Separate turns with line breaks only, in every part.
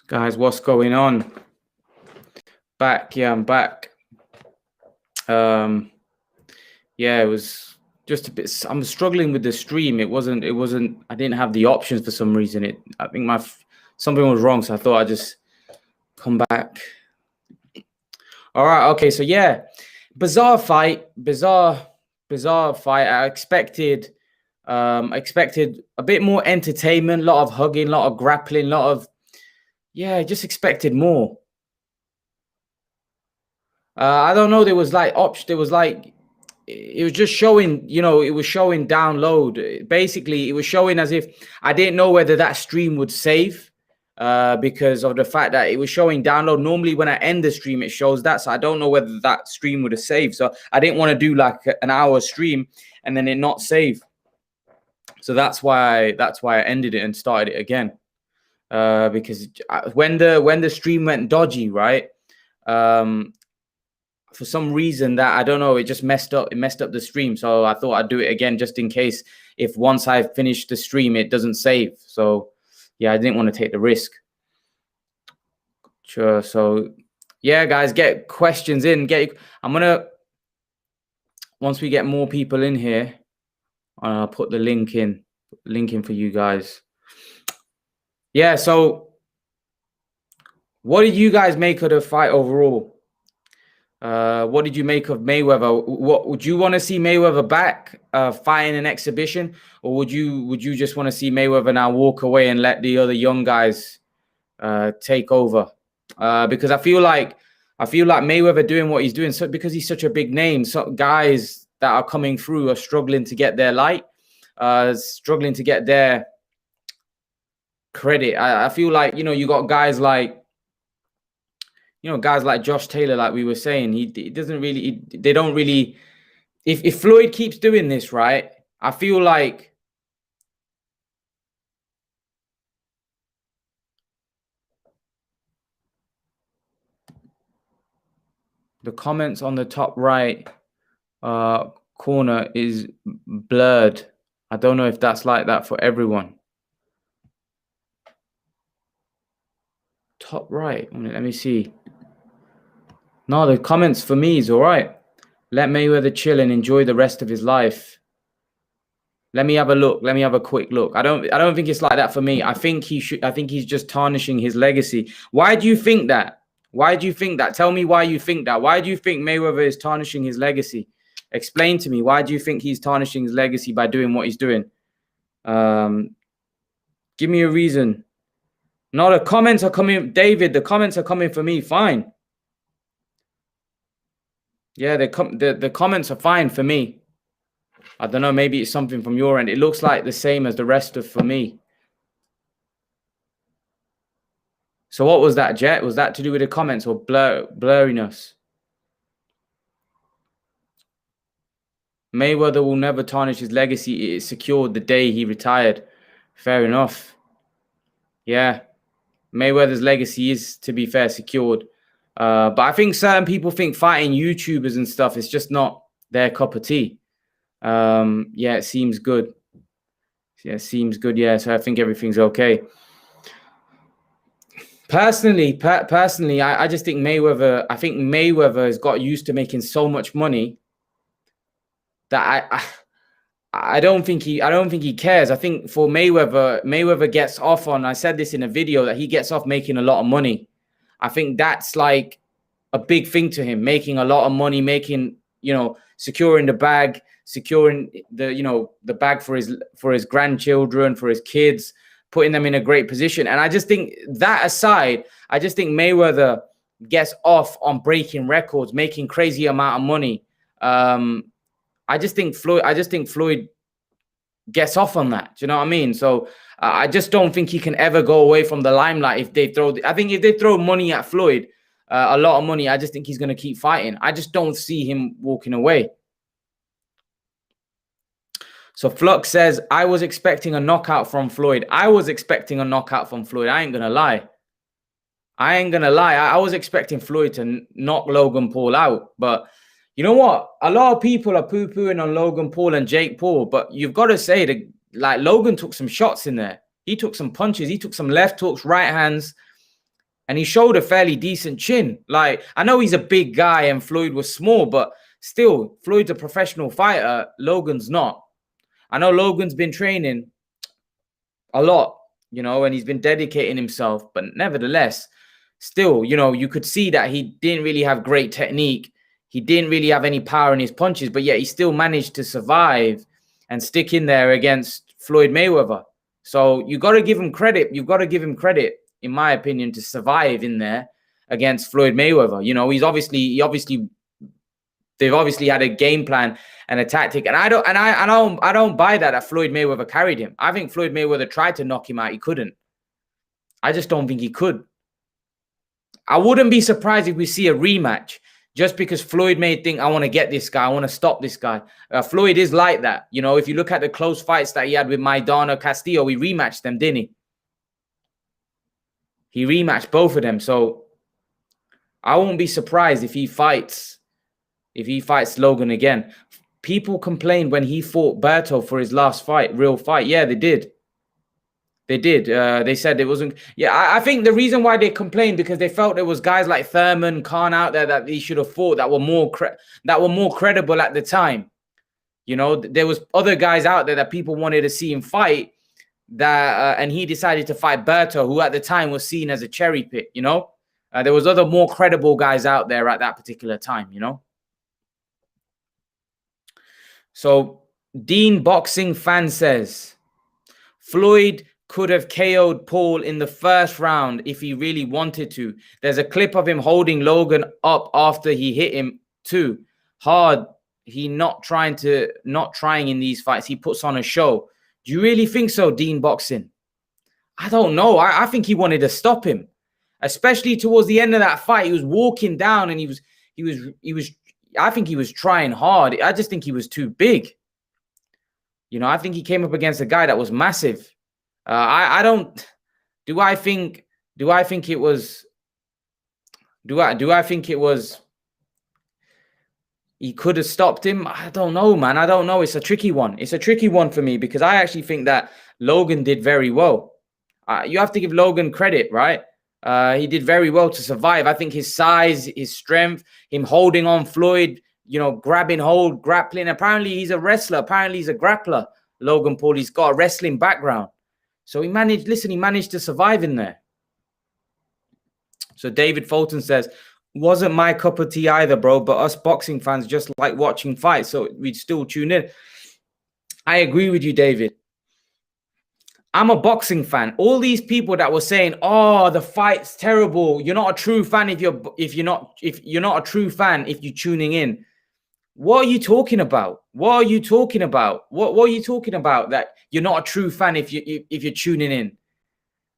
Guys, what's going on? Back, yeah, I'm back. Yeah, it was just a bit. I'm struggling with the stream. It wasn't. I didn't have the options for some reason. I think something was wrong, so I thought I'd just come back. All right. Okay. So yeah, bizarre fight. Bizarre fight. I expected a bit more entertainment, a lot of hugging, a lot of grappling, a lot of just expected more. I don't know. There was like it was just showing, it was showing download. Basically, it was showing as if I didn't know whether that stream would save because of the fact that it was showing download. Normally, when I end the stream, it shows that. So I don't know whether that stream would have saved. So I didn't want to do like an hour stream and then it not save. So that's why I ended it and started it again. Because when the stream went dodgy, right? For some reason that I don't know, it just messed up. It messed up the stream. So I thought I'd do it again just in case if once I finish the stream, it doesn't save. So yeah, I didn't want to take the risk. Sure. So yeah, guys, get questions in. Once we get more people in here, I'll put the link in for you guys. Yeah. So what did you guys make of the fight overall? What did you make of Mayweather? What would you want to see Mayweather back fighting an exhibition, or would you just want to see Mayweather now walk away and let the other young guys take over? Because I feel like Mayweather doing what he's doing, so because he's such a big name, so guys that are coming through are struggling to get their light, struggling to get their credit. I feel like you got guys like. Guys like Josh Taylor, like we were saying, they don't really. If Floyd keeps doing this, right, I feel like the comments on the top right corner is blurred. I don't know if that's like that for everyone. Top right. Let me see. No, the comments for me is all right. Let Mayweather chill and enjoy the rest of his life. Let me have a look. Let me have a quick look. I don't think it's like that for me. I think he's just tarnishing his legacy. Why do you think that? Why do you think that? Tell me why you think that. Why do you think Mayweather is tarnishing his legacy? Explain to me. Why do you think he's tarnishing his legacy by doing what he's doing? Give me a reason. No, the comments are coming. David, the comments are coming for me. Fine. Yeah, the comments are fine for me. I don't know. Maybe it's something from your end. It looks like the same as the rest of for me. So what was that, Jet? Was that to do with the comments or blurriness? Mayweather will never tarnish his legacy. It is secured the day he retired. Fair enough. Yeah. Mayweather's legacy is, to be fair, secured. But I think certain people think fighting YouTubers and stuff is just not their cup of tea. Yeah, it seems good. Yeah, it seems good. Yeah, so I think everything's okay. Personally, I just think Mayweather. I think Mayweather has got used to making so much money that I don't think he cares. I think for Mayweather gets off on. I said this in a video that he gets off making a lot of money. I think that's like a big thing to him, making a lot of money, securing the bag, securing the bag for his grandchildren, for his kids, putting them in a great position. And I just think that aside, I just think Mayweather gets off on breaking records, making crazy amount of money. I just think Floyd gets off on that. Do you know what I mean? So I just don't think he can ever go away from the limelight if they throw money at Floyd, a lot of money, I just think he's going to keep fighting. I just don't see him walking away. So Flux says, I was expecting a knockout from Floyd. I was expecting a knockout from Floyd. I ain't going to lie. I was expecting Floyd to knock Logan Paul out. But, You know what? A lot of people are poo-pooing on Logan Paul and Jake Paul, but you've got to say that, like, Logan took some shots in there. He took some punches. He took some left hooks, right hands, and he showed a fairly decent chin. Like, I know he's a big guy and Floyd was small, but still, Floyd's a professional fighter. Logan's not. I know Logan's been training a lot, you know, and he's been dedicating himself, but nevertheless, still, you know, you could see that he didn't really have great technique. He didn't really have any power in his punches, but yet he still managed to survive and stick in there against Floyd Mayweather. So you got to give him credit. You've got to give him credit, in my opinion, to survive in there against Floyd Mayweather. You know, they've obviously had a game plan and a tactic, and I don't buy that Floyd Mayweather carried him. I think Floyd Mayweather tried to knock him out. He couldn't. I just don't think he could. I wouldn't be surprised if we see a rematch, just because Floyd may think, I want to get this guy. I want to stop this guy. Floyd is like that. You know, if you look at the close fights that he had with Maidana, Castillo, he rematched them, didn't he? He rematched both of them. So I won't be surprised if he fights Logan again. People complained when he fought Berto for his last fight, real fight. Yeah, they did. They did. They said it wasn't. Yeah, I think the reason why they complained, because they felt there was guys like Thurman, Khan out there that he should have fought that were more credible at the time. You know, there was other guys out there that people wanted to see him fight. And he decided to fight Berto, who at the time was seen as a cherry pick. You know, there was other more credible guys out there at that particular time. You know. So Dean Boxing Fan says Floyd could have KO'd Paul in the first round if he really wanted to. There's a clip of him holding Logan up after he hit him too hard. He not trying in these fights. He puts on a show. Do you really think so, Dean Boxing? I don't know. I think he wanted to stop him, especially towards the end of that fight. He was walking down and he was. I think he was trying hard. I just think he was too big. You know, I think he came up against a guy that was massive. I think it was he could have stopped him? I don't know, man. I don't know. It's a tricky one. It's a tricky one for me, because I actually think that Logan did very well. You have to give Logan credit, right? He did very well to survive. I think his size, his strength, him holding on Floyd, you know, grabbing hold, grappling. Apparently he's a wrestler. Apparently he's a grappler. Logan Paul, he's got a wrestling background. So he managed to survive in there. So David Fulton says, wasn't my cup of tea either, bro, but us boxing fans just like watching fights, so we'd still tune in. I agree with you, David. I'm a boxing fan. All these people that were saying, "Oh, the fight's terrible. You're not a true fan if you're not a true fan if you're tuning in." What are you talking about? What are you talking about? What are you talking about that you're not a true fan if you're tuning in?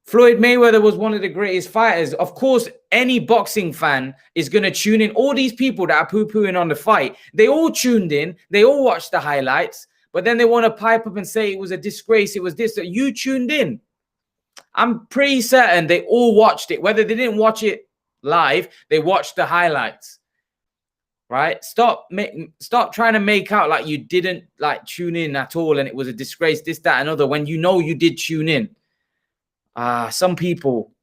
Floyd Mayweather was one of the greatest fighters. Of course, any boxing fan is going to tune in. All these people that are poo-pooing on the fight, they all tuned in. They all watched the highlights. But then they want to pipe up and say it was a disgrace. It was this. That you tuned in. I'm pretty certain they all watched it. Whether they didn't watch it live, they watched the highlights. Right? Stop trying to make out like you didn't like tune in at all and it was a disgrace, this, that, and other, when you know you did tune in. Some people,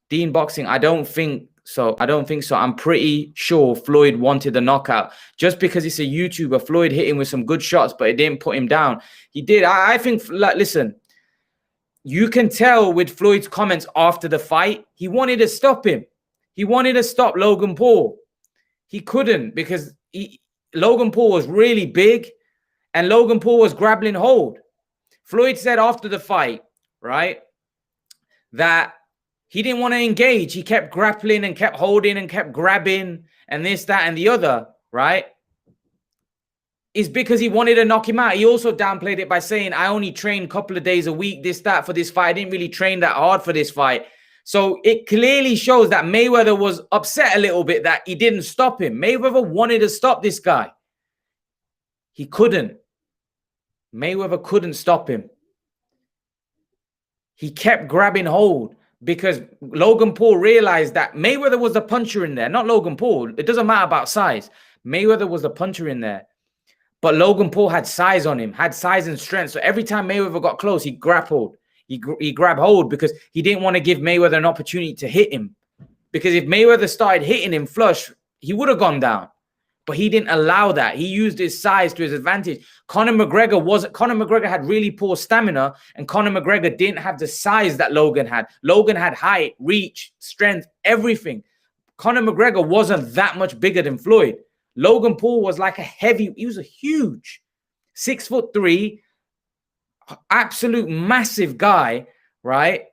Dean Boxing, I don't think so. I'm pretty sure Floyd wanted the knockout. Just because it's a YouTuber, Floyd hit him with some good shots, but it didn't put him down. He did. I think, like, listen, you can tell with Floyd's comments after the fight, he wanted to stop him. He wanted to stop Logan Paul. He couldn't, because Logan Paul was really big and Logan Paul was grappling hold. Floyd said after the fight, right, that he didn't want to engage. He kept grappling and kept holding and kept grabbing and this, that, and the other, right? Is because he wanted to knock him out. He also downplayed it by saying, I only trained a couple of days a week, this, that, for this fight. I didn't really train that hard for this fight. So it clearly shows that Mayweather was upset a little bit that he didn't stop him. Mayweather wanted to stop this guy. He couldn't. Mayweather couldn't stop him. He kept grabbing hold because Logan Paul realized that Mayweather was the puncher in there, not Logan Paul. It doesn't matter about size. Mayweather was the puncher in there. But Logan Paul had size on him, had size and strength. So every time Mayweather got close, he grappled. He grabbed hold because he didn't want to give Mayweather an opportunity to hit him. Because if Mayweather started hitting him flush, he would have gone down. But he didn't allow that. He used his size to his advantage. Conor McGregor had really poor stamina, and Conor McGregor didn't have the size that Logan had. Logan had height, reach, strength, everything. Conor McGregor wasn't that much bigger than Floyd. Logan Paul was like he was a huge 6'3", absolute massive guy, right?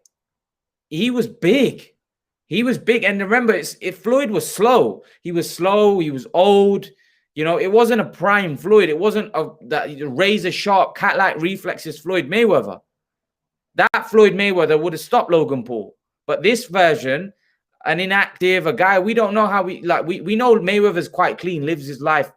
He was big. He was big. And remember, Floyd was slow. He was slow. He was old. You know, it wasn't a prime Floyd. It wasn't that razor-sharp, cat-like reflexes Floyd Mayweather. That Floyd Mayweather would have stopped Logan Paul. But this version, an inactive, a guy, we don't know how we know Mayweather's quite clean, lives his life,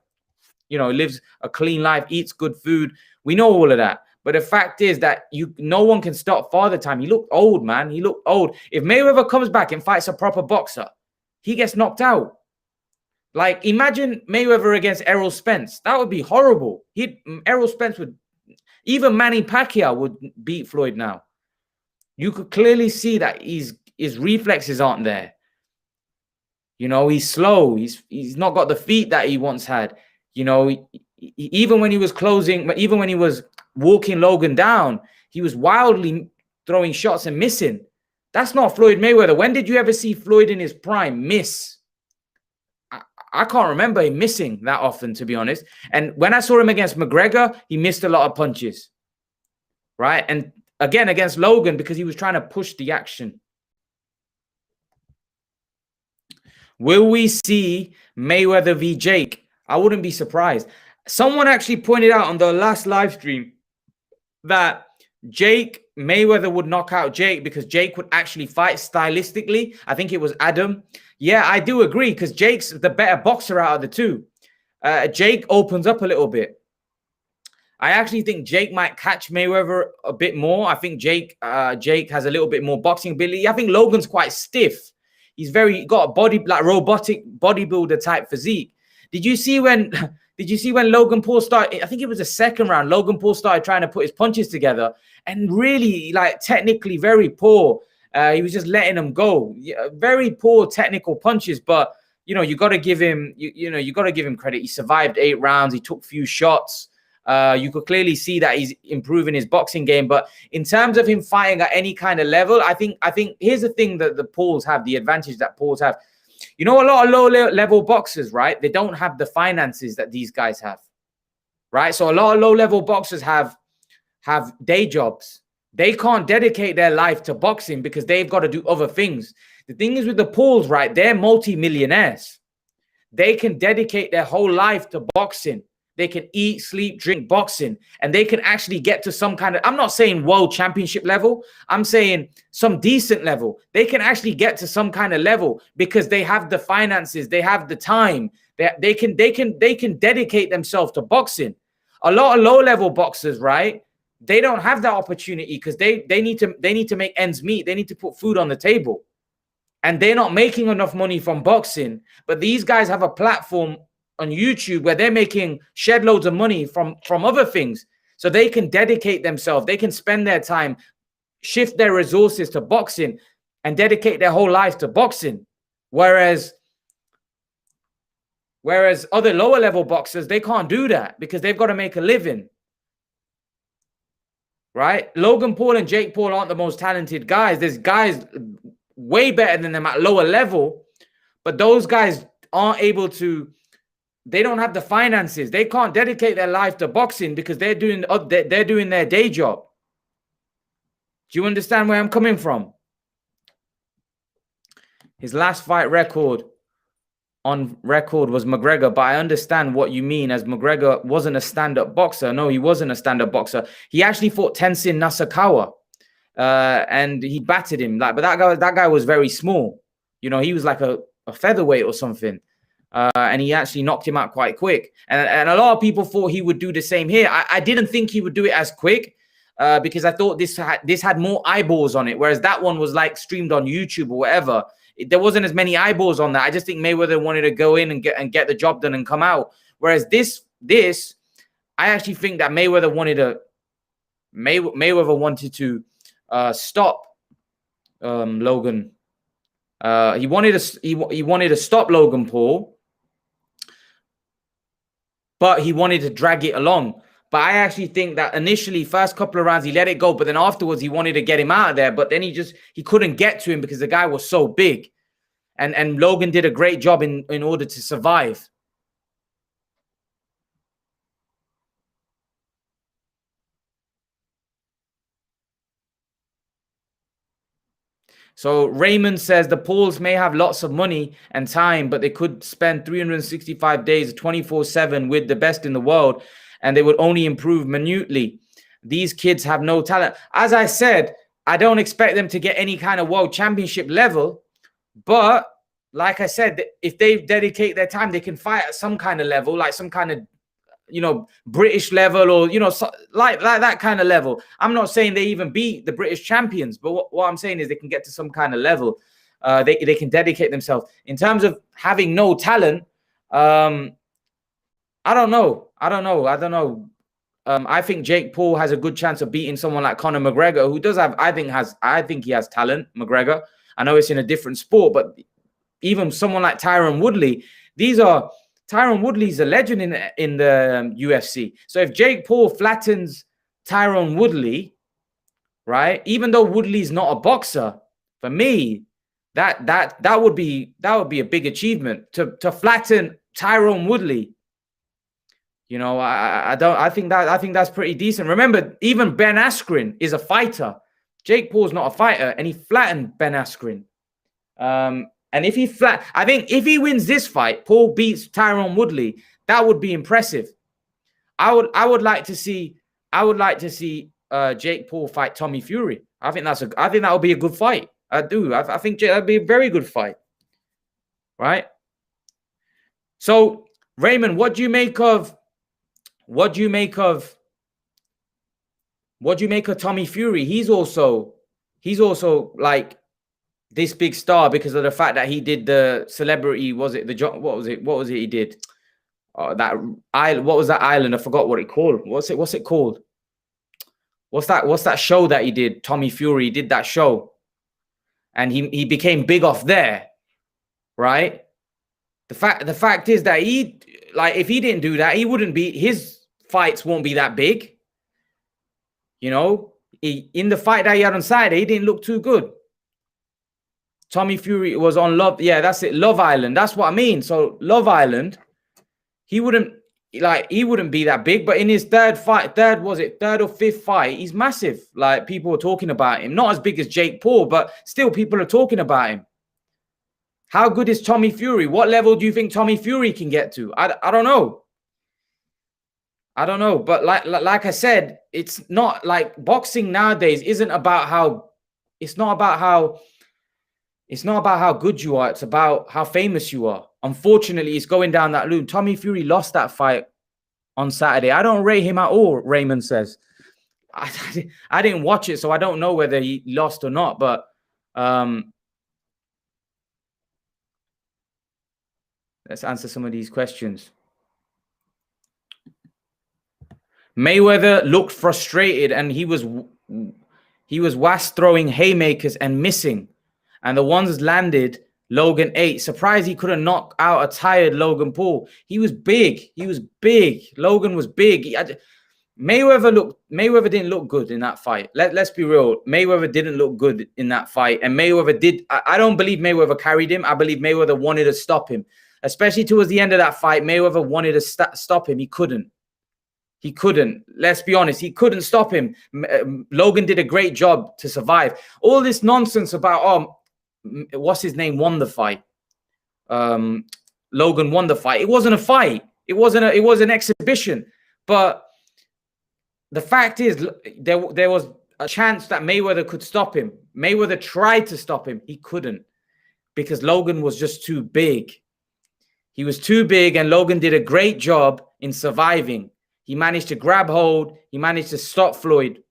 you know, lives a clean life, eats good food. We know all of that. But the fact is that no one can stop Father Time. He looked old, man. He looked old. If Mayweather comes back and fights a proper boxer, he gets knocked out. Like, imagine Mayweather against Errol Spence. That would be horrible. Errol Spence would, even Manny Pacquiao would beat Floyd now. You could clearly see that his reflexes aren't there. You know, he's slow. He's not got the feet that he once had. You know, even when he was even when he was walking Logan down, he was wildly throwing shots and missing. That's not Floyd Mayweather. When did you ever see Floyd in his prime miss? I can't remember him missing that often, to be honest. And when I saw him against McGregor, he missed a lot of punches, right? And again, against Logan, because he was trying to push the action. Will we see Mayweather v. Jake? I wouldn't be surprised. Someone actually pointed out on the last live stream that Mayweather would knock out Jake because Jake would actually fight stylistically. I think it was Adam. Yeah, I do agree because Jake's the better boxer out of the two. Jake opens up a little bit. I actually think Jake might catch Mayweather a bit more. I think Jake has a little bit more boxing ability. I think Logan's quite stiff. He's got a body, like robotic bodybuilder type physique. Did you see when Logan Paul started? I think it was the second round. Logan Paul started trying to put his punches together and really, like, technically very poor. He was just letting them go. Very poor technical punches, but you know, you got to give him, you got to give him credit. He survived 8 rounds. He took few shots. You could clearly see that he's improving his boxing game. But in terms of him fighting at any kind of level, I think here's the thing that the Pauls have, the advantage that Pauls have. You know, a lot of low-level boxers, right? They don't have the finances that these guys have, right? So a lot of low-level boxers have day jobs. They can't dedicate their life to boxing because they've got to do other things. The thing is with the Pauls, right? They're multi-millionaires. They can dedicate their whole life to boxing. They can eat, sleep, drink boxing, and they can actually get to some kind of, I'm not saying world championship level. I'm saying some decent level. They can actually get to some kind of level because they have the finances. They have the time. They can dedicate themselves to boxing. A lot of low-level boxers, right? They don't have that opportunity because they need to make ends meet. They need to put food on the table. And they're not making enough money from boxing. But these guys have a platform on YouTube where they're making shed loads of money from other things. So they can dedicate themselves. They can spend their time, shift their resources to boxing and dedicate their whole life to boxing. Whereas other lower level boxers, they can't do that because they've got to make a living. Right? Logan Paul and Jake Paul aren't the most talented guys. There's guys way better than them at lower level, but those guys aren't able to, they don't have the finances. They can't dedicate their life to boxing because they're doing their day job. Do you understand where I'm coming from? His last fight record on record was McGregor, but I understand what you mean as McGregor wasn't a stand-up boxer. No, he wasn't a stand-up boxer. He actually fought Tenzin Nasukawa, and he battered him. But that guy was very small. You know, he was like a featherweight or something. And he actually knocked him out quite quick. And a lot of people thought he would do the same here. I didn't think he would do it as quick because I thought this had more eyeballs on it, whereas that one was like streamed on YouTube or whatever. there wasn't as many eyeballs on that. I just think Mayweather wanted to go in and get the job done and come out. Whereas this, I actually think that Mayweather wanted to stop Logan. He wanted to stop Logan Paul, but he wanted to drag it along. But I actually think that initially, first couple of rounds, he let it go. But then afterwards, he wanted to get him out of there. But then he couldn't get to him because the guy was so big. And Logan did a great job in order to survive. So Raymond says the Pauls may have lots of money and time, but they could spend 365 days, 24/7 with the best in the world, and they would only improve minutely. These kids have no talent. As I said, I don't expect them to get any kind of world championship level. But like I said, if they dedicate their time, they can fight at some kind of level, like some kind of, British level, or, like that kind of level. I'm not saying they even beat the British champions, but what I'm saying is they can get to some kind of level. They can dedicate themselves. In terms of having no talent, I don't know. I think Jake Paul has a good chance of beating someone like Conor McGregor, who does have, I think he has talent. McGregor. I know it's in a different sport, but even someone like Tyron Woodley, Tyron Woodley's a legend in the UFC. So if Jake Paul flattens Tyron Woodley, right? Even though Woodley's not a boxer, for me, that would be a big achievement to flatten Tyron Woodley. I think that's pretty decent. Remember, even Ben Askren is a fighter. Jake Paul's not a fighter, and he flattened Ben Askren. And if I think if he wins this fight, Paul beats Tyron Woodley, that would be impressive. I would like to see Jake Paul fight Tommy Fury. I think that would be a good fight. I do. I think that'd be a very good fight. Right? So, Raymond, what do you make of Tommy Fury? He's also like this big star because of the fact that he did the celebrity, what was it he did? That island, what was that island? I forgot what it called. What's it called? What's that show that he did? Tommy Fury did that show. And he became big off there. Right? The fact is that if he didn't do that, his fights won't be that big. In the fight that he had on Saturday, he didn't look too good. Tommy Fury was on Love. Yeah, that's it. Love Island. That's what I mean. So Love Island, he wouldn't be that big. But in his third or fifth fight, he's massive. Like, people are talking about him. Not as big as Jake Paul, but still people are talking about him. How good is Tommy Fury? What level do you think Tommy Fury can get to? I don't know. But like I said, it's not like boxing nowadays isn't about how. It's not about how good you are. It's about how famous you are. Unfortunately, it's going down that route. Tommy Fury lost that fight on Saturday. I don't rate him at all, Raymond says. I didn't watch it, so I don't know whether he lost or not. But let's answer some of these questions. Mayweather looked frustrated, and he was throwing haymakers and missing. And the ones landed, Logan ate. Surprised he couldn't knock out a tired Logan Paul. He was big. Logan was big. Mayweather didn't look good in that fight. Let's be real. Mayweather didn't look good in that fight. And Mayweather did. I don't believe Mayweather carried him. I believe Mayweather wanted to stop him. Especially towards the end of that fight, Mayweather wanted to stop him. He couldn't. Let's be honest. He couldn't stop him. Logan did a great job to survive. All this nonsense about, what's his name won the fight. Logan won the fight. It wasn't a fight. It was an exhibition. But the fact is, there was a chance that Mayweather could stop him. Mayweather tried to stop him. He couldn't, because Logan was just too big. He was too big, and Logan did a great job in surviving. He managed to grab hold. He managed to stop Floyd.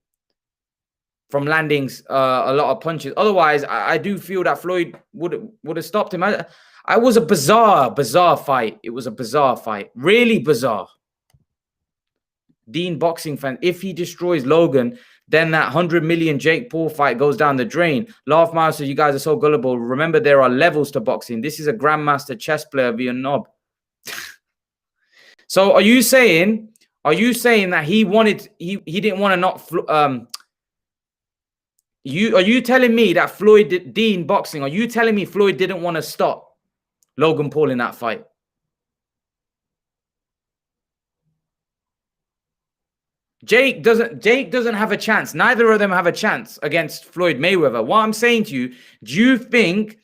from landing a lot of punches. Otherwise, I do feel that Floyd would have stopped him. I was a bizarre fight. It was a bizarre fight. Really bizarre. Dean boxing fan, if he destroys Logan, then that 100 million Jake Paul fight goes down the drain. Laugh Master, you guys are so gullible. Remember, there are levels to boxing. This is a grandmaster chess player via knob. So are you saying that he didn't want to knock are you telling me that Floyd Dean boxing, are you telling me Floyd didn't want to stop Logan Paul in that fight? Jake doesn't have a chance. Neither of them have a chance against Floyd Mayweather. What I'm saying to you, do you think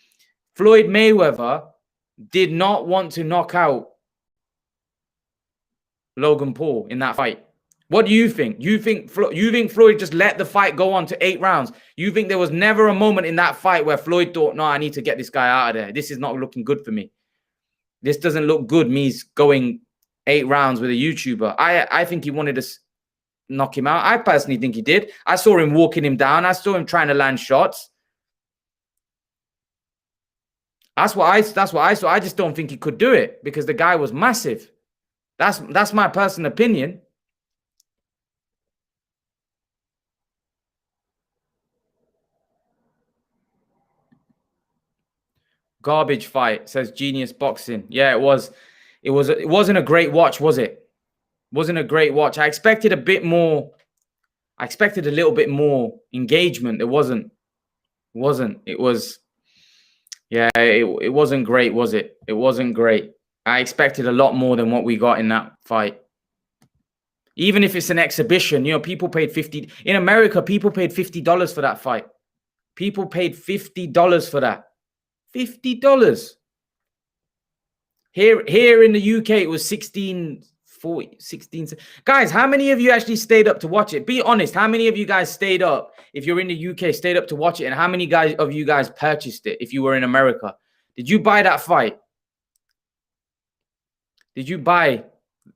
Floyd Mayweather did not want to knock out Logan Paul in that fight? What do you think? You think Floyd just let the fight go on to 8 rounds? You think there was never a moment in that fight where Floyd thought, no, I need to get this guy out of there. This is not looking good for me. This doesn't look good, me going 8 rounds with a YouTuber. I think he wanted to knock him out. I personally think he did. I saw him walking him down. I saw him trying to land shots. That's what I saw. I just don't think he could do it because the guy was massive. That's my personal opinion. Garbage fight, says Genius Boxing. Yeah, it was. It wasn't a great watch, was it? Wasn't a great watch. I expected a bit more. I expected a little bit more engagement. It wasn't. It was. Yeah, it wasn't great, was it? It wasn't great. I expected a lot more than what we got in that fight. Even if it's an exhibition, you know, people paid $50. In America, people paid $50 for that fight. People paid $50 for that. $50. Here in the UK, it was 16.40, 16. Guys, how many of you actually stayed up to watch it? Be honest. How many of you guys stayed up? If you're in the UK, stayed up to watch it, and how many of you guys purchased it? If you were in America, did you buy that fight? Did you buy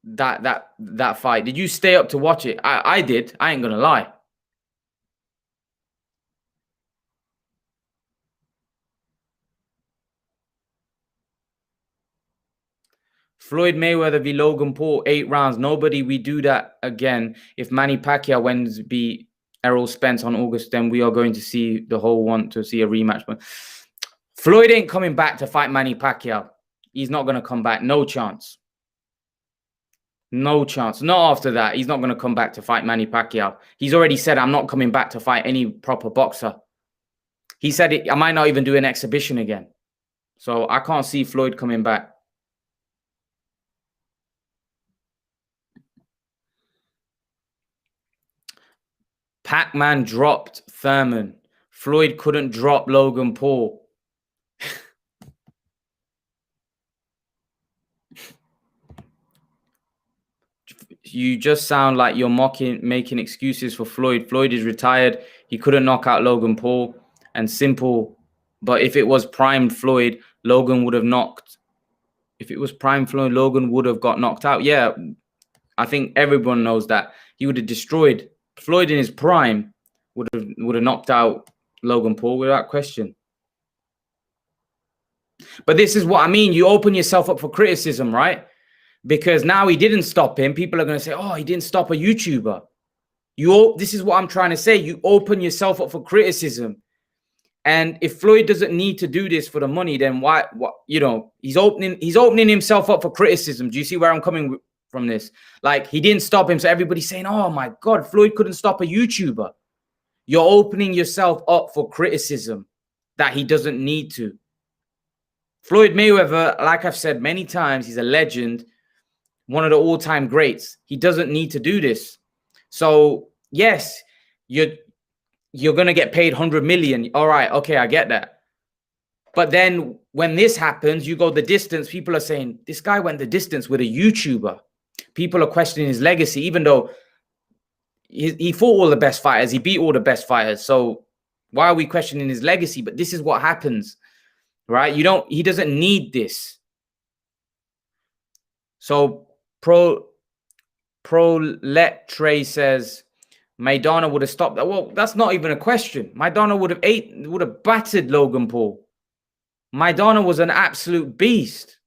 that fight? Did you stay up to watch it? I did. I ain't gonna lie. Floyd Mayweather v Logan Paul, 8 rounds. Nobody, we do that again. If Manny Pacquiao wins beat Errol Spence on August, then we are going to see the whole want to see a rematch. But Floyd ain't coming back to fight Manny Pacquiao. He's not going to come back. No chance. No chance. Not after that. He's not going to come back to fight Manny Pacquiao. He's already said, I'm not coming back to fight any proper boxer. He said, I might not even do an exhibition again. So I can't see Floyd coming back. Pac-Man dropped Thurman. Floyd couldn't drop Logan Paul. You just sound like you're making excuses for Floyd. Floyd is retired. He couldn't knock out Logan Paul. And simple. But if it was prime Floyd, Logan would have knocked. If it was prime Floyd, Logan would have got knocked out. Yeah, I think everyone knows that. He would have destroyed. Floyd in his prime would have knocked out Logan Paul without question. But this is what I mean. You open yourself up for criticism, right? Because now he didn't stop him. People are going to say, oh, he didn't stop a YouTuber. This is what I'm trying to say. You open yourself up for criticism. And if Floyd doesn't need to do this for the money, then why? You know, he's opening himself up for criticism. Do you see where I'm coming from this? Like, he didn't stop him. So everybody's saying, oh my God, Floyd couldn't stop a YouTuber. You're opening yourself up for criticism that he doesn't need to. Floyd Mayweather, like I've said many times, he's a legend, one of the all-time greats. He doesn't need to do this. So yes, you're going to get paid 100 million. All right. Okay. I get that. But then when this happens, you go the distance. People are saying this guy went the distance with a YouTuber. People are questioning his legacy, even though he fought all the best fighters. He beat all the best fighters. So why are we questioning his legacy? But this is what happens, right? He doesn't need this. So Let Trey says, Maidana would have stopped that. Well, that's not even a question. Maidana would have battered Logan Paul. Maidana was an absolute beast.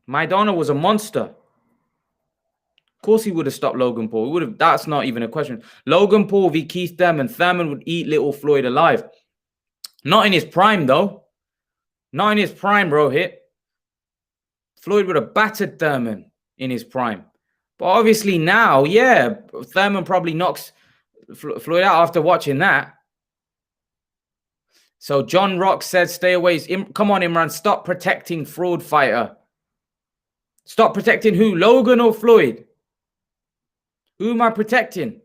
Maidana was a monster. Of course, he would have stopped Logan Paul. He would have. That's not even a question. Logan Paul v. Keith Thurman. Thurman would eat little Floyd alive. Not in his prime, though. Not in his prime, Rohit. Floyd would have battered Thurman in his prime. But obviously now, yeah, Thurman probably knocks Floyd out after watching that. So John Rock says, stay away. Come on, Imran, stop protecting fraud fighter. Stop protecting who? Logan or Floyd? Who am I protecting?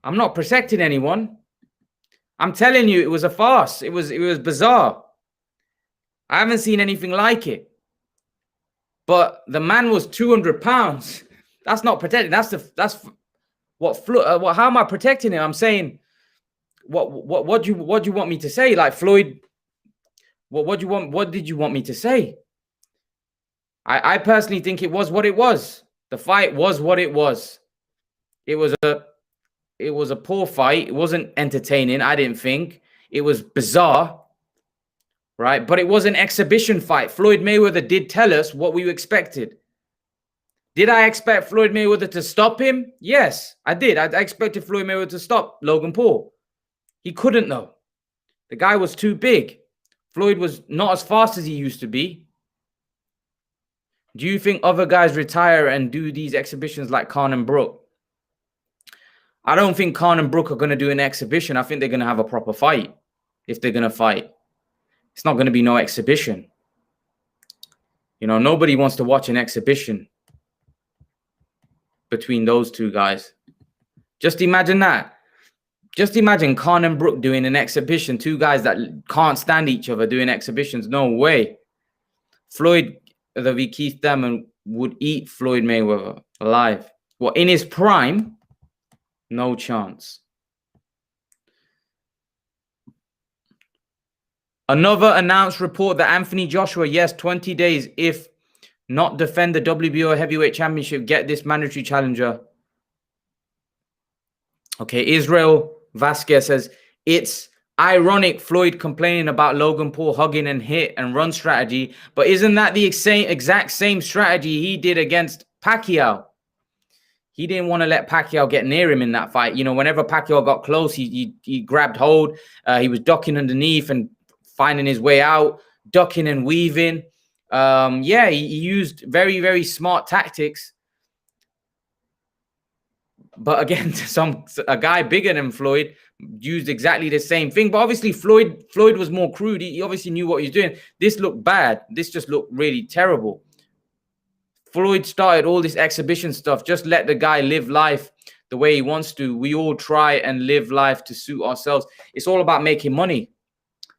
I'm not protecting anyone. I'm telling you, it was a farce. It was bizarre. I haven't seen anything like it. But the man was 200 pounds. That's not protecting. That's what how am I protecting him? I'm saying, what do you want me to say? Like Floyd, what did you want me to say? I personally think it was what it was. The fight was what it was. It was a poor fight. It wasn't entertaining, I didn't think. It was bizarre. Right? But it was an exhibition fight. Floyd Mayweather did tell us what we expected. Did I expect Floyd Mayweather to stop him? Yes, I did. I expected Floyd Mayweather to stop Logan Paul. He couldn't, though. The guy was too big. Floyd was not as fast as he used to be. Do you think other guys retire and do these exhibitions like Khan and Brook? I don't think Khan and Brook are going to do an exhibition. I think they're going to have a proper fight if they're going to fight. It's not going to be no exhibition. You know, nobody wants to watch an exhibition between those two guys. Just imagine that. Just imagine Khan and Brook doing an exhibition. Two guys that can't stand each other doing exhibitions. No way. Floyd, the Keith Thurman, would eat Floyd Mayweather alive. Well, in his prime, no chance. Another announced report that Anthony Joshua, yes, 20 days if not defend the WBO heavyweight championship, get this mandatory challenger. Okay, Israel Vasquez says, it's ironic Floyd complaining about Logan Paul hugging and hit and run strategy, but isn't that the exact same strategy he did against Pacquiao? He didn't want to let Pacquiao get near him in that fight. You know, whenever Pacquiao got close, he grabbed hold. He was ducking underneath and finding his way out, ducking and weaving. Yeah, he used very, very smart tactics. But again, a guy bigger than Floyd used exactly the same thing. But obviously, Floyd was more crude. He obviously knew what he was doing. This looked bad. This just looked really terrible. Floyd started all this exhibition stuff. Just let the guy live life the way he wants to. We all try and live life to suit ourselves. It's all about making money.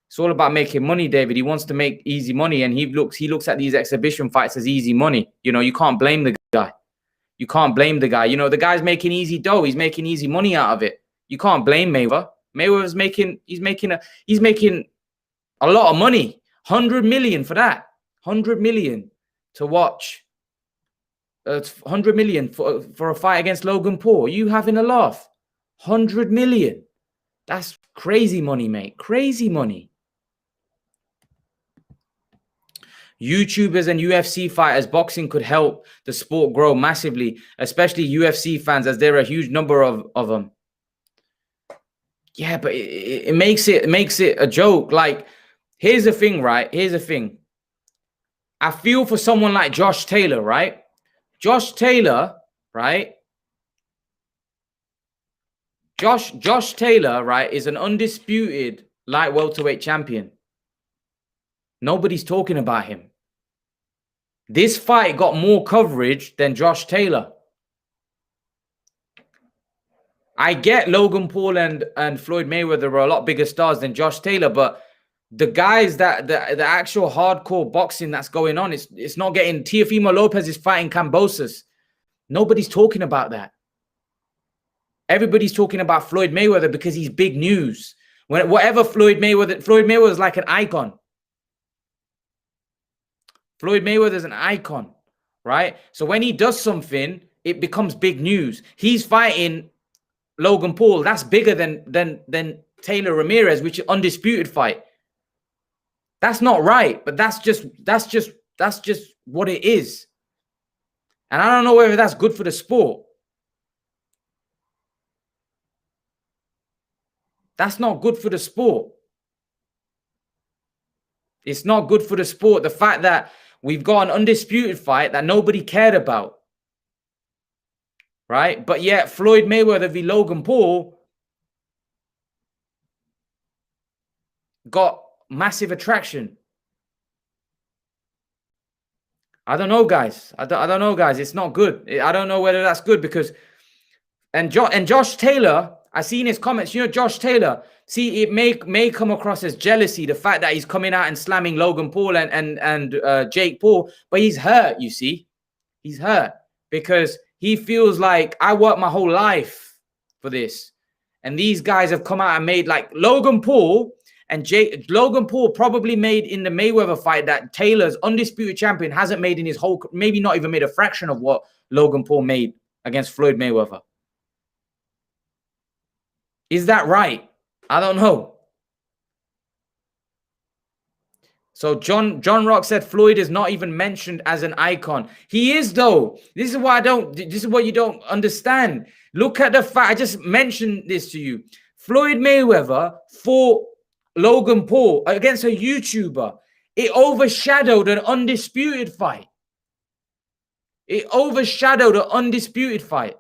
It's all about making money, David. He wants to make easy money, and he looks at these exhibition fights as easy money. You know, you can't blame the guy. You can't blame the guy. You know, the guy's making easy dough. He's making easy money out of it. You can't blame Mayweather. Mayweather's he's making a lot of money. 100 million for that. 100 million to watch. 100 million for a fight against Logan Paul. Are you having a laugh? 100 million. That's crazy money, mate. Crazy money. YouTubers and UFC fighters, boxing could help the sport grow massively, especially UFC fans, as there are a huge number of them. Yeah, but it makes it a joke. Like, here's the thing, right? Here's the thing. I feel for someone like Josh Taylor, right? Josh Taylor, right? Josh Taylor, right, is an undisputed light welterweight champion. Nobody's talking about him. This fight got more coverage than Josh Taylor. I get Logan Paul and Floyd Mayweather are a lot bigger stars than Josh Taylor, but the guys that the actual hardcore boxing that's going on, it's not getting. Teofimo Lopez is fighting Kambosos. Nobody's talking about that. Everybody's talking about Floyd Mayweather because he's big news. Whatever Floyd Mayweather is like an icon. Floyd Mayweather is an icon, right? So when he does something, it becomes big news. He's fighting Logan Paul. That's bigger than Taylor Ramirez, which is an undisputed fight. That's not right, but that's just what it is. And I don't know whether that's good for the sport. That's not good for the sport. It's not good for the sport. The fact that we've got an undisputed fight that nobody cared about, right? But yet Floyd Mayweather v. Logan Paul got massive attraction. I don't know, guys. I don't know, guys. It's not good. I don't know whether that's good because and Josh Taylor, I see in his comments, you know, Josh Taylor, see, it may come across as jealousy, the fact that he's coming out and slamming Logan Paul and Jake Paul, but he's hurt, you see. He's hurt because he feels like I worked my whole life for this. And these guys have come out and made like Logan Paul probably made in the Mayweather fight that Taylor's undisputed champion hasn't made in his whole, maybe not even made a fraction of what Logan Paul made against Floyd Mayweather. Is that right? I don't know. So John Rock said Floyd is not even mentioned as an icon. He is, though. This is what you don't understand. Look at the fact, I just mentioned this to you. Floyd Mayweather fought Logan Paul against a YouTuber. It overshadowed an undisputed fight. It overshadowed an undisputed fight.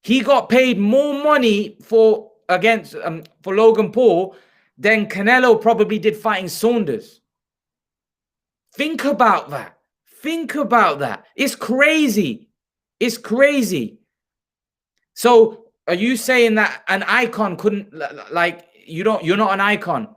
He got paid more money for Logan Paul than Canelo probably did fighting Saunders. Think about that. Think about that. It's crazy. It's crazy. So are you saying that an icon couldn't, like, you're not an icon?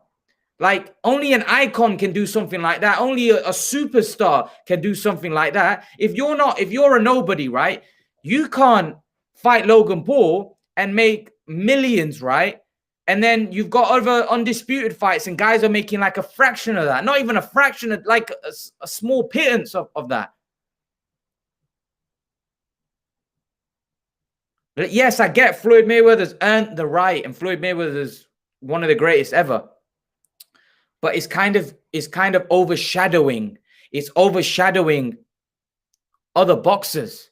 Like, only an icon can do something like that. Only a superstar can do something like that. If you're a nobody, right? You can't fight Logan Paul and make millions, right? And then you've got other undisputed fights and guys are making like a fraction of that. Not even a fraction, of like a small pittance of that. But yes, I get Floyd Mayweather's earned the right and Floyd Mayweather's one of the greatest ever. But it's kind of overshadowing. It's overshadowing other boxers.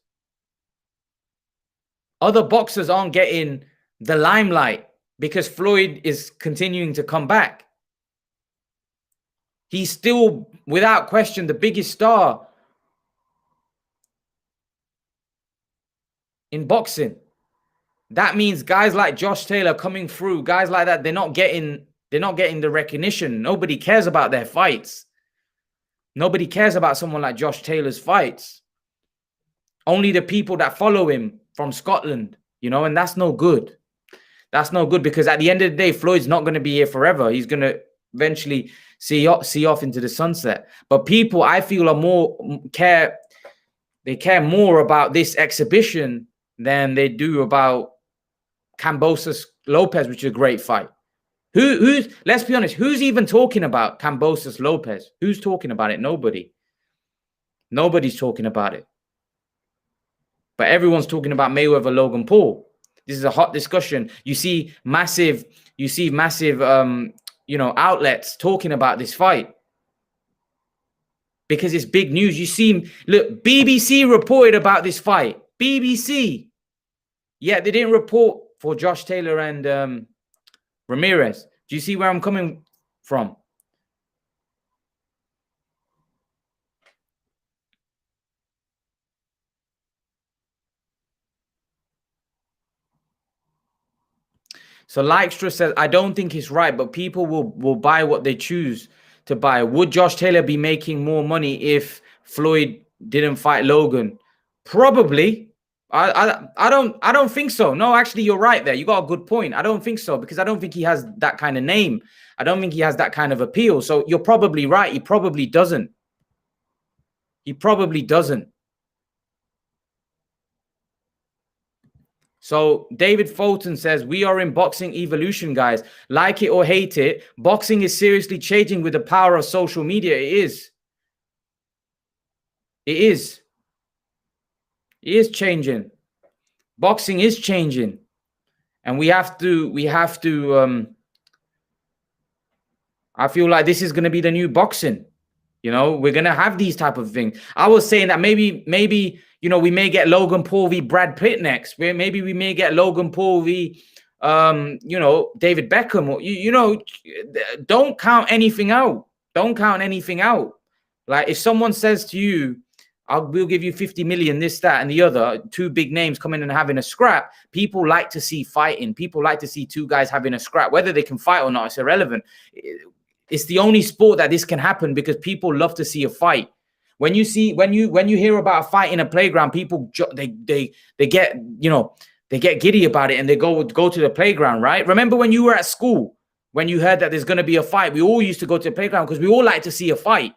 Other boxers aren't getting the limelight because Floyd is continuing to come back. He's still, without question, the biggest star in boxing. That means guys like Josh Taylor coming through, guys like that, they're not getting the recognition. Nobody cares about their fights. Nobody cares about someone like Josh Taylor's fights. Only the people that follow him from Scotland, you know, and that's no good. That's no good because at the end of the day, Floyd's not going to be here forever. He's going to eventually see off into the sunset. But people, I feel, they care more about this exhibition than they do about Kambosos Lopez, which is a great fight. Let's be honest, who's even talking about Kambosos Lopez? Who's talking about it? Nobody. Nobody's talking about it. But everyone's talking about Mayweather Logan Paul. This is a hot discussion. You see massive, outlets talking about this fight because it's big news. You see, look, BBC reported about this fight. BBC. Yeah, they didn't report for Josh Taylor and Ramirez. Do you see where I'm coming from? So Likestra says, I don't think it's right, but people will buy what they choose to buy. Would Josh Taylor be making more money if Floyd didn't fight Logan? Probably. I don't think so. No, actually, you're right there. You got a good point. I don't think so because I don't think he has that kind of name. I don't think he has that kind of appeal. So you're probably right. He probably doesn't. He probably doesn't. So David Fulton says, we are in boxing evolution, guys. Like it or hate it, boxing is seriously changing with the power of social media. It is. It is. It is changing. Boxing is changing. And we have to I feel like this is going to be the new boxing. You know, we're going to have these type of things. I was saying that maybe, you know, we may get Logan Paul v. Brad Pitt next. Maybe we may get Logan Paul v. You know, David Beckham. Or, you know, don't count anything out. Don't count anything out. Like if someone says to you, we'll give you 50 million, this, that, and the other, two big names coming and having a scrap. People like to see fighting. People like to see two guys having a scrap. Whether they can fight or not, it's irrelevant. It's the only sport that this can happen because people love to see a fight. When you hear about a fight in a playground, people they get, you know, they get giddy about it and they go to the playground, right? Remember when you were at school, when you heard that there's going to be a fight, we all used to go to the playground because we all like to see a fight.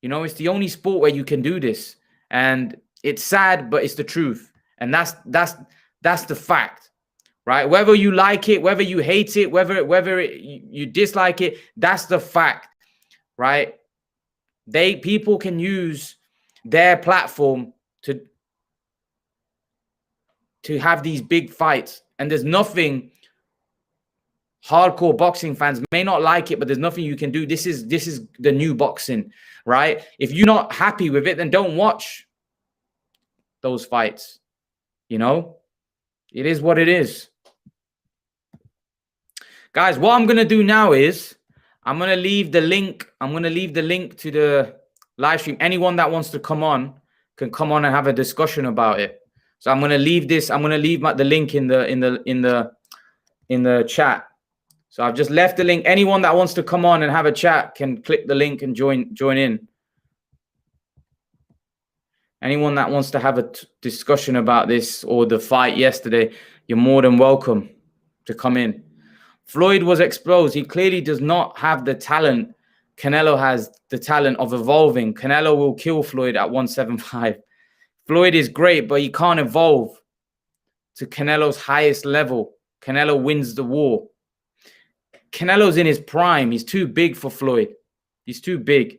You know, it's the only sport where you can do this, and it's sad, but it's the truth, and that's the fact. Right? Whether you like it, whether you hate it, whether you dislike it, that's the fact, right? People can use their platform to have these big fights, and there's nothing. Hardcore boxing fans may not like it, but there's nothing you can do. This is the new boxing, right? If you're not happy with it, then don't watch those fights. You know, it is what it is. Guys, what I'm going to do now is I'm going to leave the link. I'm going to leave the link to the live stream. Anyone that wants to come on can come on and have a discussion about it. So I'm going to leave this. I'm going to leave the link in the chat. So I've just left the link. Anyone that wants to come on and have a chat can click the link and join in. Anyone that wants to have a discussion about this or the fight yesterday, you're more than welcome to come in. Floyd was exposed. He clearly does not have the talent. Canelo has the talent of evolving. Canelo will kill Floyd at 175. Floyd is great, but he can't evolve to Canelo's highest level. Canelo wins the war. Canelo's in his prime. He's too big for Floyd. He's too big.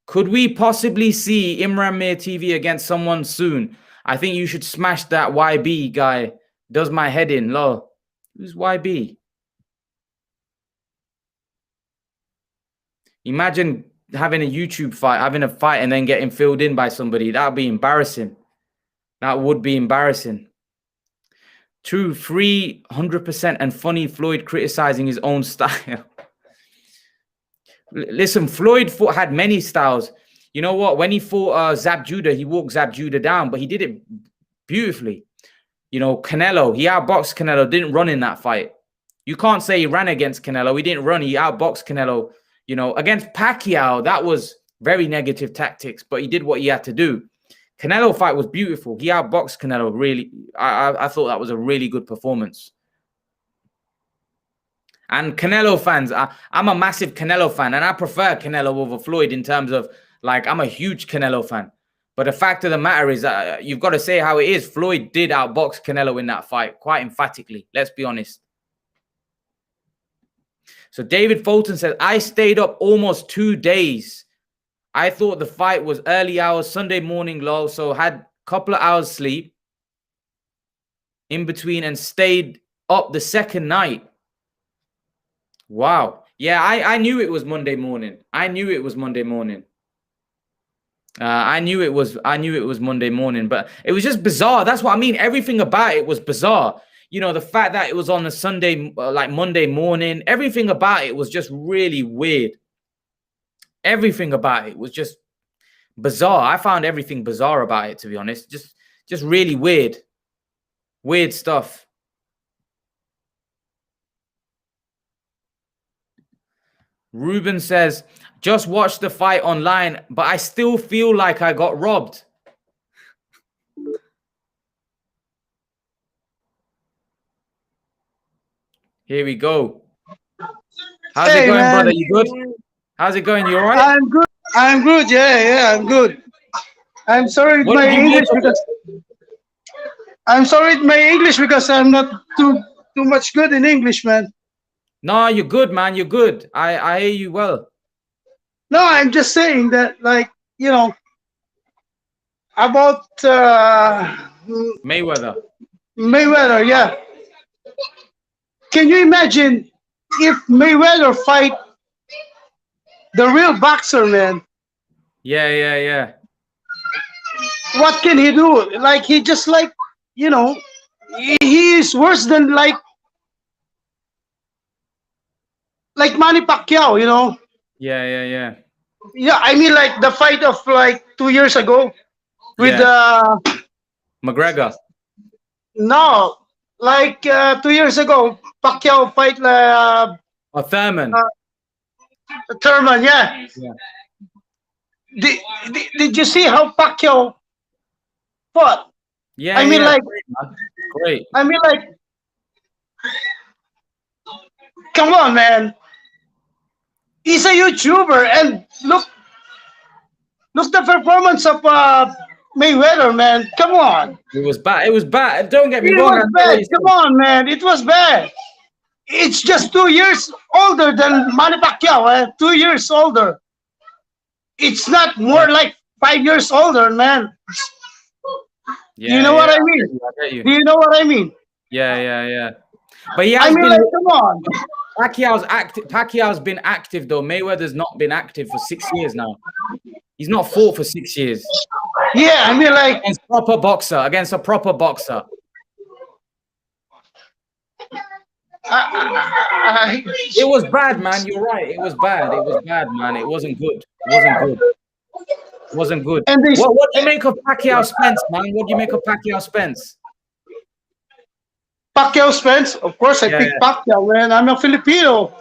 Could we possibly see Imran Mir TV against someone soon? I think you should smash that YB guy. Does my head in, lol. Who's YB? Imagine having a YouTube fight, having a fight and then getting filled in by somebody. That would be embarrassing. That would be embarrassing. True, 300% and funny Floyd criticizing his own style. Listen, Floyd had many styles. You know what? When he fought Zab Judah, he walked Zab Judah down, but he did it beautifully. You know, Canelo, he outboxed Canelo, didn't run in that fight. You can't say he ran against Canelo. He didn't run. He outboxed Canelo. You know, against Pacquiao, that was very negative tactics, but he did what he had to do. Canelo fight was beautiful. He outboxed Canelo, really. I thought that was a really good performance. And Canelo fans, I'm a massive Canelo fan, and I prefer Canelo over Floyd in terms of, like, I'm a huge Canelo fan. But the fact of the matter is that you've got to say how it is. Floyd did outbox Canelo in that fight, quite emphatically. Let's be honest. So David Fulton says, I stayed up almost 2 days. I thought the fight was early hours, Sunday morning, lol. So had a couple of hours sleep in between and stayed up the second night. Wow. Yeah, I knew it was Monday morning. I knew it was Monday morning. I knew it was Monday morning, but it was just bizarre. That's what I mean. Everything about it was bizarre. You know, the fact that it was on a Sunday, like Monday morning, everything about it was just really weird. Everything about it was just bizarre. I found everything bizarre about it, to be honest. Just really weird. Weird stuff. Ruben says, just watch the fight online, but I still feel like I got robbed. Here we go. How's it going, man, brother? You good? How's it going? You all right?
I'm good. I'm good. Yeah, I'm good. I'm sorry with my English because I'm not too much good in English, man.
No, you're good, man. You're good. I hear you well.
No, I'm just saying that, like, about
Mayweather.
Mayweather. Yeah, can you imagine if Mayweather fight the real boxer, man?
Yeah, yeah, yeah.
What can he do? Like, he just, like, he is worse than, like Manny Pacquiao.
Yeah, yeah, yeah.
Yeah, I mean, like the fight of like 2 years ago with
Yeah. McGregor.
no, like 2 years ago, Pacquiao fight
Or Thurman.
Thurman. Yeah.
Yeah.
Did you see how Pacquiao fought?
Yeah,
I mean,
yeah.
like,
Great, man. Great.
I mean, like, come on, man. He's a YouTuber, and look the performance of Mayweather, man. Come on.
It was bad. It was bad. Don't get me
It
wrong.
was bad. Come on, man. It was bad. It's just 2 years older than Manny Pacquiao. 2 years older. It's not more like 5 years older, man.
Yeah,
You know what I mean?
I get you.
Do you know what I mean?
Yeah, yeah, yeah. But he
I
has
mean,
been.
like, come on.
Pacquiao's active. Pacquiao's been active though. Mayweather's not been active for 6 years now. He's not fought for 6 years.
Yeah, I mean, like,
Against proper boxer. Against a proper boxer. It was bad, man. You're right. It was bad. It was bad, man. It wasn't good. It wasn't good. It wasn't good.
and they,
What do you make of Pacquiao Spence, man? What do you make of Pacquiao Spence?
Pacquiao Spence, of course, I pick Pacquiao, man. I'm a Filipino.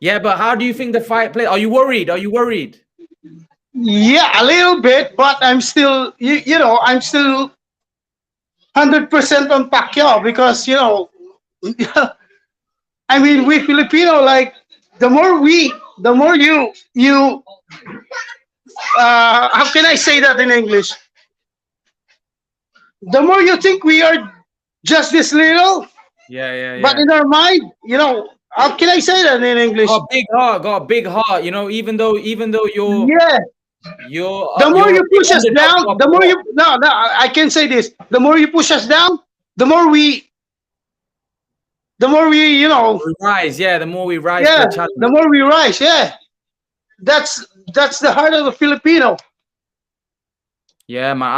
Yeah, but how do you think the fight played? Are you worried? Are you worried?
Yeah, a little bit, but I'm still, I'm still 100% on Pacquiao because, I mean, we Filipino, like, the more you, how can I say that in English? The more you think we are just this little,
Yeah, yeah, yeah.
but in our mind, how can I say that in English?
Got a big heart. Got a big heart. Even though you're
Yeah.
you're
The more
you're
you push us down, the more you no, I can say this. The more you push us down, the more we
we rise. Yeah, the more we rise.
yeah,
To the challenge.
the more we rise. Yeah, that's the heart of the Filipino.
Yeah, man.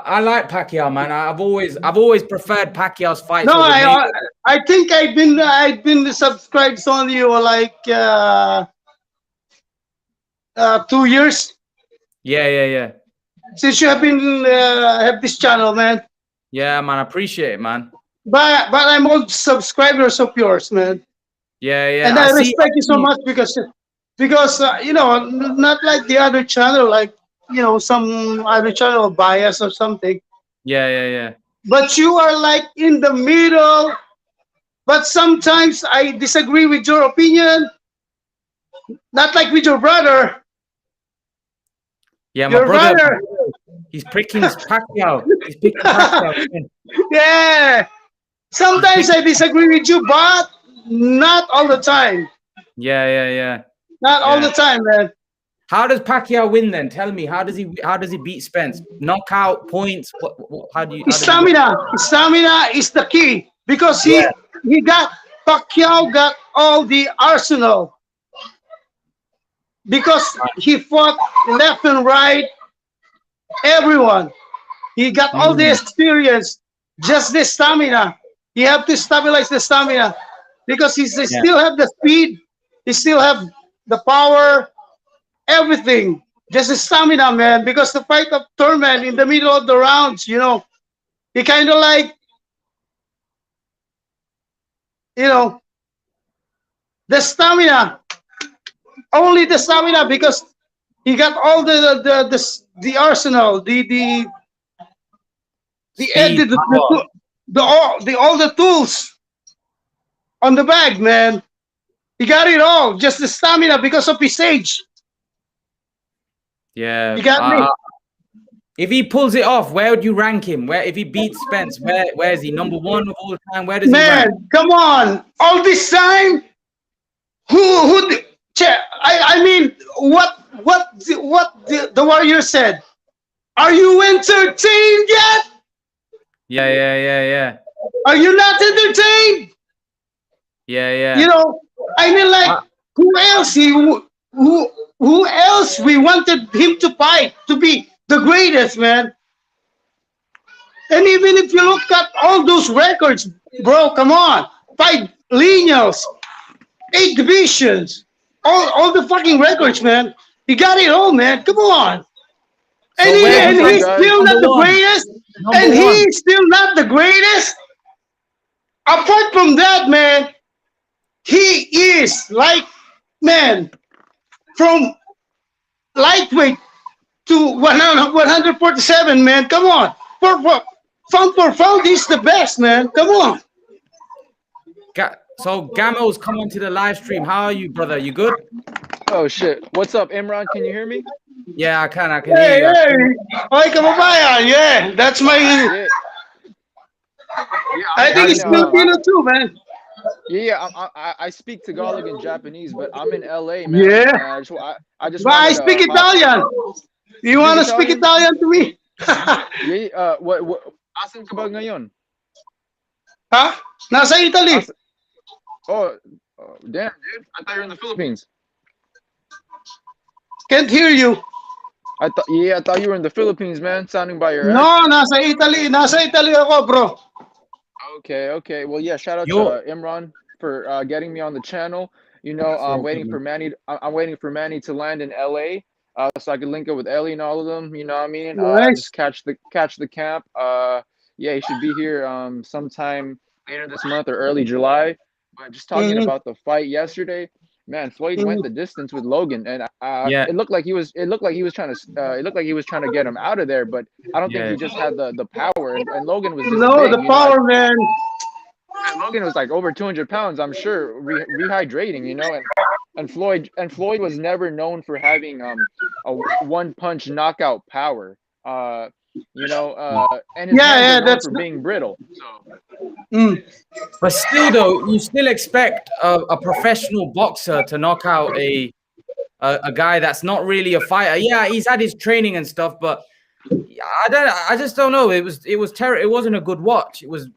I like Pacquiao, man. I've always preferred Pacquiao's fights.
No,
over Mayweather.
I think I've been subscribed on you like 2 years
Yeah, yeah, yeah.
since you have been have this channel, man.
Yeah, man. I appreciate it, man.
But I'm old subscribers of yours, man.
Yeah, yeah.
And I
see-
respect you so much because not like the other channel, like some other channel bias or something.
Yeah, yeah, yeah.
But you are like in the middle. But sometimes I disagree with your opinion. Not like with your brother.
Yeah, my
Your
brother. He's picking Pacquiao. He's picking Pacquiao.
Yeah. Sometimes I disagree with you, but not all the time.
Yeah, yeah, yeah.
Not all the time, man.
How does Pacquiao win then? Tell me, how does he beat Spence? Knockout, points? How do you?
Stamina is the key because Pacquiao got all the arsenal because he fought left and right, everyone. He got all the experience, just the stamina. You have to stabilize the stamina because he still have the speed, he still have the power, everything. Just the stamina, man. Because the fight of Thurman in the middle of the rounds, he kind of like, the stamina, only the stamina, because he got all the arsenal, all the tools on the bag, man. He got it all, just the stamina because of his age.
Yeah.
You got me.
If he pulls it off, where would you rank him? Where, if he beats Spence, where is he? Number one of all time? Where does he rank?
Man, come on! All this time, I mean, the Warrior said? Are you entertained yet?
Yeah.
Are you not entertained?
Yeah.
You know, I mean, like, who else we wanted him to fight to be the greatest, man? And even if you look at all those records, bro, come on, 5 lineals, 8 divisions, all the fucking records, man. He got it all, man. Come on.
So
And
where
he's still not the greatest. And he's still not the greatest. Apart from that, man, he is like, man, from lightweight to 147, man. Come on. Pound for pound, he's the best, man. Come on.
So Gamo's come onto the live stream. How are you, brother? You good?
Oh shit! What's up, Imran? Can you hear me?
Yeah, I can hear you.
Hey, Oy, kababayan. Yeah, that's my.
Yeah.
I think it's Filipino too, man.
Yeah, I speak Tagalog and Japanese, but I'm in LA, man.
Yeah.
I just.
But I speak Italian. You want to speak Italian to me?
Yeah. What? Asan ka ba ngayon?
Huh? Nasa Italy.
Oh, damn, dude! I thought you were in the Philippines.
Can't hear you.
I thought you were in the Philippines, man. Sounding by your
No, nasa Italy. Nasa Italy ako, bro.
Okay. Well, yeah. Shout out to Imran for getting me on the channel. You know, I'm waiting for Manny. I'm waiting for Manny to land in LA, so I can link up with Ellie and all of them. You know what I mean?
Nice.
Just catch the camp. Yeah, he should be here sometime later this month or early July. But just talking about the fight yesterday, man, Floyd went the distance with Logan, and it looked like he was trying to get him out of there, but I don't think he just had the power, and Logan was just big,
the power, man.
And Logan was like over 200 pounds, I'm sure, rehydrating, you know, and Floyd was never known for having a one-punch knockout power, you know, and his hands are known for being brittle. So.
But still, though, you still expect a professional boxer to knock out a guy that's not really a fighter. Yeah, he's had his training and stuff, but I just don't know. It was terrible. It wasn't a good watch. It was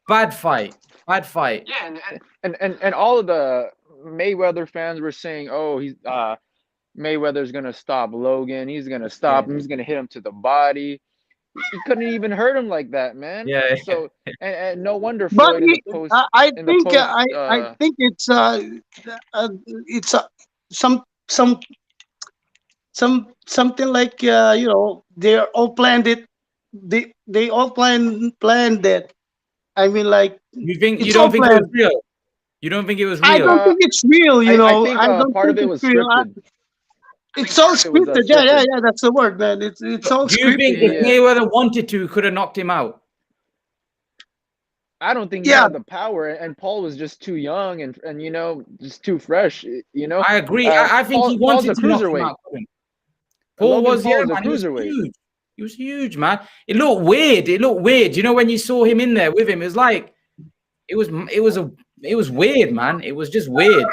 bad fight.
Yeah, and all of the Mayweather fans were saying, "Oh, Mayweather's gonna stop Logan. He's gonna stop him. He's gonna hit him to the body." He couldn't even hurt him like that, man.
Yeah.
So and no wonder.
But
Floyd
I think it's something like you know, they're all planned it. They all planned it. I mean, like,
you don't think it was real? You don't think it was real?
I don't think it's real. You know,
I think part of it was scripted.
It's all scripted. Yeah. That's the word, man. It's all scripted.
Do you think if Mayweather wanted to, could have knocked him out?
I don't think he had the power, and Paul was just too young and you know, just too fresh. You know,
I agree. I think he wanted to knock him out. Paul was a cruiserweight. He was huge, man. It looked weird. You know, when you saw him in there with him, it was like it was weird, man. It was just weird.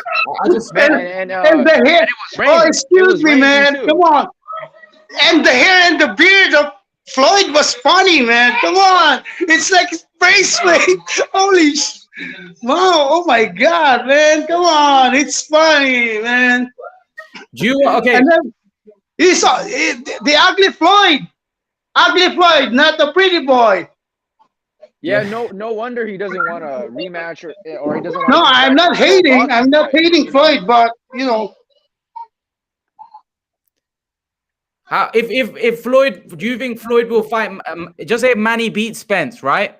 And the hair. Oh, excuse me, man. Come on. And the hair and the beard of Floyd was funny, man. Come on. It's like face paint. Holy wow. Oh my God, man. Come on. It's funny, man.
Okay.
And then he saw the ugly Floyd. Ugly Floyd, not the pretty boy.
Yeah, no wonder he doesn't want a rematch or he doesn't want.
No, I'm not hating. I'm not hating Floyd, but you know.
If Floyd, do you think Floyd will fight? Just say Manny beats Spence, right?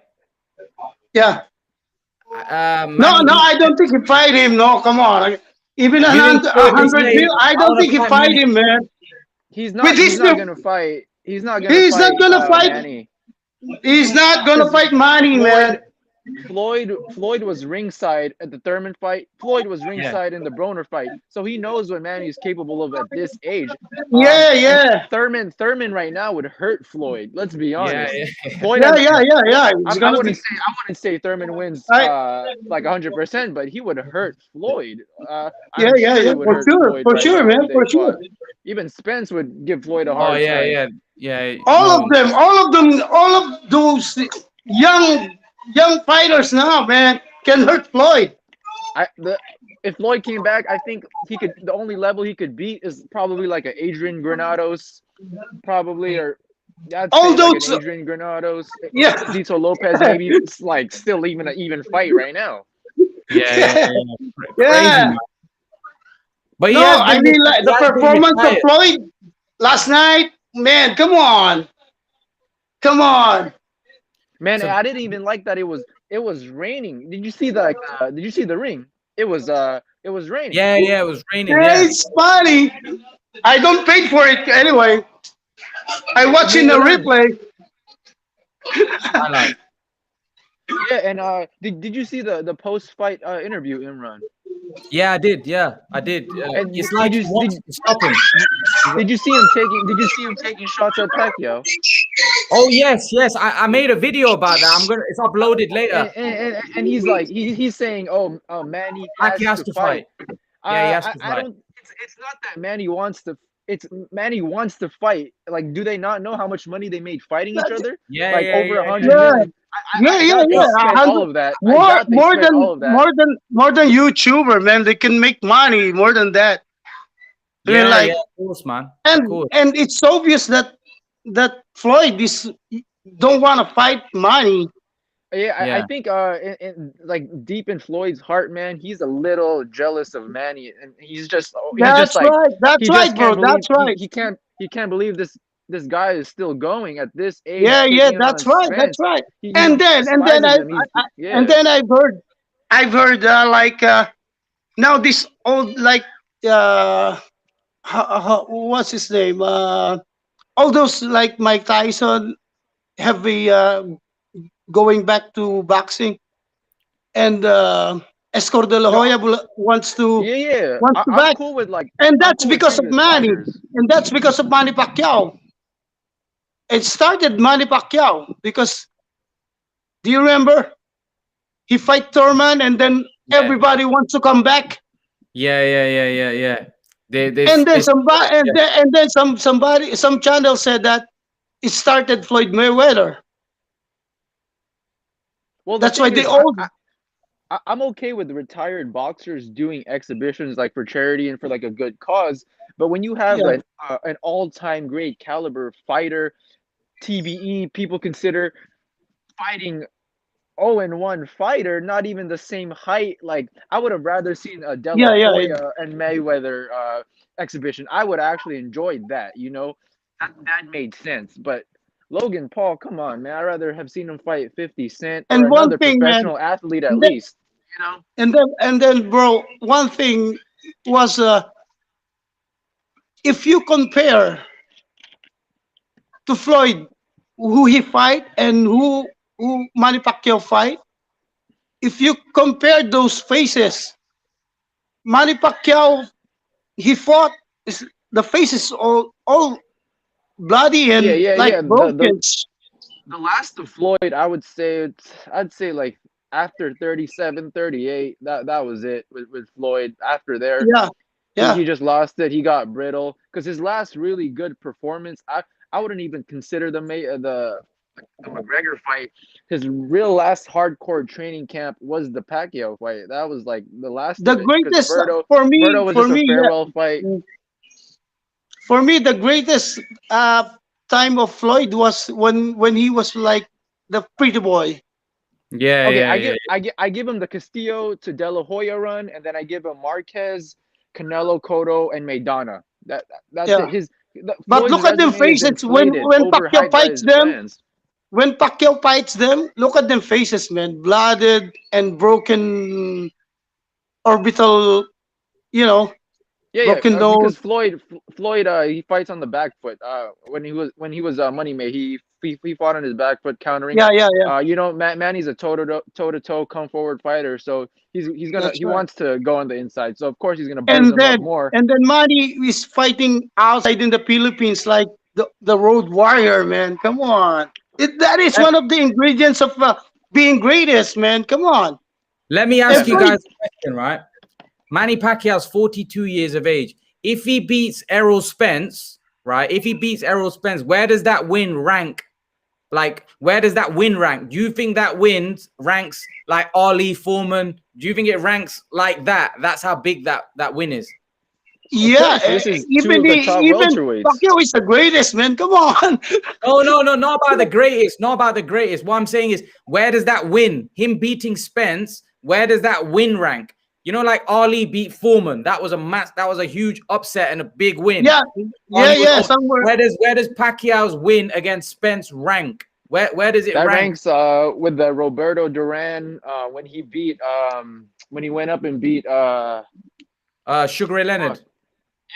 Yeah. No, I don't think he fight him. No, come on. Even 100 mil, I don't think he fight him, man.
He's not gonna fight. He's not gonna fight Manny.
He's not gonna fight Manny, man.
Floyd was ringside at the Thurman fight. Floyd was
Yeah.
ringside in the Broner fight, so he knows what Manny is capable of at this age.
Yeah,
And
yeah,
Thurman right now would hurt Floyd. Let's be
Yeah,
honest.
yeah.
Floyd
yeah,
has,
yeah, yeah, yeah. It's
I
gonna be.
wouldn't say Thurman wins
I,
like 100%, but he would hurt Floyd.
yeah,
I'm
yeah,
sure
yeah.
he would hurt Floyd
For
right
sure,
now
man,
if they
for sure.
fought. Even Spence would give Floyd a
Oh
hard
yeah,
time.
yeah, yeah.
All
No,
of them, all of those young fighters now, man, can hurt Floyd.
If Floyd came back, I think he could. The only level he could beat is probably like an Adrian Granados, probably, or I'd
All
say like an
those,
Adrian Granados.
yeah,
Zito Lopez maybe it's like still even an even fight right now.
yeah, yeah, yeah. Crazy,
yeah.
man. But
No, I mean like
he
the
has been
performance of
retired.
Floyd last night, man. Come on.
Man,
So
I didn't even like that it was raining. Did you see the did you see the ring? It was raining.
yeah, yeah, it was raining.
Yeah,
Yeah,
it's funny. I don't pay for it anyway. I watch in the
Milan.
replay.
highlight.
Yeah, and did you see the post fight interview, Imran?
Yeah, I did. Yeah, I did.
And
It's like he wants to stop him.
did you see him taking shots at Pacquiao?
Oh yes, yes. I made a video about that. It's uploaded later.
And he's like he's saying, oh, Manny
He
has
has
to
to
fight.
fight. Yeah, he has to
I
fight.
don't. It's not that Manny wants to. It's Manny wants to fight. Like, do they not know how much money they made fighting each other?
Yeah,
Like
yeah,
over
yeah,
100
Yeah,
million.
yeah,
I
yeah,
doubt they
yeah.
spent all of that. I
More,
doubt they
more
spent all of that.
more than YouTuber, man. They can make money more than that. I mean,
yeah,
like,
yeah. Of course, man. Of course.
and it's obvious that Floyd is don't want to fight money.
Yeah, I
Yeah,
think like deep in Floyd's heart, man, he's a little jealous of Manny, and he's just
That's
like
right. That's
he just
right, bro.
can't believe
That's right.
he can't believe this guy is still going at this age,
Yeah, yeah.
taking on
That's right. That's
Spence.
right.
He
And then
despises him.
and
Yeah.
then I've heard like now this old like what's his name? All those like Mike Tyson have a going back to boxing, and Escor de la
No,
Hoya
yeah.
wants to
I'm
back,
cool with like
and
I'm
that's
cool with
because of
previous
Manny,
fighters.
and that's because of Manny Pacquiao. It started Manny Pacquiao because do you remember he fight Thurman, and then
yeah,
everybody wants to come back,
yeah, yeah, yeah, yeah, yeah.
and then
They
somebody
yeah.
and then some channel said that it started Floyd Mayweather.
Well, the
That's why
thing
they
is,
all
I'm okay with retired boxers doing exhibitions like for charity and for like a good cause. But when you have
yeah
an all-time great caliber fighter, TBE, people consider fighting 0-1 fighter, not even the same height. Like I would have rather seen a De La
yeah.
Hoya and Mayweather exhibition. I would actually enjoyed that. You know, that made sense. But Logan Paul, come on, man! I'd rather have seen him fight 50 Cent or
And one
another
thing, man,
professional athlete at
and then,
least. You know.
and then, bro, one thing was if you compare to Floyd, who he fight and who Manny Pacquiao fight, if you compare those faces, Manny Pacquiao he fought the faces all bloody
Yeah,
and
yeah,
like
yeah.
broken.
The last of Floyd, I would say I'd say like after 37, 38, that was it with Floyd. After there,
Yeah, yeah,
he just lost it. He got brittle because his last really good performance, I wouldn't even consider the McGregor fight. His real last hardcore training camp was the Pacquiao fight. That was like the last
the
of it because
greatest
Berto was just a
yeah.
farewell fight.
For me, the greatest time of Floyd was when he was like the pretty boy.
Yeah,
Okay,
yeah, yeah.
I give him the Castillo to De La Hoya run, and then I give him Marquez, Canelo, Cotto, and Maidana. That's
Yeah,
it.
but
Floyd's
look at them
resume is
faces
inflated,
when Pacquiao
overhyped by
fights
his
them.
fans.
When Pacquiao fights them, look at them faces, man, blooded and broken orbital, you know, broken
because
nose.
Floyd he fights on the back foot. When he was Money May, he fought on his back foot countering.
Yeah, yeah, yeah.
Manny's a toe to toe come forward fighter, so
That's
he
right.
wants to go on the inside. So of course he's gonna bruise
And
him up
then
more.
Manny is fighting outside in the Philippines like the road warrior, man. Come on. That is one of the ingredients of being greatest, man. Come on.
Let me
Yeah,
ask you
man.
guys a question, right? Manny Pacquiao's 42 years of age. If he beats Errol Spence, right? If he beats Errol Spence, where does that win rank? Like, where does that win rank? Do you think that wins ranks like Ali, Foreman? Do you think it ranks like that? That's how big that win is.
Yeah,
This is two of the top
even
welterweights.
Pacquiao is the greatest, man. Come on.
No, not about the greatest. Not about the greatest. What I'm saying is, where does that win? Him beating Spence, where does that win rank? You know, like Ali beat Foreman. That was a huge upset and a big win.
Yeah,
Ali was
yeah.
up.
Somewhere.
Where does Pacquiao's win against Spence rank? Where does it
That
rank?
ranks with the Roberto Duran when he went up and beat
Sugar Ray Leonard.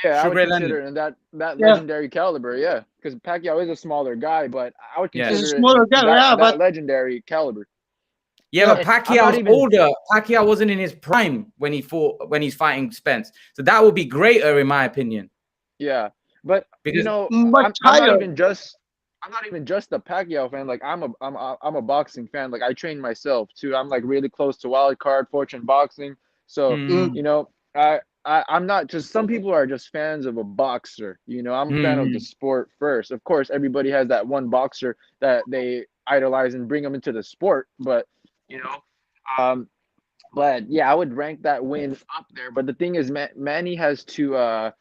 Yeah, I would
Sugar Ray
consider it in that legendary caliber. Yeah, because Pacquiao is a smaller guy, but I would
Yeah.
He's a
consider
smaller
it
guy,
that
but
legendary caliber.
Yeah, but
And I'm not
Pacquiao's
even-
older. Pacquiao wasn't in his prime when he's fighting Spence. So that would be greater in my opinion.
Yeah, but
Because
I'm
much
not
higher.
even just a Pacquiao fan. Like I'm a boxing fan. Like I train myself too. I'm like really close to Wild Card, Fortune Boxing. So I'm not just, some people are just fans of a boxer. I'm a fan of the sport first. Of course, everybody has that one boxer that they idolize and bring them into the sport. But but yeah, I would rank that win up there. But the thing is, Manny has to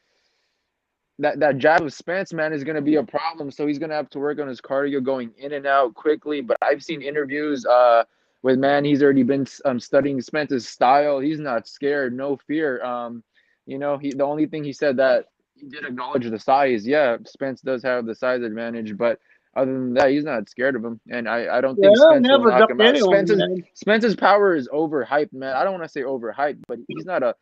that jab of Spence, man, is going to be a problem. So he's going to have to work on his cardio, going in and out quickly. But I've seen interviews with Manny. He's already been studying Spence's style. He's not scared, no fear. The only thing he said that he did acknowledge the size. Yeah, Spence does have the size advantage, but other than that, he's not scared of him. And I don't think Spence will
Never
knock
duck
him out.
anyone, man.
Spence's power is overhyped, man. I don't want to say overhyped, but he's not a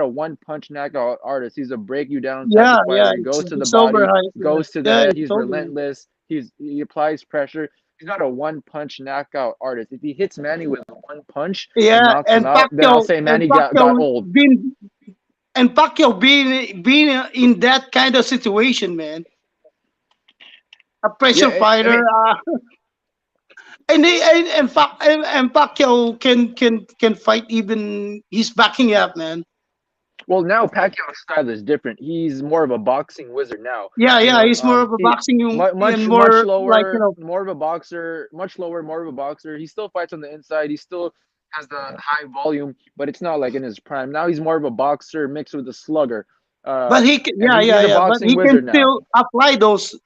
one punch knockout artist. He's a break you down type of fighter. He goes to the body, goes to the head. He's relentless. He applies pressure. He's not a one punch knockout artist. If he hits Manny with one punch and knocks him out, then I'll say Manny got old.
And Pacquiao being in that kind of situation, man. A pressure fighter. And Pacquiao can fight even he's backing up, man.
Well, now Pacquiao's style is different. He's more of a boxing wizard now.
Yeah, he's more of a boxing
much
more
lower,
like,
more of a boxer, much lower, more of a boxer. He still fights on the inside. He still has the high volume, but it's not like in his prime. Now he's more of a boxer mixed with a slugger.
But he can, but he can still apply those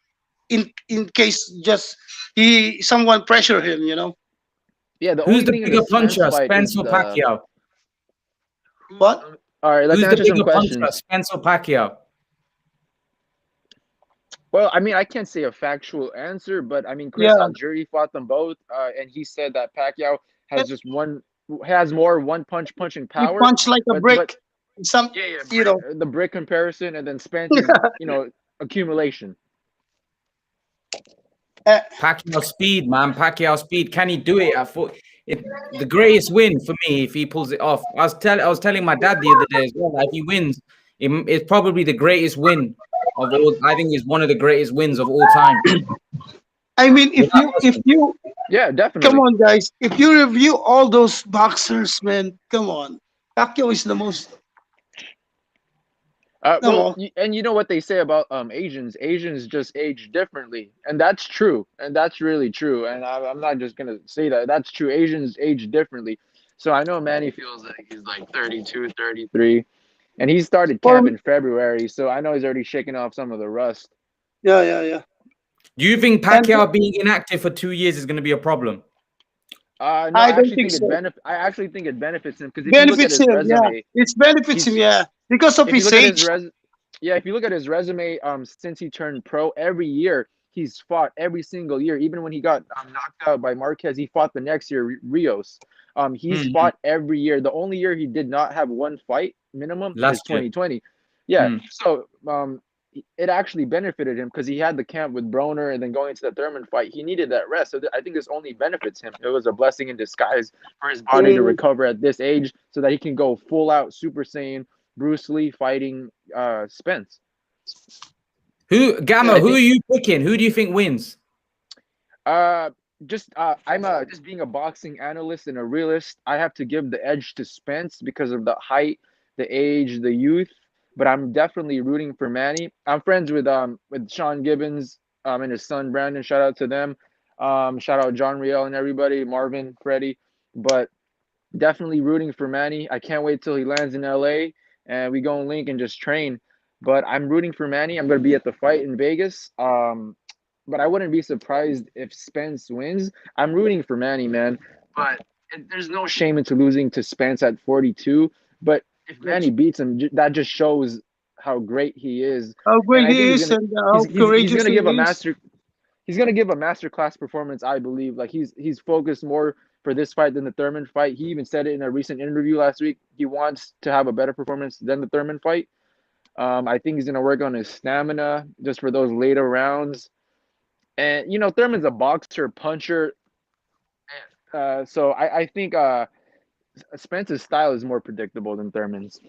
in case just someone pressure him,
Yeah,
who's the bigger puncher, Spence or Pacquiao?
What?
All right, let's answer some questions.
Puncher, Spence or Pacquiao?
Well, I mean, I can't say a factual answer, but I mean, Chris Algieri fought them both, and he said that Pacquiao has more one punching power.
He punch like a brick.
The brick comparison, and then Spence is, accumulation.
Pacquiao speed, man. Pacquiao speed. Can he do it? I thought the greatest win for me if he pulls it off. I was telling my dad the other day as well. If he wins, it's probably the greatest win of all. I think it's one of the greatest wins of all time.
I mean, if you
yeah, definitely.
Come on, guys. If you review all those boxers, man, come on. Pacquiao is the most.
And you know what they say about Asians? Asians just age differently, and that's true, and that's really true. And I'm not just gonna say that. That's true. Asians age differently. So I know Manny feels like he's like 32, 33, and he started camp in February. So I know he's already shaking off some of the rust.
Yeah.
Do you think Pacquiao being inactive for 2 years is going to be a problem?
No, I actually think it benefits him, because if you look at his resume,
it benefits him, because of his age.
If you look at his resume, since he turned pro, every year he's fought every single year. Even when he got knocked out by Marquez, he fought the next year, Rios. He's fought every year. The only year he did not have one fight minimum is 2020. Yeah.
Mm.
So it actually benefited him because he had the camp with Broner and then going into the Thurman fight. He needed that rest. So I think this only benefits him. It was a blessing in disguise for his body to recover at this age so that he can go full out Super Saiyan Bruce Lee fighting Spence.
Who Gamma? Who are you picking? Who do you think wins?
I'm just being a boxing analyst and a realist. I have to give the edge to Spence because of the height, the age, the youth. But I'm definitely rooting for Manny. I'm friends with Sean Gibbons and his son Brandon. Shout out to them. Shout out John Riel and everybody, Marvin, Freddie. But definitely rooting for Manny. I can't wait till he lands in LA and we go and link and just train. But I'm rooting for Manny. I'm gonna be at the fight in Vegas. But I wouldn't be surprised if Spence wins. I'm rooting for Manny, man. But there's no shame into losing to Spence at 42. But if Manny beats him, that just shows how great he is.
How great he is
and
how courageous
he's gonna give
he
a
is.
master. He's gonna give a masterclass performance, I believe. Like he's focused more for this fight than the Thurman fight. He even said it in a recent interview last week. He wants to have a better performance than the Thurman fight. I think he's gonna work on his stamina just for those later rounds. And you know, Thurman's a boxer, puncher. So I think Spence's style is more predictable than Thurman's.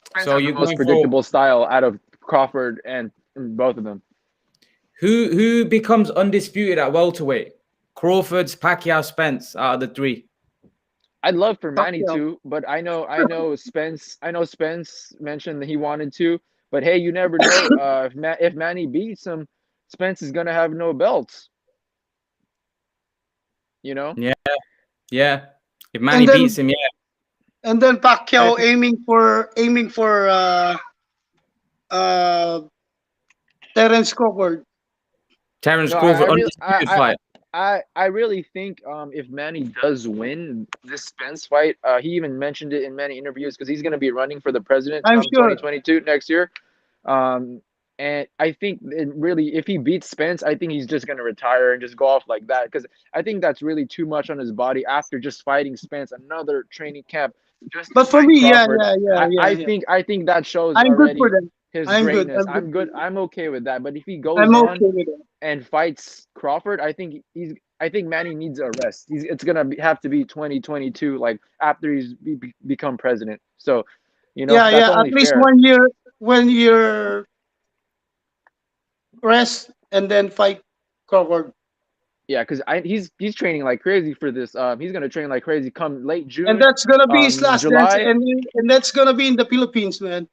Spence
So
has
you're
the most
going
predictable style out of Crawford and both of them.
Who becomes undisputed at welterweight? Crawford's, Pacquiao, Spence out of the three.
I'd love for Manny
Pacquiao.
to, but I know Spence. I know Spence mentioned that he wanted to, but hey, you never know. If Manny beats him, Spence is gonna have no belts. You know?
Yeah. If Manny beats him, yeah.
And then Pacquiao aiming for Terence Crawford.
Terence Crawford, undisputed fight.
I really think if Manny does win this Spence fight, he even mentioned it in many interviews because he's going to be running for the president
I'm sure.
2022 next year. And I think if he beats Spence, I think he's just going to retire and just go off like that because I think that's really too much on his body after just fighting Spence, another training camp.
But for me,
Crawford, I
yeah.
think that shows
I'm
already
good for that.
his
I'm
greatness.
good.
I'm okay with that. But if he goes
I'm
on
okay with it.
and fights Crawford, I think Manny needs a rest. It's gonna have to be 2022, like after he's become president. So, you know, that's only
at least
fair.
1 year rest and then fight Crawford.
Yeah, because he's training like crazy for this. He's gonna train like crazy come late June.
And that's gonna be his last dance,
July.
and that's gonna be in the Philippines, man.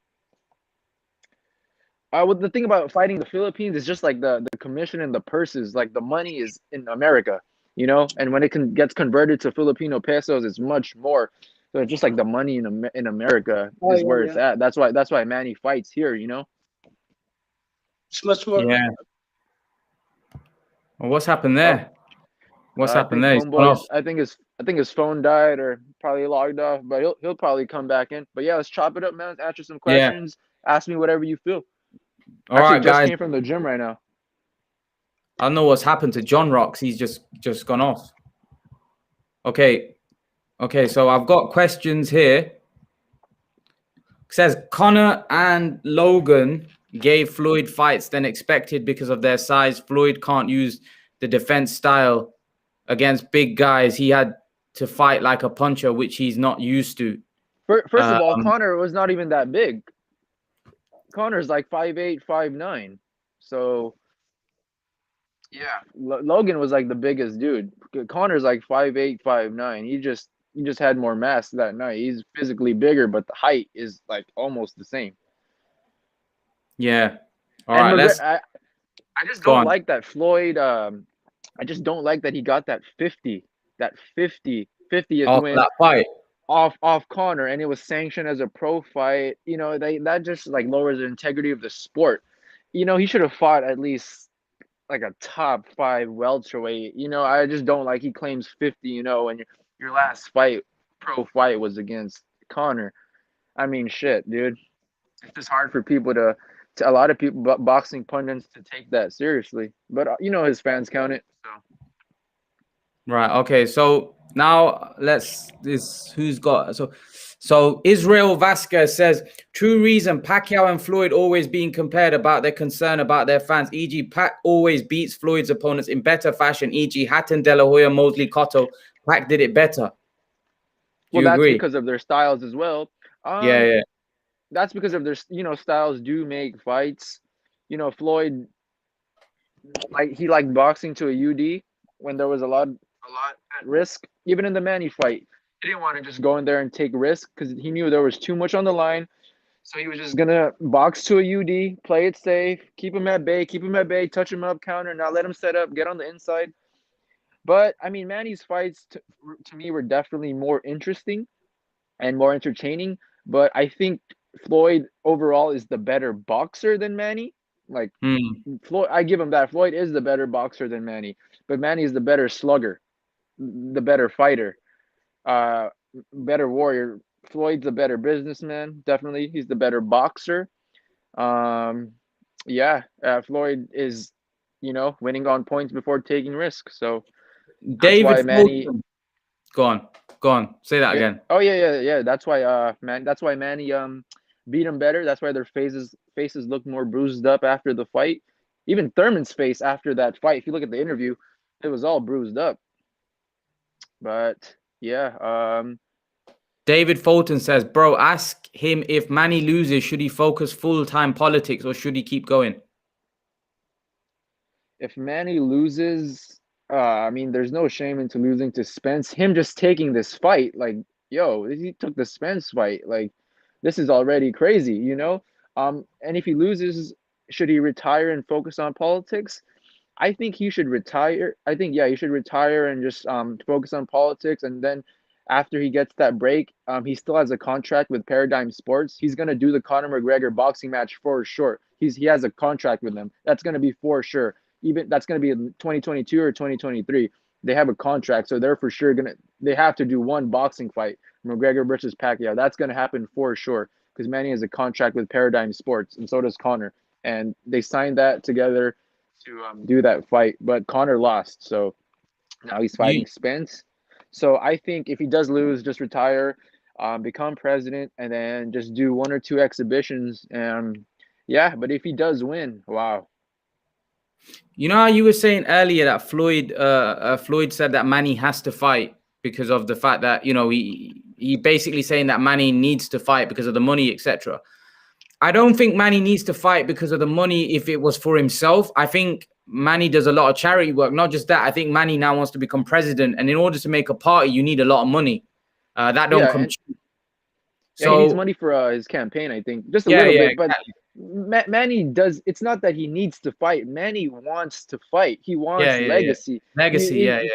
Well, the thing about fighting the Philippines is just like the commission and the purses, like the money is in America, you know, and when it gets converted to Filipino pesos, it's much more. So it's just like the money in America is where it's at. That's why Manny fights here, you know.
It's much more.
Yeah. Well, what's happened there? What's happened there?
I think his phone died or probably logged off, but he'll probably come back in. But yeah, let's chop it up, man. Let's answer some questions. Yeah. Ask me whatever you feel.
All right, guys.
Came from the gym right now.
I don't know what's happened to John Rocks. He's just gone off. Okay. So I've got questions here. It says Conor and Logan gave Floyd fights than expected because of their size. Floyd can't use the defense style against big guys. He had to fight like a puncher, which he's not used to.
First of all, Conor was not even that big. Conor's like 5'8", 5'9". So, yeah, Logan was like the biggest dude. Conor's like 5'8", 5'9". He just had more mass that night. He's physically bigger, but the height is like almost the same.
Yeah. All right.
I just don't like that Floyd. I just don't like that he got that 50th win
that fight
off Conor, and it was sanctioned as a pro fight. You know, that just like lowers the integrity of the sport. You know, he should have fought at least like a top 5 welterweight. You know, I just don't like he claims 50. You know, and your last pro fight was against Conor. I mean, shit, dude. It's just hard for people to a lot of people, boxing pundits, to take that seriously. But you know, his fans count it. So.
Right. Okay. So now who's got. So So Israel Vasquez says, true reason Pacquiao and Floyd always being compared about their concern about their fans, e.g. Pac always beats Floyd's opponents in better fashion, e.g. Hatton, De La Hoya, Mosley, Cotto. Pac did it better. Do
Well,
you
that's
agree?
because of their styles as well.
Yeah.
That's because of their, styles do make fights. Floyd, he liked boxing to a UD when there was a lot at risk. Even in the Manny fight, he didn't want to just go in there and take risk because he knew there was too much on the line. So he was just gonna box to a UD, play it safe, keep him at bay, touch him up, counter, not let him set up, get on the inside. But I mean, Manny's fights to me were definitely more interesting and more entertaining. But I think Floyd overall is the better boxer than Manny. Like Floyd, I give him that. Floyd is the better boxer than Manny, but Manny is the better slugger, the better fighter, better warrior. Floyd's a better businessman. Definitely, he's the better boxer. Floyd is, winning on points before taking risks. So that's why Manny.
Go on. Say that again.
Oh yeah. That's why Manny beat him better. That's why their faces look more bruised up after the fight. Even Thurman's face after that fight, if you look at the interview, it was all bruised up. But yeah,
David Fulton says, bro, ask him if Manny loses, should he focus full-time politics or should he keep going?
If Manny loses, I mean, there's no shame into losing to Spence. Him just taking this fight, like, yo, he took the Spence fight. Like, this is already crazy, And if he loses, should he retire and focus on politics? I think he should retire. I think, he should retire and just focus on politics. And then after he gets that break, he still has a contract with Paradigm Sports. He's going to do the Conor McGregor boxing match for sure. He has a contract with them. That's going to be for sure. Even that's going to be in 2022 or 2023. They have a contract, so they're for sure they have to do one boxing fight, McGregor versus Pacquiao. That's going to happen for sure because Manny has a contract with Paradigm Sports, and so does Conor. And they signed that together to do that fight, but Conor lost, so now he's fighting Spence. So I think if he does lose, just retire, become president, and then just do one or two exhibitions. But if he does win, wow.
You know how you were saying earlier that Floyd said that Manny has to fight because of the fact that, he basically saying that Manny needs to fight because of the money, etc. I don't think Manny needs to fight because of the money if it was for himself. I think Manny does a lot of charity work. Not just that, I think Manny now wants to become president. And in order to make a party, you need a lot of money. That don't come cheap.
So he needs money for his campaign, I think. Just a little bit. But
exactly.
Manny does. It's not that he needs to fight. Manny wants to fight. He wants legacy.
Legacy,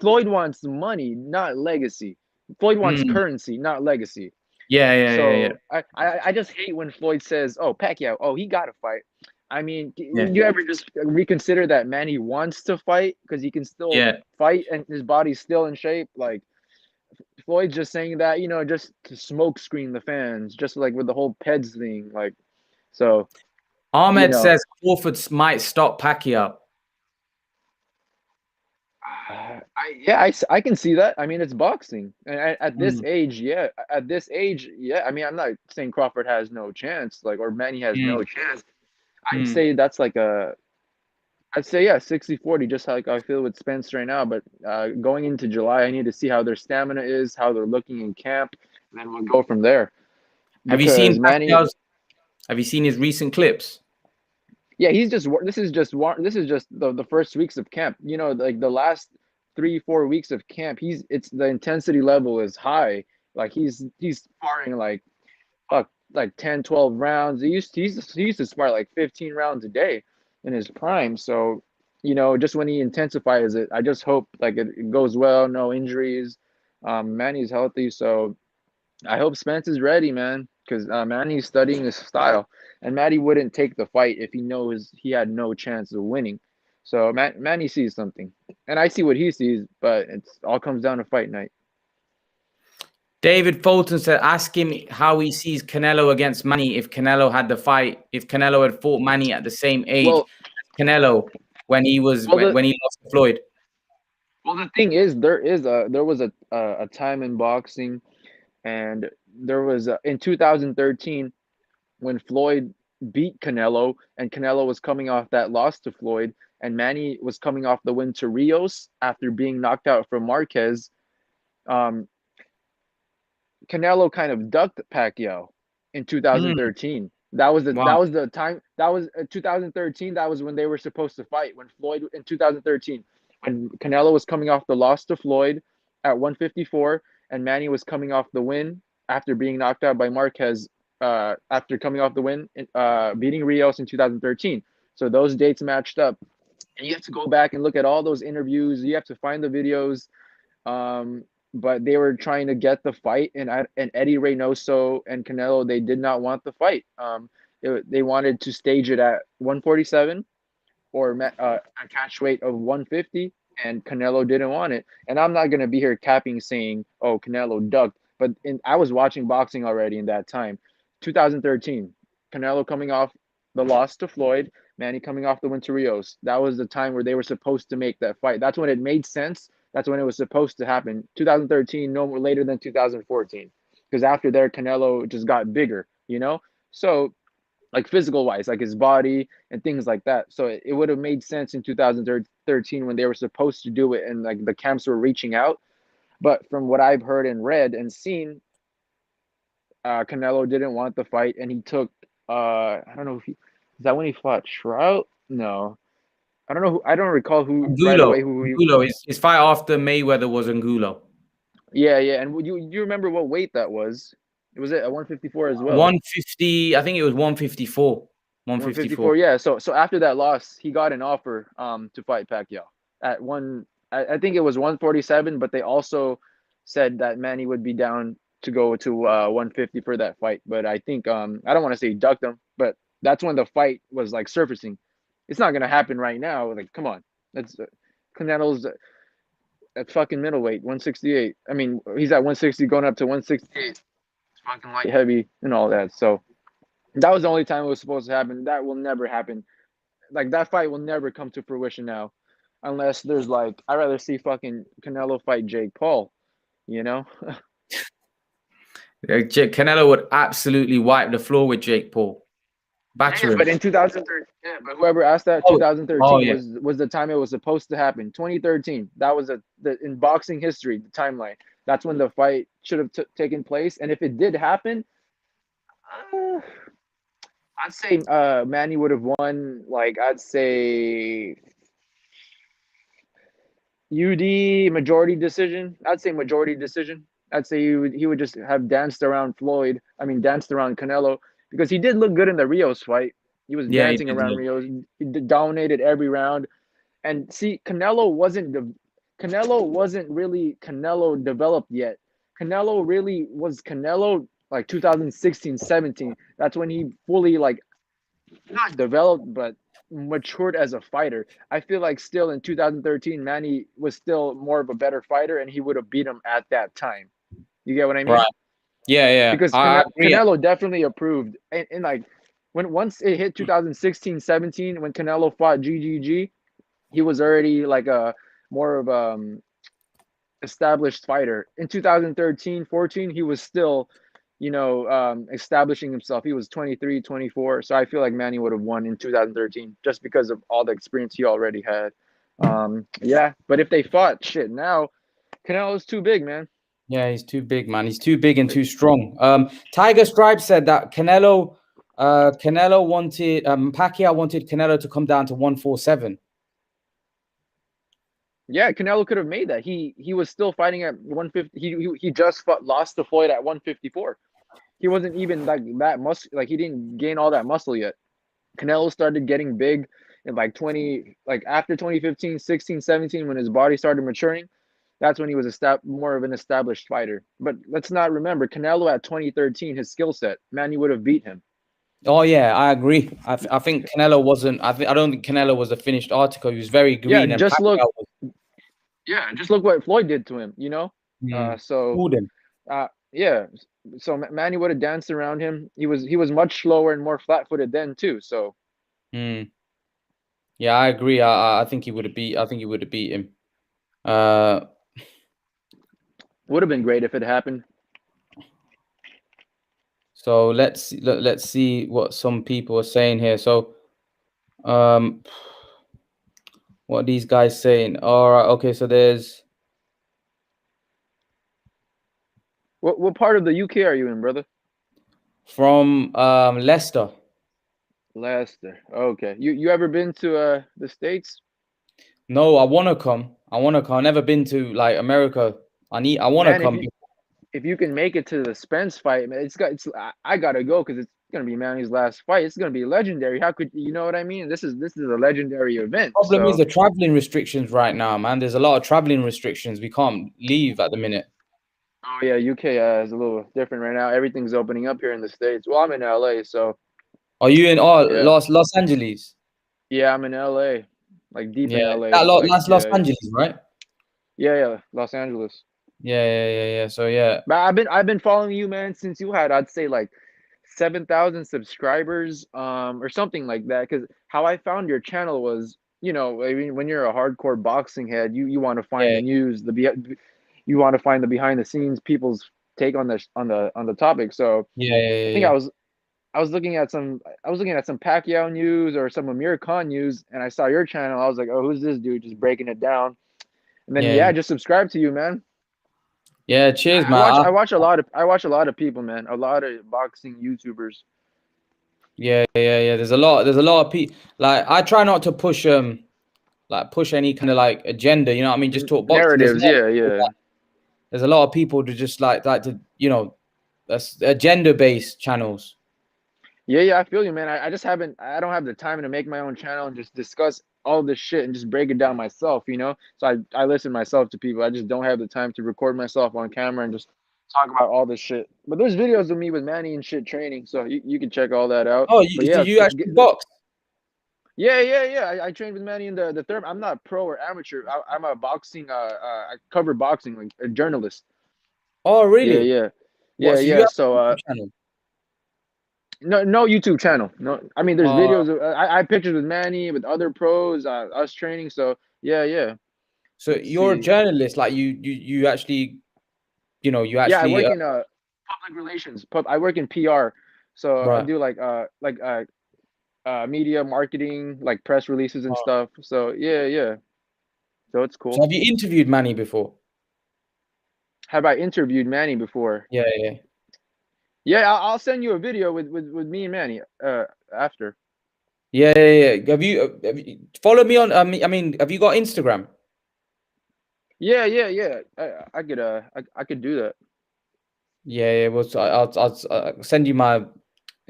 Floyd wants money, not legacy. Floyd wants currency, not legacy. I just hate when Floyd says, "Oh, Pacquiao, he got to fight." I mean, you ever just reconsider that Manny wants to fight because he can still fight and his body's still in shape? Like Floyd's just saying that, just to smoke screen the fans, just like with the whole Peds thing, like. So
Ahmed says Crawford might stop Pacquiao.
I can see that. I mean, it's boxing, and at this age, I mean, I'm not saying Crawford has no chance, or Manny has no chance. I'd say that's like I'd say 60-40, just like I feel with Spence right now. But going into July, I need to see how their stamina is, how they're looking in camp, and then we'll go from there.
Have you seen Pacquiao's? Have you seen his recent clips?
Yeah, this is just the first weeks of camp. Like the last 3-4 weeks of camp, the intensity level is high. Like he's sparring like 10-12 rounds. He used to spar like 15 rounds a day in his prime. So, just when he intensifies it, I just hope it goes well, no injuries. Manny's healthy, so I hope Spence is ready, man, because Manny's studying his style, and Manny wouldn't take the fight if he knows he had no chance of winning. So Manny sees something, and I see what he sees, but it all comes down to fight night.
David Fulton said, ask him how he sees Canelo against Manny if Canelo had the fight, if Canelo had fought Manny at the same age as Canelo when he was when he lost to Floyd.
Well, the thing is, there was a time in boxing, and there was in 2013 when Floyd beat Canelo, and Canelo was coming off that loss to Floyd, and Manny was coming off the win to Rios after being knocked out from Marquez. Canelo kind of ducked Pacquiao in 2013. That was the
Wow.
time. That was 2013. That was when they were supposed to fight. When Floyd in 2013, when Canelo was coming off the loss to Floyd at 154, and Manny was coming off the win after being knocked out by Marquez. After coming off the win, beating Rios in 2013. So those dates matched up, and you have to go back and look at all those interviews. You have to find the videos. But they were trying to get the fight, and Eddie Reynoso and Canelo, they did not want the fight. They wanted to stage it at 147 or a catch weight of 150, and Canelo didn't want it. And I'm not gonna be here capping saying, "Oh, Canelo ducked," but I was watching boxing already in that time, 2013. Canelo coming off the loss to Floyd, Manny coming off the win to Rios. That was the time where they were supposed to make that fight. That's when it made sense. That's when it was supposed to happen. 2013, no more later than 2014. Because after there, Canelo just got bigger, you know? So, like physical wise, like his body and things like that. So it would have made sense in 2013 when they were supposed to do it and like the camps were reaching out. But from what I've heard and read and seen, Canelo didn't want the fight, and he took I don't know if is that when he fought Shroud? No. I don't know who, I don't recall who right away who he,
Angulo. His fight after Mayweather was Angulo.
yeah, and you remember what weight that was? It was at 154 as well.
150, I think it was 154.
154, yeah. So after that loss, he got an offer to fight Pacquiao at I think it was 147, but they also said that Manny would be down to go to 150 for that fight. But I think I don't want to say ducked him, but that's when the fight was like surfacing. It's not gonna happen right now. Like, come on, that's Canelo's at fucking middleweight, 168. I mean, he's at 160 going up to 168. It's fucking light heavy and all that. So that was the only time it was supposed to happen. That will never happen. Like, that fight will never come to fruition now, unless there's like, I'd rather see fucking Canelo fight Jake Paul, you know?
Canelo would absolutely wipe the floor with Jake Paul. Batter him.
But in 2013, yeah, but whoever asked that, 2013 was the time it was supposed to happen. 2013, that was in boxing history, the timeline. That's when the fight should have taken place. And if it did happen, I'd say Manny would have won. Like, I'd say UD majority decision. I'd say majority decision. I'd say he would just have danced around danced around Canelo, because he did look good in the Rios fight. He was dancing around Rios. He dominated every round. And see, Canelo wasn't really Canelo developed yet. Canelo really was Canelo like 2016, 17. That's when he fully, like, not developed, but matured as a fighter. I feel like still in 2013, Manny was still more of a better fighter, and he would have beat him at that time. You get what I mean?
Right. Yeah.
Because Canelo definitely approved. And like, once it hit 2016, 17, when Canelo fought GGG, he was already like a more of established fighter. In 2013, 14, he was still, establishing himself. He was 23, 24. So I feel like Manny would have won in 2013 just because of all the experience he already had. Yeah, but if they fought, shit, now Canelo's too big, man.
Yeah, he's too big, man. He's too big and too strong. Tiger Stripe said that Canelo wanted Pacquiao wanted Canelo to come down to 147.
Yeah, Canelo could have made that. He was still fighting at 150. He just lost to Floyd at 154. He wasn't even like that muscle. Like, he didn't gain all that muscle yet. Canelo started getting big in like after 2015, 16, 17, when his body started maturing. That's when he was more of an established fighter. But let's not remember, Canelo at 2013, his skill set, Manny would have beat him.
Oh yeah, I agree. I think Canelo wasn't. I don't think Canelo was a finished article. He was very green.
Yeah, just look what Floyd did to him. Yeah. So Manny would have danced around him. He was much slower and more flat-footed then too. So.
Yeah, I agree. I think he would have beat. I think he would have beat him.
Would have been great if it happened.
So let's see what some people are saying here. So what are these guys saying? All right, okay, so there's
What part of the UK are you in, brother?
from Leicester.
Leicester. Okay. You ever been to the States?
No, I wanna come. I've never been to like America. I wanna
Man,
come.
if you can make it to the Spence fight, man, I gotta go because it's gonna be Manny's last fight. It's gonna be legendary. How could you know what I mean? This is a legendary event.
Problem is
So
the traveling restrictions right now, man. There's a lot of traveling restrictions. We can't leave at the minute.
oh yeah, UK is a little different right now. Everything's opening up here in the States. Well, I'm in LA, so
Are you in
yeah.
Los Angeles?
Yeah, I'm in LA. Like deep in
Yeah,
LA. Like
that's Los
yeah.
Angeles, right?
Yeah, Los Angeles.
Yeah. So yeah.
But I've been following you, man, since you had, I'd say, like 7,000 subscribers, or something like that. Because how I found your channel was, I mean, when you're a hardcore boxing head, you want to find
Yeah,
the news, you want to find the behind the scenes, people's take on the topic. So I think
yeah.
I was looking at some Pacquiao news or some Amir Khan news, and I saw your channel. I was like, oh, who's this dude just breaking it down? And then
Yeah.
yeah, just subscribe to you, man.
Yeah, cheers,
I watch
man.
I watch a lot of people, man. A lot of boxing YouTubers.
Yeah. There's a lot of people. Like I try not to push push any kind of like agenda, you know what I mean? Just talk boxing.
Narratives, yeah.
There's a lot of people to just like to, that's agenda based channels.
Yeah, I feel you, man. I just I don't have the time to make my own channel and just discuss all this shit and just break it down myself, So I listen myself to people. I just don't have the time to record myself on camera and just talk about all this shit. But there's videos of me with Manny and shit training, so you can check all that out.
Oh,
But
so
yeah,
you actually box?
yeah. I trained with Manny in the Thurman. I'm not pro or amateur. I'm a boxing. I cover boxing, like a journalist.
Oh, really? What? So you
Yeah.
have
So
a YouTube channel?
no YouTube channel. No, I mean there's
Uh,
videos. I have pictures with Manny, with other pros, us training. So yeah.
so
Let's
you're a
see.
journalist, like you actually, you
Yeah, I
actually,
work in public relations. I work in PR. So I
right.
do media marketing, like press releases and stuff. So yeah. So it's
So
cool.
have you interviewed Manny before?
Have I interviewed Manny before?
Yeah.
Yeah, I'll send you a video with me and Manny after.
Yeah. Have you follow me on? I mean, have you got Instagram?
Yeah. I could do that.
Yeah. Well, so I'll send you my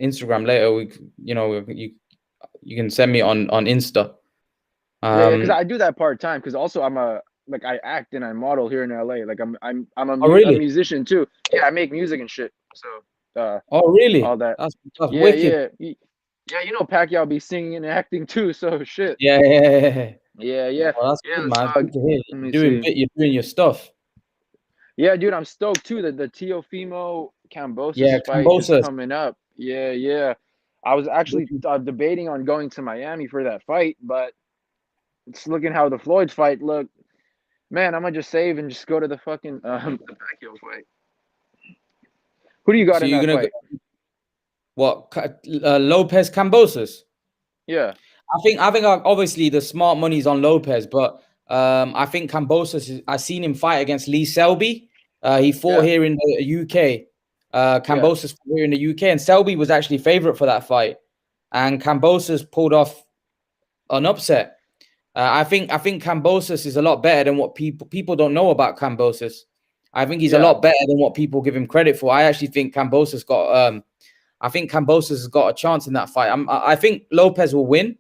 Instagram later. You can send me on Insta.
Yeah, because I do that part time. Because also I act and I model here in LA. Like
Oh,
a
really?
musician too. Yeah, I make music and shit. So
Oh, really?
all that.
That's wicked.
Yeah. Pacquiao be singing and acting too. So shit.
Yeah.
Yeah.
Well, that's good, man. It's good to hear.
Let me see.
You're doing your stuff.
Yeah, dude, I'm stoked too. The Teofimo
Yeah,
Kambosos fight is
Kambosos.
coming up. Yeah. I was actually debating on going to Miami for that fight, but it's looking how the Floyd fight looked. Man, I'm gonna just save and just go to the fucking the Pacquiao fight. Who do you got
So
in
you're
that
gonna go,
fight?
what? Lopez Kambosos.
Yeah.
I think obviously the smart money's on Lopez, but I think Kambosos. I seen him fight against Lee Selby. He fought
Yeah.
here in the UK.
Yeah.
Kambosos fought here in the UK, and Selby was actually favorite for that fight, and Kambosos pulled off an upset. I think Kambosos is a lot better than what people don't know about Kambosos. I think he's a
Yeah.
lot better than what people give him credit for. I actually think Kambosos got has got a chance in that fight. I think Lopez will win.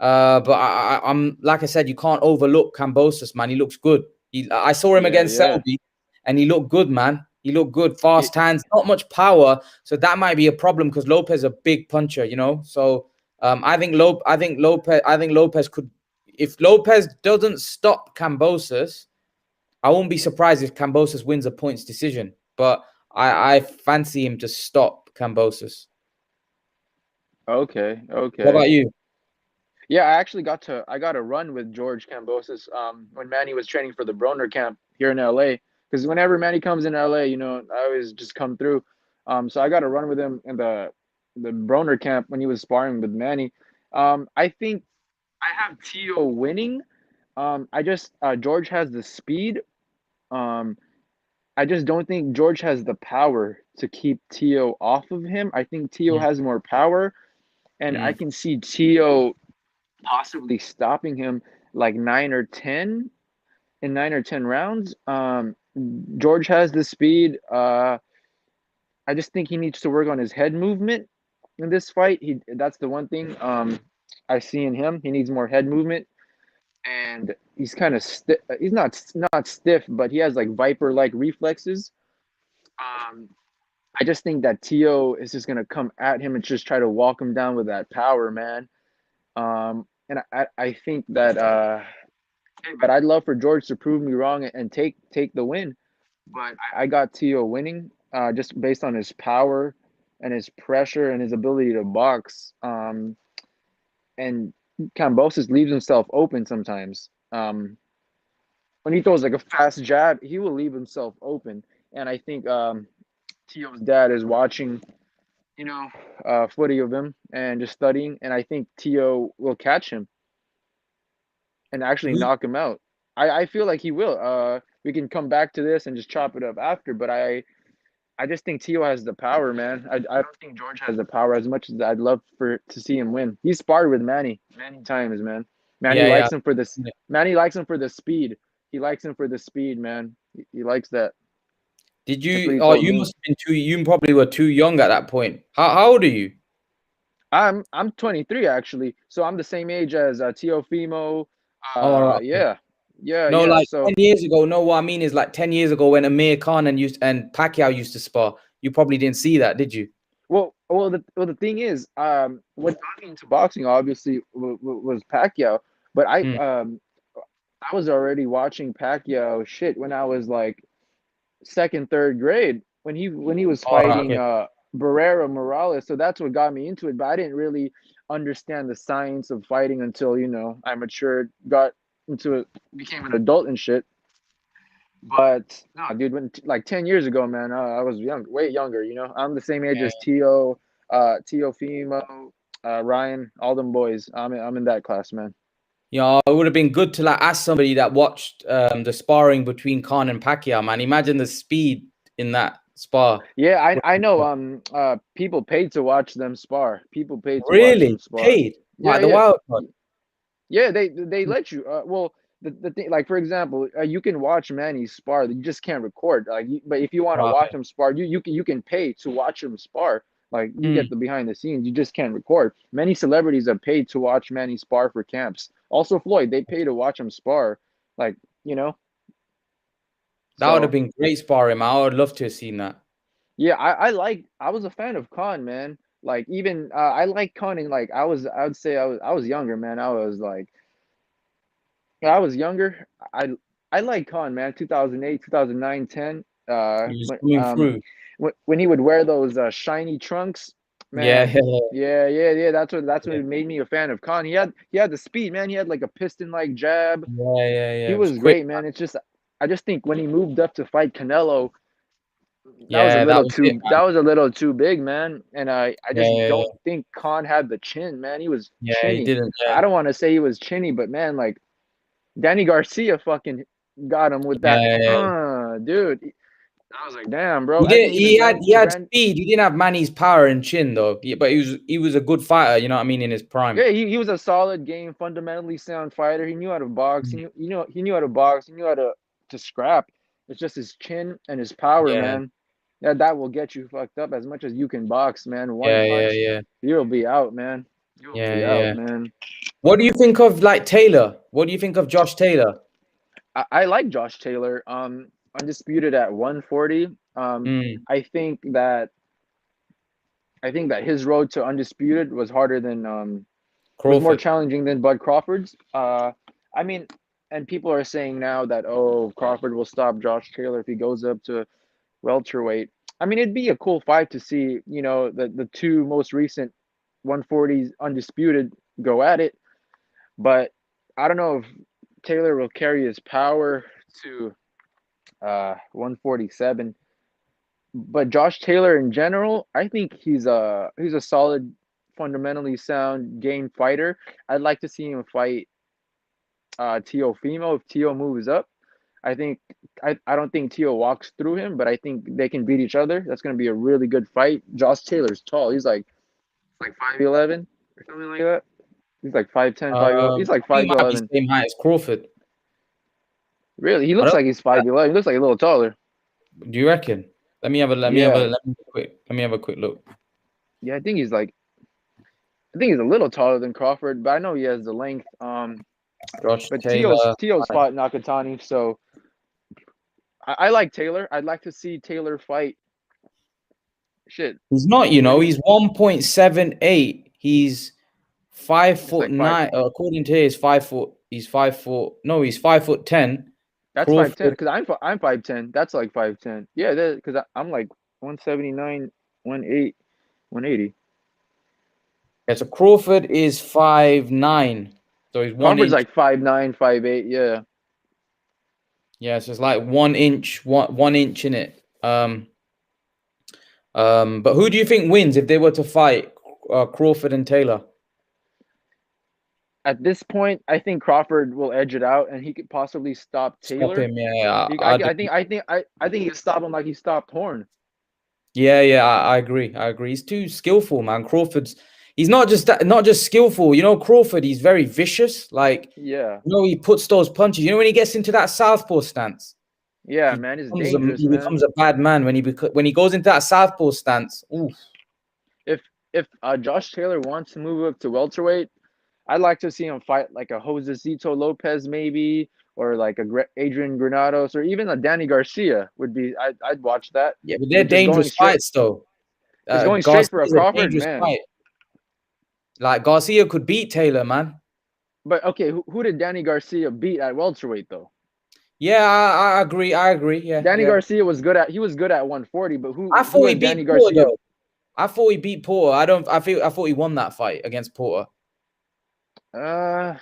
But I'm like I said, you can't overlook Kambosos, man. He looks good. I saw him against
Yeah.
Selby, and he looked good, man. He looked good, fast hands, not much power. So that might be a problem because Lopez is a big puncher, So I think Lopez could, if Lopez doesn't stop Kambosos, I won't be surprised if Kambosos wins a points decision. But I fancy him to stop Kambosos.
Okay.
What about you?
Yeah, I actually got a run with George Kambosos when Manny was training for the Broner camp here in LA. Because whenever Manny comes in LA, I always just come through. So I got to run with him in the Broner camp when he was sparring with Manny. I think I have Tszyu winning. I just George has the speed. Um, I just don't think George has the power to keep Tszyu off of him. I think Tszyu
Mm,
has more power, and I
mm,
can see Tszyu possibly stopping him like 9 or 10 in 9 or 10 rounds. George has the speed. I just think he needs to work on his head movement in this fight. That's the one thing I see in him. He needs more head movement, and he's kind of stiff. He's not stiff, but he has like viper-like reflexes. Um, I just think that Tszyu is just gonna come at him and just try to walk him down with that power, man. And I think that but I'd love for George to prove me wrong and take the win. But I got Tszyu winning, just based on his power and his pressure and his ability to box. And Kambosos leaves himself open sometimes. When he throws like a fast jab, he will leave himself open. And I think Tio's dad is watching, footy of him and just studying. And I think Tio will catch him and actually
who-
knock him out. I feel like he will. We can come back to this and just chop it up after, but I just think Tio has the power, man. I don't think George has the power as much as I'd love to see him win. He's sparred with Manny many times, man. Manny
yeah, yeah.
likes him for this.
Yeah.
Manny likes him for the speed. He likes him for the speed, man. He likes that.
Did
That's what
you?
he
Oh,
told
you
me.
must have been too. You probably were too young at that point. How old are you?
I'm 23 actually, so I'm the same age as Teofimo.
Oh, all right. Okay.
Yeah, yeah,
No,
yeah.
like
So
10 years ago. No, what I mean is like 10 years ago when Amir Khan and Pacquiao used to spar. You probably didn't see that, did you?
well, the thing is, what got me into boxing obviously was Pacquiao, but
Mm.
I was already watching Pacquiao shit when I was like second, third grade when he was
All right.
fighting
Okay.
Barrera Morales. So that's what got me into it. But I didn't really understand the science of fighting until I matured, got into it, became an adult and shit. But no, dude, when like 10 years ago, man, I was young, way younger. I'm the same age
Yeah.
as Tio Fimo, Ryan, all them boys. I'm in that class, man.
Yeah, it would have been good to like ask somebody that watched the sparring between Khan and Pacquiao, man. Imagine the speed in that spar.
Yeah, I know. People paid to watch them spar. People paid to watch them
Really?
spar.
Paid?
Yeah,
Like the
yeah,
wild card.
yeah. They let you. Well, the thing, like for example, you can watch Manny spar. You just can't record. But if you want to watch
Right.
him spar, you can pay to watch him spar. Like you
Mm.
get the behind the scenes. You just can't record. Many celebrities have paid to watch Manny spar for camps. Also, Floyd, they pay to watch him spar. Like you know.
That would have
So
been great sparring, man. I would love to have seen that.
yeah, I was a fan of Khan, man. Like even I like Khan and like I would say I was younger, man. I was younger. I like Khan, man. 2008, 2009, 10.
He was coming through.
When he would wear those shiny trunks,
Yeah,
man.
yeah,
Yeah, yeah, yeah. That's what
yeah,
made me a fan of Khan. He had the speed, man. He had like a piston like jab.
yeah, yeah,
He
yeah. It was
was
quick.
great, man. I just think when he moved up to fight Canelo,
Yeah, that was it,
that
man.
was a little too big, man. And I
Yeah,
just
yeah,
don't
yeah.
think Khan had the chin, man. He was
Yeah, he
chinny.
didn't.
I
Yeah,
don't want to say he was chinny, but man, like Danny Garcia fucking got him with that.
yeah, yeah.
Dude. I was like, damn,
He
bro. I
did.
think even
He had
Brand
speed. He didn't have Manny's power and chin though. But he was a good fighter. You know what I mean? In his prime.
yeah, he was a solid game, fundamentally sound fighter. He knew how to box.
Mm.
He knew how to box. He knew how to scrap. It's just his chin and his power,
Yeah,
man. Yeah, that will get you fucked up as much as you can box, man. One
yeah, yeah,
punch,
yeah,
you'll be out, man. You'll
yeah,
be out,
yeah.
man.
What do you think of like Taylor? What do you think of Josh Taylor?
I like Josh Taylor. Undisputed at 140.
Mm.
I think that his road to undisputed was harder than was more
Crawford.
challenging than Bud Crawford's. I mean, and people are saying now that Crawford will stop Josh Taylor if he goes up to welterweight. I mean, it'd be a cool fight to see. The two most recent 140s undisputed go at it, but I don't know if Taylor will carry his power to 147. But Josh Taylor in general, I think he's a solid, fundamentally sound game fighter. I'd like to see him fight Teofimo if Teo moves up. I think I don't think Teo walks through him, but I think they can beat each other. That's gonna be a really good fight. Josh Taylor's tall. He's like 5'11" or something like that. He's like 5'10", 5'11". He's like
He might be
5'11".
same height as Crawford.
Really, he
I
looks
don't
like he's 5'11". He looks like a little taller.
Do you reckon? Let me have a quick look.
Yeah, I think he's a little taller than Crawford, but I know he has the length.
Josh
But
Taylor.
Teo's fought Nakatani, so I like Taylor. I'd like to see Taylor fight. Shit,
He's not, he's 1.78. He's 5'9". According to his 5 foot, he's 5 foot. No, he's 5'10".
that's 5'10". Because I'm 5'10". That's like 5'10". Yeah, because I'm like 179, 180, 180.
Yeah, so Crawford is 5'9". So he's
Crawford's like 5'9", 5'8". Yeah.
Yeah, so it's like 1 inch, one inch in it. But who do you think wins if they were to fight Crawford and Taylor?
At this point, I think Crawford will edge it out, and he could possibly stop Taylor.
Stop him, yeah.
I think he could stop him like he stopped Horn.
Yeah, I agree. He's too skillful, man. He's not just skillful. Crawford, he's very vicious. Like,
yeah,
he puts those punches. When he gets into that southpaw stance.
Yeah, man, he's dangerous.
He becomes a bad man when he goes into that southpaw stance. Oof.
If Josh Taylor wants to move up to welterweight, I'd like to see him fight like a Josecito Lopez maybe, or like a Adrian Granados, or even a Danny Garcia would be. I'd watch that.
Yeah, but they're dangerous fights though.
He's going straight for a Crawford, man.
Fight. Like Garcia could beat Taylor, man.
But okay, who did Danny Garcia beat at welterweight though?
Yeah, I agree. Yeah,
Danny Garcia was good at 140, but who?
I thought he beat
Danny Garcia?
Porter, I thought he beat Porter. I thought he won that fight against Porter.
I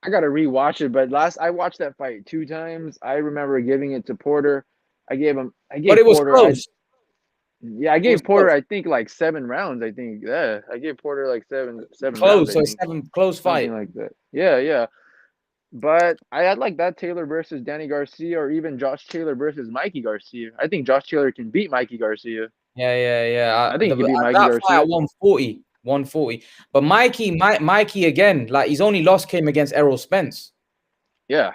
gotta rewatch it, but I watched that fight 2 times. I remember giving it to Porter. But it was
Porter, close.
I gave Porter close. I think like 7 rounds. I think I gave Porter like seven
close.
rounds.
So 7 close fight.
Something like that. Yeah. But I'd like that Taylor versus Danny Garcia, or even Josh Taylor versus Mikey Garcia. I think Josh Taylor can beat Mikey Garcia.
Yeah.
I think he can beat Mikey Garcia.
Fight at 140. But Mikey again, like his only loss came against Errol Spence.
Yeah.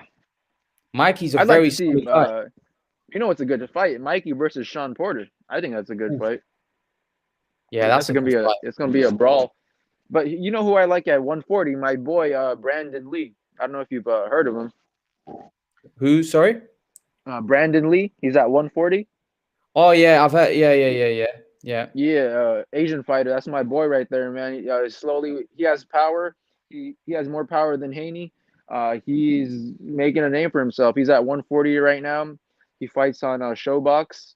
Mikey's
I'd
very
like to see, it's a good fight. Mikey versus Sean Porter. I think that's a good fight.
Yeah, that's
gonna be it's gonna be a brawl. But you know who I like at 140? My boy Brandon Lee. I don't know if you've heard of him.
Who? Sorry?
Brandon Lee. He's at 140.
Oh yeah, I've heard. Yeah.
Asian fighter. That's my boy right there, man. He has power. He has more power than Haney. He's making a name for himself. He's at 140 right now. He fights on Showbox.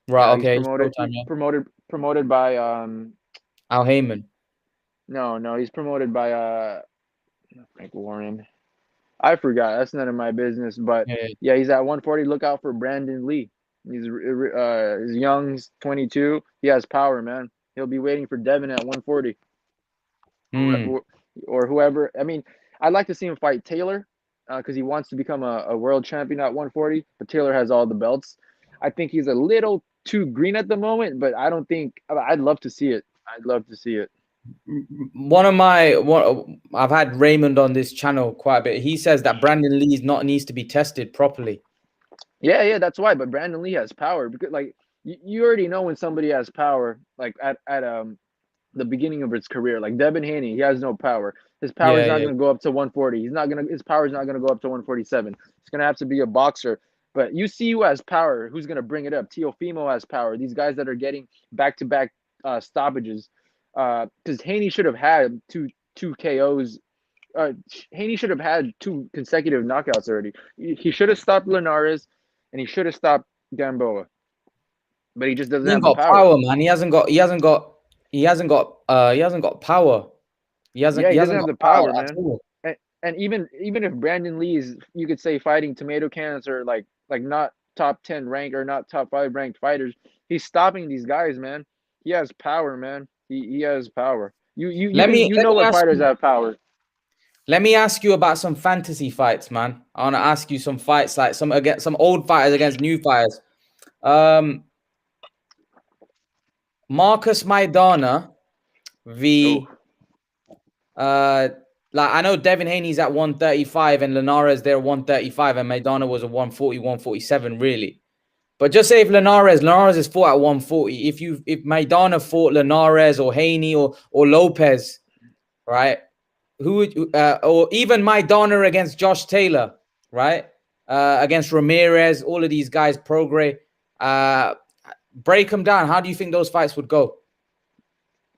Right. Okay.
He's promoted by
Al Heyman.
No, he's promoted by Frank Warren. I forgot. That's none of my business. But yeah, he's at 140. Look out for Brandon Lee. He's young. He's 22. He has power, man. He'll be waiting for Devin at 140. Or whoever. I mean, I'd like to see him fight Taylor because he wants to become a world champion at 140. But Taylor has all the belts. I think he's a little too green at the moment, but I don't think. I'd love to see it.
I've had Raymond on this channel quite a bit. He says that Brandon Lee needs to be tested properly.
Yeah, that's why. But Brandon Lee has power because, like, you already know when somebody has power. Like at the beginning of his career, like Devin Haney, he has no power. His power is not going to go up to 140. His power is not going to go up to 147. It's going to have to be a boxer. But you see who has power. Who's going to bring it up? Teofimo has power. These guys that are getting back-to-back stoppages. Because Haney should have had two KOs. Haney should have had 2 consecutive knockouts already. He should have stopped Linares, and he should have stopped Gamboa. But he just doesn't have the power,
man. He hasn't got power. He doesn't
have the power, man. And even if Brandon Lee is, you could say, fighting tomato cans or like not top 10 ranked or not top 5 ranked fighters. He's stopping these guys, man. He has power, man. He has power. You
Let me
know what
ask
fighters
you,
have power.
let me ask you about some fantasy fights, man. I want to ask you some fights, like some old fighters against new fighters. Marcus Maidana v like I know Devin Haney's at 135 and Linares there 135 and Maidana was a 140, 147 really. But just say if Linares is fought at 140, if Maidana fought Linares or Haney or Lopez, right? Who would or even Maidana against Josh Taylor, right? Against Ramirez, all of these guys, Prograis. Break them down. How do you think those fights would go?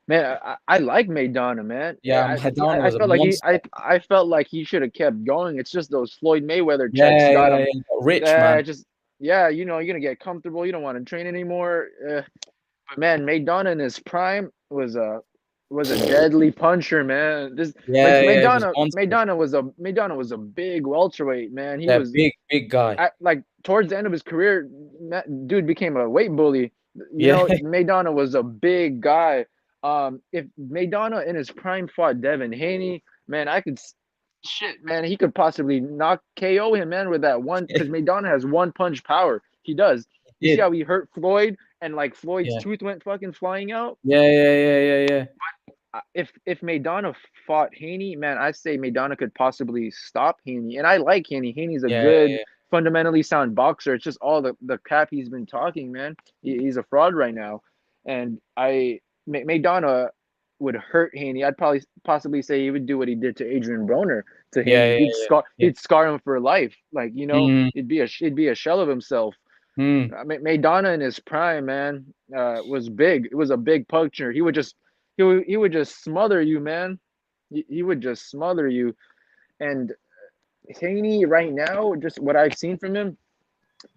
Man, I like Maidana, man.
Yeah, Maidana was a monster.
I felt like he should have kept going. It's just those Floyd Mayweather checks
Yeah,
got him
rich, man.
you know, you're gonna get comfortable. You don't want to train anymore. But man, Maidana in his prime was a deadly puncher, man. Maidana was a big welterweight, man. He was
big guy.
like towards the end of his career, dude became a weight bully. You know, Maidana was a big guy. If Maidana in his prime fought Devin Haney, man, man, he could possibly knock KO him, man, with that one, because Maidana has one punch power. He does. You see how he hurt Floyd and like Floyd's tooth went fucking flying out?
Yeah.
If Maidana fought Haney, man, I say Maidana could possibly stop Haney. And I like Haney. Haney's a good, fundamentally sound boxer. It's just all the crap he's been talking, man. He's a fraud right now. And Maidana would hurt Haney. I'd possibly say he would do what he did to Adrian Broner to Haney. He'd scar him for life. Like, you know, he'd be a shell of himself. Maidana in his prime, man, was big. It was a big puncher. He would just smother you, man. He would just smother you. And Haney right now, just what I've seen from him,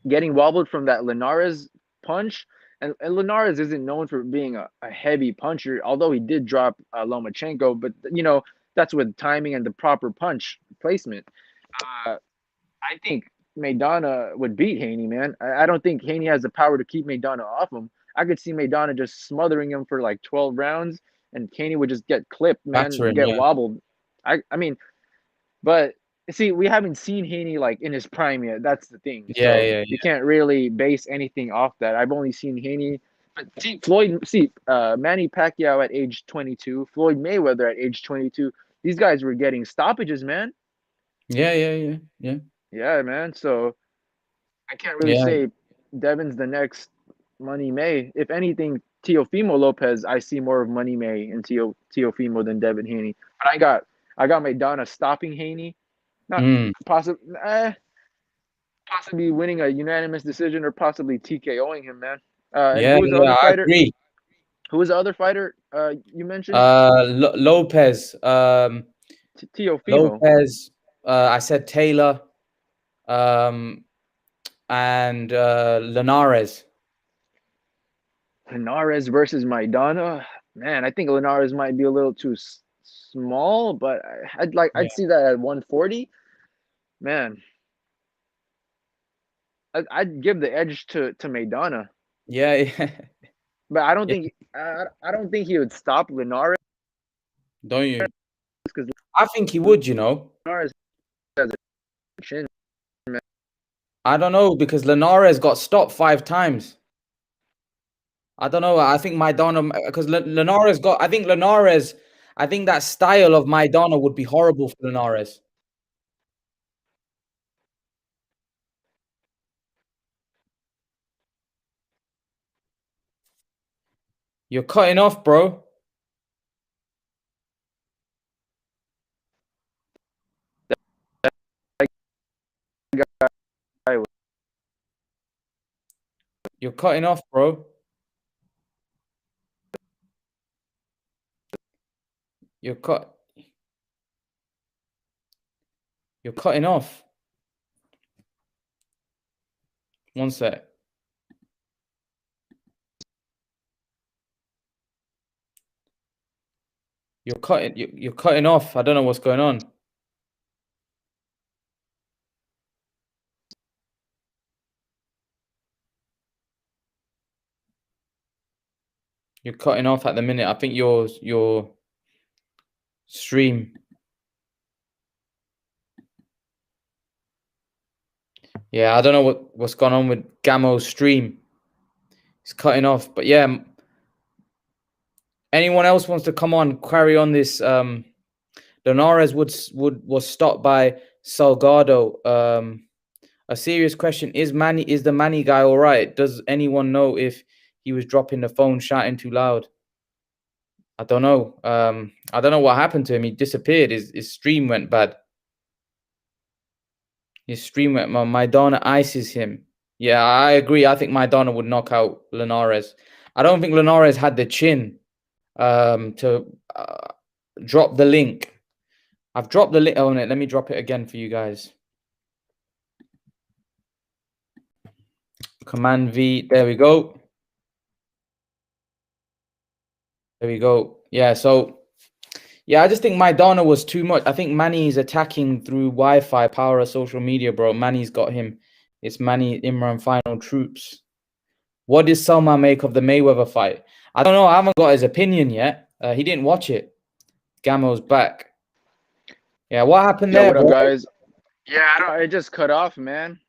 getting wobbled from that Linares punch. And Linares isn't known for being a heavy puncher, although he did drop Lomachenko. But, you know, that's with timing and the proper punch placement. I think Maidana would beat Haney, man. I don't think Haney has the power to keep Maidana off him. I could see Maidana just smothering him for like 12 rounds, and Haney would just get clipped, man, wobbled. I mean, but see, we haven't seen Haney like in his prime yet. That's the thing. You can't really base anything off that. I've only seen Haney. But Manny Pacquiao at age 22, Floyd Mayweather at age 22. These guys were getting stoppages, man.
Yeah,
man. So I can't really say Devin's the next Money May. If anything, Teofimo Lopez, I see more of Money May in Teofimo than Devin Haney. But I got Maidana stopping Haney, not possibly winning a unanimous decision or possibly TKOing him, man.
I agree.
Who was the other fighter you mentioned?
Lopez.
Teofimo.
Lopez. I said Taylor. And Linares.
Linares versus Maidana. Man, I think Linares might be a little too small, but I'd see that at 140. Man, I'd give the edge to Maidana.
Yeah.
But I don't think he would stop Linares.
Don't you? I think he would, you know.
Linares has a chin.
I don't know, because Linares got stopped 5 times. I don't know. I think Maidana, because Linares got. I think that style of Maidana would be horrible for Linares. You're cutting off, bro. You're cutting off, bro. You're cutting off. One sec. You're cutting off. I don't know what's going on. You're cutting off at the minute. I think your stream. Yeah, I don't know what's gone on with Gamo's stream. It's cutting off. But yeah, anyone else wants to come on, carry on this? Linares was stopped by Salgado. A serious question: is the Manny guy all right? Does anyone know if he was dropping the phone, shouting too loud? I don't know. I don't know what happened to him. He disappeared. His stream went bad. His stream went. Maidana ices him. Yeah, I agree. I think Maidana would knock out Linares. I don't think Linares had the chin to drop the link. I've dropped the link on it. Let me drop it again for you guys. Command V. There we go. There we go. Yeah, so yeah, I just think Maidana was too much. I think Manny's attacking through Wi-Fi, power of social media, bro. Manny's got him. It's Manny Imran final troops. What did Selma make of the Mayweather fight? I don't know. I haven't got his opinion yet. He didn't watch it. Gamo's back. Yeah, what happened there,
what up,
bro?
guys? Yeah, it just cut off, man.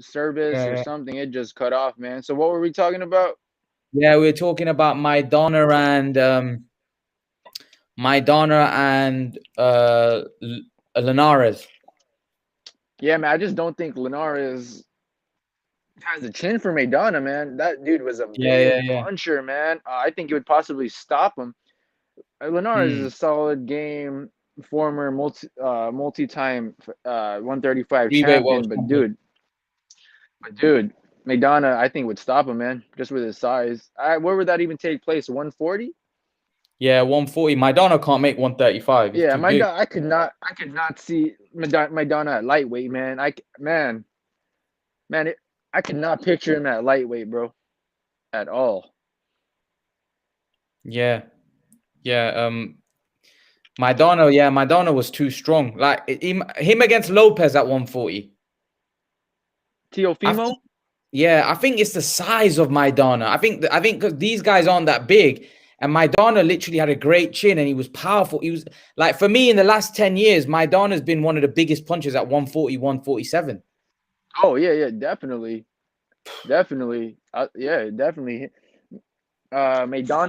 Service or something. It just cut off, man. So what were we talking about?
Yeah, we were talking about Maidana and Linares.
Yeah, man. I just don't think Linares has a chin for Maidana, man. That dude was a big puncher, man. I think it would possibly stop him. Linares is a solid game, former multi-time 135 champion, but dude, Maidana, I think would stop him, man, just with his size. Where would that even take place? 140?
Yeah, 140. Maidana can't make 135.
Yeah, Maidana. I could not see Maidana at lightweight, man. I could not picture him at lightweight, bro, at all.
Yeah. Maidana was too strong. Like him against Lopez at 140.
Teofimo?
Yeah, I think it's the size of Maidana. I think because these guys aren't that big, and Maidana literally had a great chin and he was powerful. He was like, for me, in the last 10 years, Maidana's been one of the biggest punchers at 140, 147.
Oh yeah, definitely. Definitely. Maidana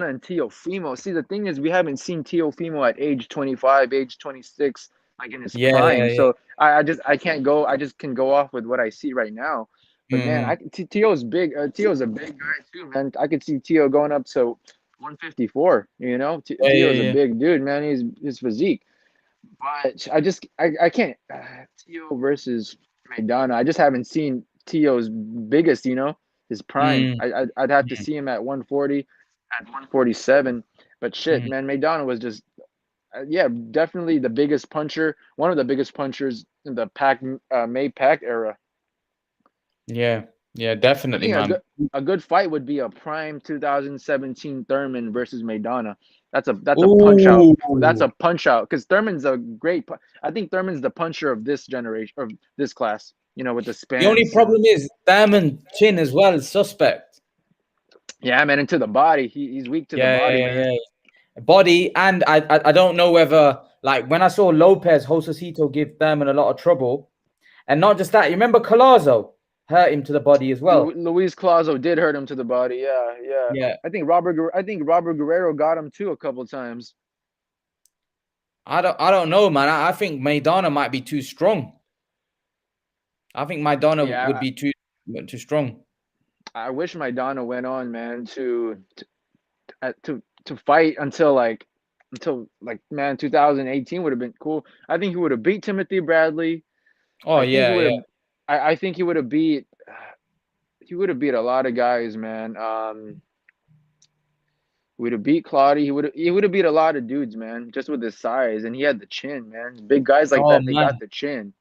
and Teofimo. See, the thing is, we haven't seen Teofimo at age 25, age 26, like in his prime. So I can't go. I just can go off with what I see right now. But man, Teo's big. Teo's a big guy too, man. I could see Teo going up to 154. You know, Teo's a big dude, man. His physique. But I can't. Teo versus Maidana. I just haven't seen Teo's biggest. You know, his prime. I'd have to see him at 140, at 147. But shit, man, Maidana was just, definitely the biggest puncher, one of the biggest punchers in the May-Pac era.
Yeah, definitely, man.
A good fight would be a prime 2017 Thurman versus Maidana. That's a punch out. That's a punch out because Thurman's a great. I think Thurman's the puncher of this generation, of this class. You know, with the Spence.
The only problem is Thurman chin as well is suspect.
Yeah, man, into the body. He's weak to the body, man.
Body, and I don't know whether, like, when I saw Lopez Josecito give Thurman a lot of trouble, and not just that, you remember Collazo hurt him to the body as well.
Luis Collazo did hurt him to the body. Yeah. I think Robert Guerrero got him too a couple times.
I don't know, man. I think Maidana might be too strong. I think Maidana would be too strong.
I wish Maidana went on, man, to fight until 2018 would have been cool. I think he would have beat Timothy Bradley. I think he would have beat a lot of guys, man. He would have beat Claudia. He would have beat a lot of dudes, man, just with his size, and he had the chin, man. Big guys like that, they got the chin.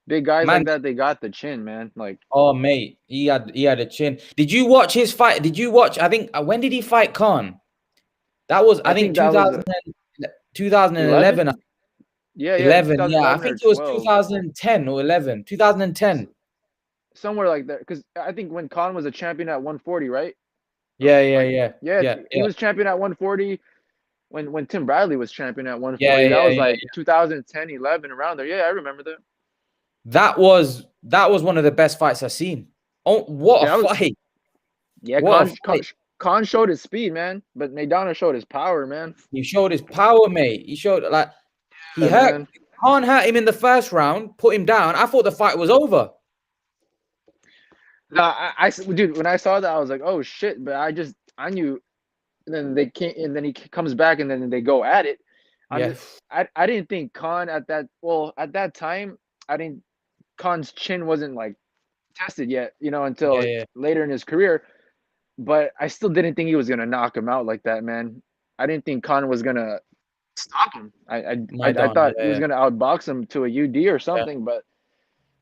Big guys like that, they got the chin, man. Like,
oh mate, he had a chin. Did you watch his fight? Did you watch? I think when did he fight Khan? That was I think 2011.
Yeah,
11. Yeah, I think it was 2010 or 11. 2010.
Somewhere like that, because I think when Khan was a champion at 140, right? Yeah, he
yeah.
was champion at 140 when Tim Bradley was champion at 140.
Yeah,
That was
yeah,
like 2010, 11, around there. Yeah, I remember that.
That was one of the best fights I've seen. Oh, what
Yeah,
a fight!
yeah,
What a fight!
Khan showed his speed, man, but Maidana showed his power, man.
He showed his power, mate. He showed like he
Yeah,
hurt.
man.
Khan hurt him in the first round, put him down. I thought the fight was over.
No, dude, when I saw that, I was like, oh shit, but I knew. And then they can't, and then he comes back, and then they go at it.
Yeah,
I didn't think Khan at that time, I didn't Khan's chin wasn't like tested yet, until
yeah.
later in his career. But I still didn't think he was gonna knock him out like that, man. I didn't think Khan was gonna stop him. I thought he was gonna outbox him to a UD or something, but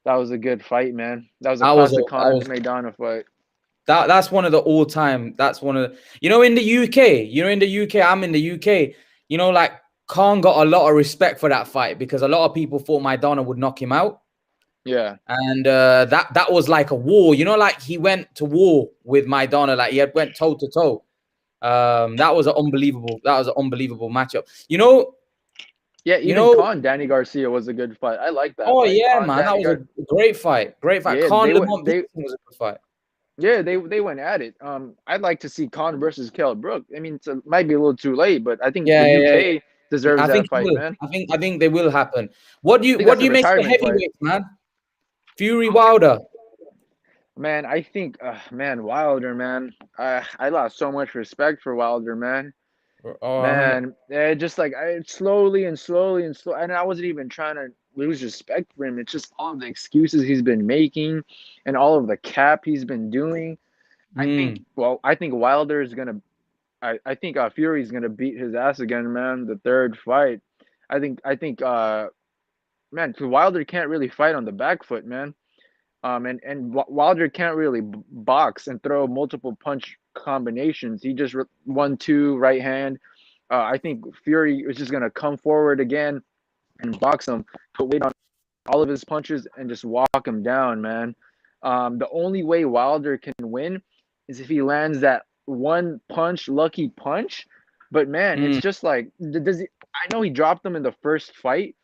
that was a good fight, man. That was a classic Khan Maidana fight.
That's one of the all-time. That's one of the, in the UK. I'm in the UK. Like Khan got a lot of respect for that fight because a lot of people thought Maidana would knock him out.
Yeah.
And that was like a war. Like he went to war with Maidana. Like he went toe to toe. That was an unbelievable matchup.
Yeah, even Khan Danny Garcia was a good fight. I like that.
Oh
fight.
yeah,
Khan,
man, that was a great fight. Yeah, Khan Lamont was a good fight.
Yeah, they went at it. I'd like to see Khan versus Kell Brook. I mean, it might be a little too late, but I think the UK deserves that fight, man.
I think they will happen. What do you make of the heavyweights, man? Fury Wilder.
Man, I think, Wilder, man. I lost so much respect for Wilder, man. Man, just like slowly, and I wasn't even trying to lose respect for him. It's just all of the excuses he's been making and all of the cap he's been doing. I think Wilder is gonna. I think Fury's gonna beat his ass again, man. The third fight. I think man, Wilder can't really fight on the back foot, man. And Wilder can't really box and throw multiple punch combinations. He just 1-2 right hand. I think Fury is just gonna come forward again and box him, put weight on all of his punches, and just walk him down, man. The only way Wilder can win is if he lands that one punch, lucky punch. But man, it's just like, I know he dropped him in the first fight,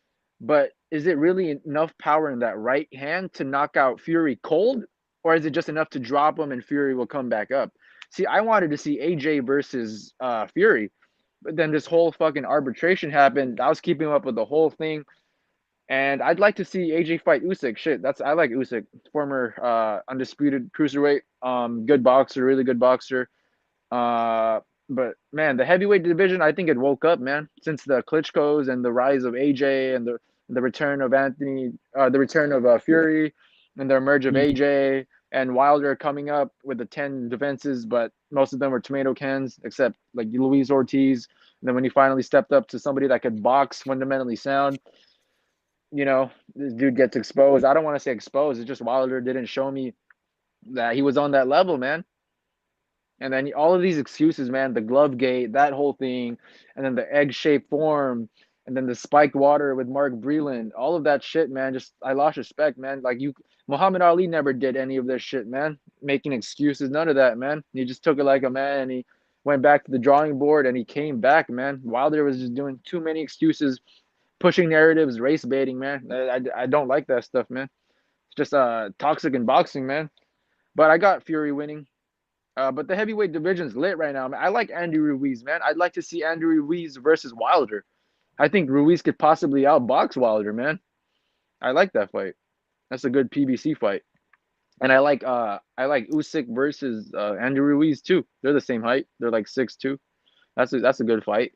but is it really enough power in that right hand to knock out Fury cold? Or is it just enough to drop him and Fury will come back up? See, I wanted to see AJ versus Fury, but then this whole fucking arbitration happened. I was keeping up with the whole thing. And I'd like to see AJ fight Usyk. Shit, I like Usyk, former undisputed cruiserweight, good boxer, really good boxer. But man, the heavyweight division, I think it woke up, man, since the Klitschko's and the rise of AJ and the return of Fury, and the emerge of AJ and Wilder coming up with the 10 defenses, but most of them were tomato cans, except like Luis Ortiz. And then when he finally stepped up to somebody that could box fundamentally sound, this dude gets exposed. I don't want to say exposed. It's just Wilder didn't show me that he was on that level, man. And then all of these excuses, man, the glove gate, that whole thing, and then the egg-shaped form, and then the spiked water with Mark Breland, all of that shit, man, just I lost respect, man. Like Muhammad Ali never did any of this shit, man. Making excuses, none of that, man. He just took it like a man, and he went back to the drawing board, and he came back, man. Wilder was just doing too many excuses, pushing narratives, race baiting, man. I don't like that stuff, man. It's just toxic in boxing, man. But I got Fury winning. But the heavyweight division's lit right now, man. I like Andy Ruiz, man. I'd like to see Andy Ruiz versus Wilder. I think Ruiz could possibly outbox Wilder, man. I like that fight. That's a good PBC fight. And I like Usyk versus Andy Ruiz too. They're the same height. They're like 6'2". That's a good fight.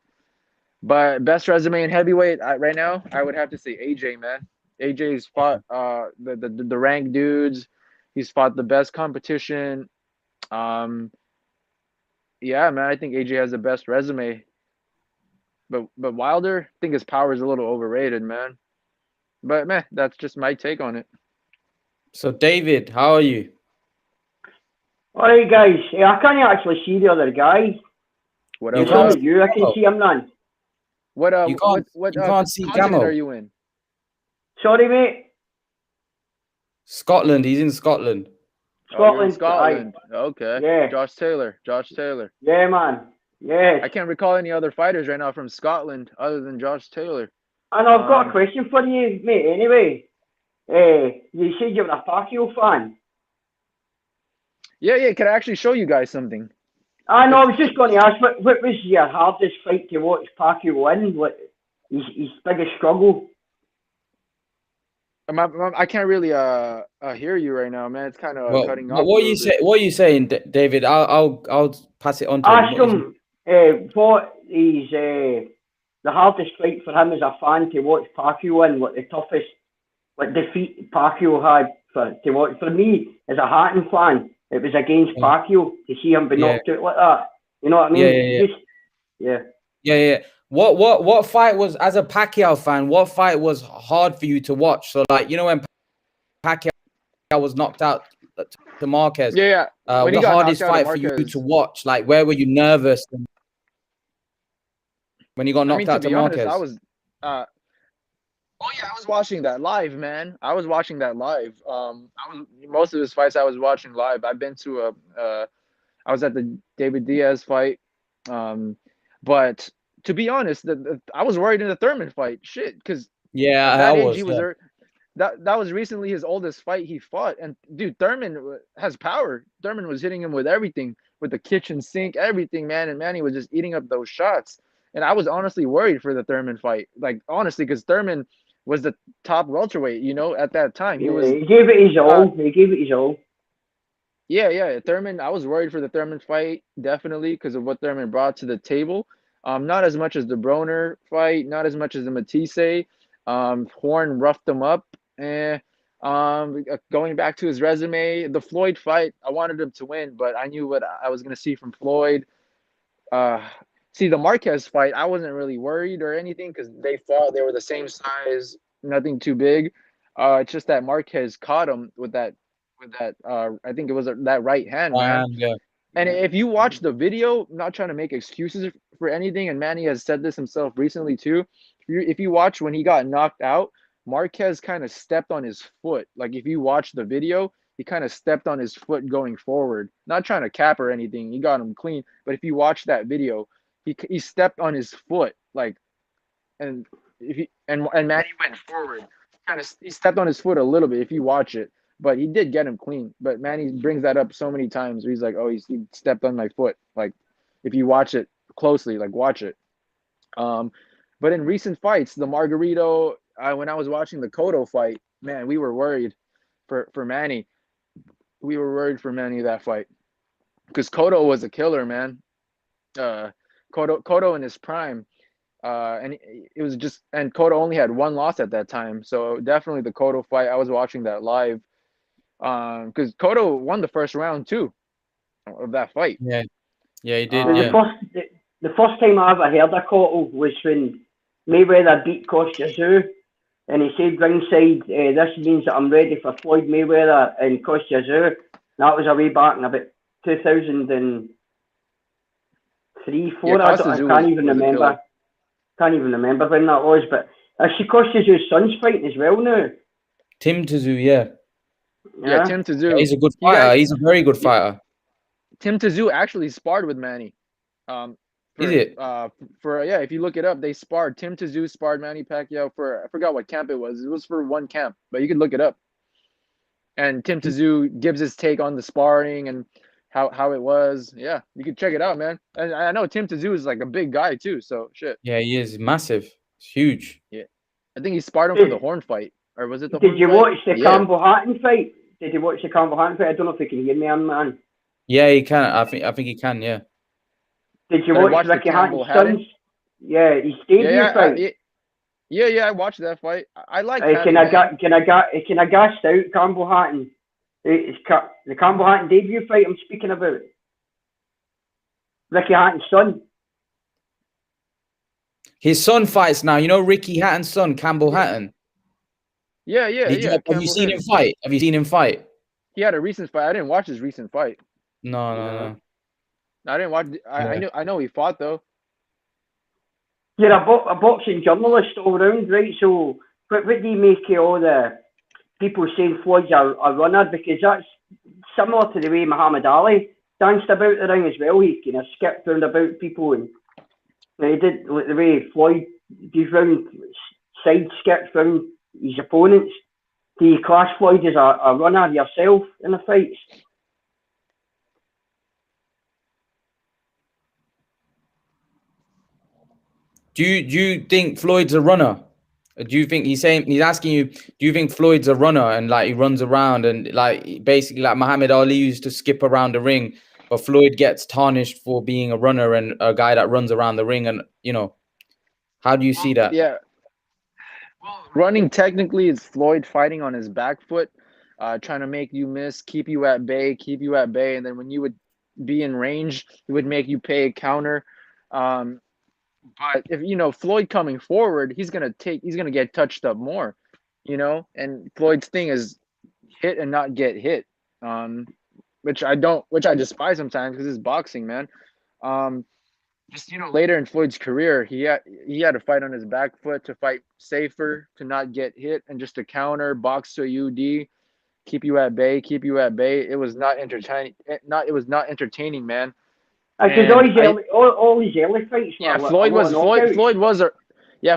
But best resume in heavyweight right now, I would have to say AJ, man. AJ's fought the ranked dudes. He's fought the best competition. Yeah, man, I think AJ has the best resume. But Wilder, I think his power is a little overrated, man. But man, that's just my take on it.
So David, how are you?
All right, guys. I can't actually see the other guy.
What
I can see him none.
What
you can't see Camo.
Are you in?
Sorry, mate.
Scotland. He's in Scotland.
Oh, you're in
Scotland.
Scotland. Okay.
Yeah.
Josh Taylor. Josh Taylor.
Yeah, man. Yes.
I can't recall any other fighters right now from Scotland other than Josh Taylor.
And I've got a question for you, mate, anyway. You said you were a Pacquiao fan.
Yeah. Can I actually show you guys something?
I know, I was just going to ask, what was your hardest fight to watch Pacquiao win? What his biggest struggle?
I can't really hear you right now, man. It's kind of cutting off.
What are you saying, David? I'll pass it on to
Ask
him.
What is the hardest fight for him as a fan to watch Pacquiao win? What the toughest defeat Pacquiao had to watch? For me, as a Hatton fan, it was against Pacquiao to see him be knocked out like that. You know what I mean?
Yeah. What fight was, as a Pacquiao fan, what fight was hard for you to watch? So, like, you know, when Pacquiao was knocked out to Marquez, the hardest fight for you to watch, like, where were you nervous when you got knocked out to Marquez?
Honest, I was watching that live, man. I was watching that live. Most of his fights I was watching live. I've been to I was at the David Diaz fight, but to be honest, I was worried in the Thurman fight. Shit, because that was recently his oldest fight he fought, and dude, Thurman has power. Thurman was hitting him with everything, with the kitchen sink, everything, man, and Manny was just eating up those shots. And I was honestly worried for the Thurman fight, like, honestly, because Thurman was the top welterweight, you know, at that time. He
gave it his all. He gave it his all.
Yeah. Thurman, I was worried for the Thurman fight, definitely, because of what Thurman brought to the table. Not as much as the Broner fight, not as much as the Matisse. Horn roughed him up. Going back to his resume, the Floyd fight, I wanted him to win, but I knew what I was going to see from Floyd. See, the Marquez fight, I wasn't really worried or anything because they were the same size, nothing too big. It's just that Marquez caught him with that I think it was that right hand, man.
Yeah.
And if you watch the video, I'm not trying to make excuses for anything, and Manny has said this himself recently too. If you watch when he got knocked out, Marquez kind of stepped on his foot. Like, if you watch the video, he kind of stepped on his foot going forward. Not trying to cap or anything. He got him clean. But if you watch that video, he stepped on his foot, like, and Manny went forward. He stepped on his foot a little bit if you watch it. But he did get him clean. But Manny brings that up so many times. He's like, oh, he stepped on my foot. Like, if you watch it closely, like, watch it. But in recent fights, the Margarito, when I was watching the Cotto fight, man, we were worried for Manny. We were worried for Manny that fight. Because Cotto was a killer, man. Cotto in his prime. And it was just, and Cotto only had one loss at that time. So definitely the Cotto fight, I was watching that live. Because Cotto won the first round too of that fight.
Yeah, he did.
The first time I ever heard of Cotto was when Mayweather beat Tszyu, and he said ringside, "This means that I'm ready for Floyd Mayweather and Tszyu." That was a way back in about 2003, 4. I can't even remember. Can't even remember when that was. But I see Tszyu's son's fighting as well now.
Tim Tszyu, yeah.
Yeah, Tim Tszyu.
He's a good fighter. He's a very good fighter.
Tim Tszyu actually sparred with Manny.
Is it?
If you look it up, they sparred. Tim Tszyu sparred Manny Pacquiao for, I forgot what camp it was. It was for one camp, but you could look it up. And Tim Tszyu gives his take on the sparring and how it was. Yeah, you can check it out, man. And I know Tim Tszyu is like a big guy too, so shit.
Yeah, he is massive. It's huge.
Yeah, I think he sparred him for the Horn fight, or was it the?
Did you watch the Cambo Hatton fight? Did you watch the Cambo Hatton fight? I don't know if you can hear me, man.
Yeah, he can. I think he can. Yeah.
Did you watch Ricky Hatton's sons? Yeah, his debut fight.
Yeah, I watched that fight. I like.
Can I gas out Cambo Hatton? It's the Cambo Hatton debut fight I'm speaking about. Ricky Hatton's son.
His son fights now. You know Ricky Hatton's son, Campbell Hatton.
Yeah.
Have you seen him fight? Have you seen him fight?
He had a recent fight. I didn't watch his recent fight.
No.
I didn't watch. I know he fought though.
You're a boxing journalist all round, right? So, what do you make of all the people saying Floyd's a runner, because that's similar to the way Muhammad Ali danced about the ring as well. He kind of skipped round about people, and he did like the way Floyd goes round side skips round his opponents. Do you class Floyd as a runner yourself in the fights?
Do you think Floyd's a runner? Do you think he's asking you, do you think Floyd's a runner and like he runs around and like basically like Muhammad Ali used to skip around the ring, but Floyd gets tarnished for being a runner and a guy that runs around the ring? And how do you see that?
Yeah. Well, running technically is Floyd fighting on his back foot, trying to make you miss, keep you at bay, and then when you would be in range, he would make you pay a counter. But if Floyd coming forward, he's gonna get touched up more, and Floyd's thing is hit and not get hit, which I despise sometimes because it's boxing, man. Just later in Floyd's career, he had to fight on his back foot, to fight safer, to not get hit, and just to counter, box to UD, keep you at bay. It was not entertaining. It was not entertaining, man.
Because all his early fights.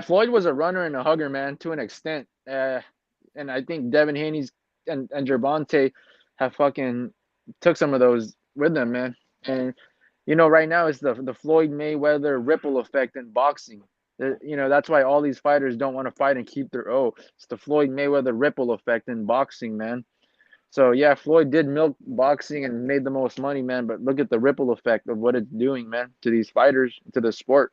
Floyd was a runner and a hugger, man, to an extent. And I think Devin Haney's and Gervonta have fucking took some of those with them, man. And right now it's the Floyd Mayweather ripple effect in boxing. That's why all these fighters don't want to fight and keep their It's the Floyd Mayweather ripple effect in boxing, man. So yeah, Floyd did milk boxing and made the most money, man. But look at the ripple effect of what it's doing, man, to these fighters, to the sport.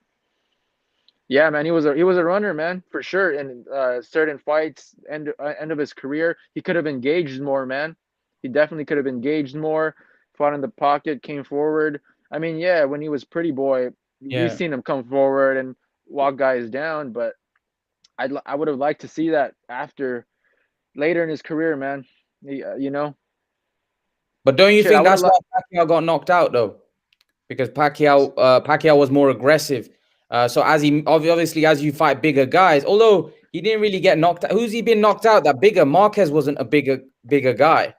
Yeah, man, he was a runner, man, for sure. In certain fights, end of his career, he could have engaged more, man. He definitely could have engaged more. Fought in the pocket, came forward. I mean, yeah, when he was Pretty Boy, we've seen him come forward and walk guys down. But I would have liked to see that later in his career, man.
But don't you think that's why Pacquiao got knocked out though? Because Pacquiao was more aggressive. So as you fight bigger guys, although he didn't really get knocked out. Who's he been knocked out that bigger? Marquez wasn't a bigger guy.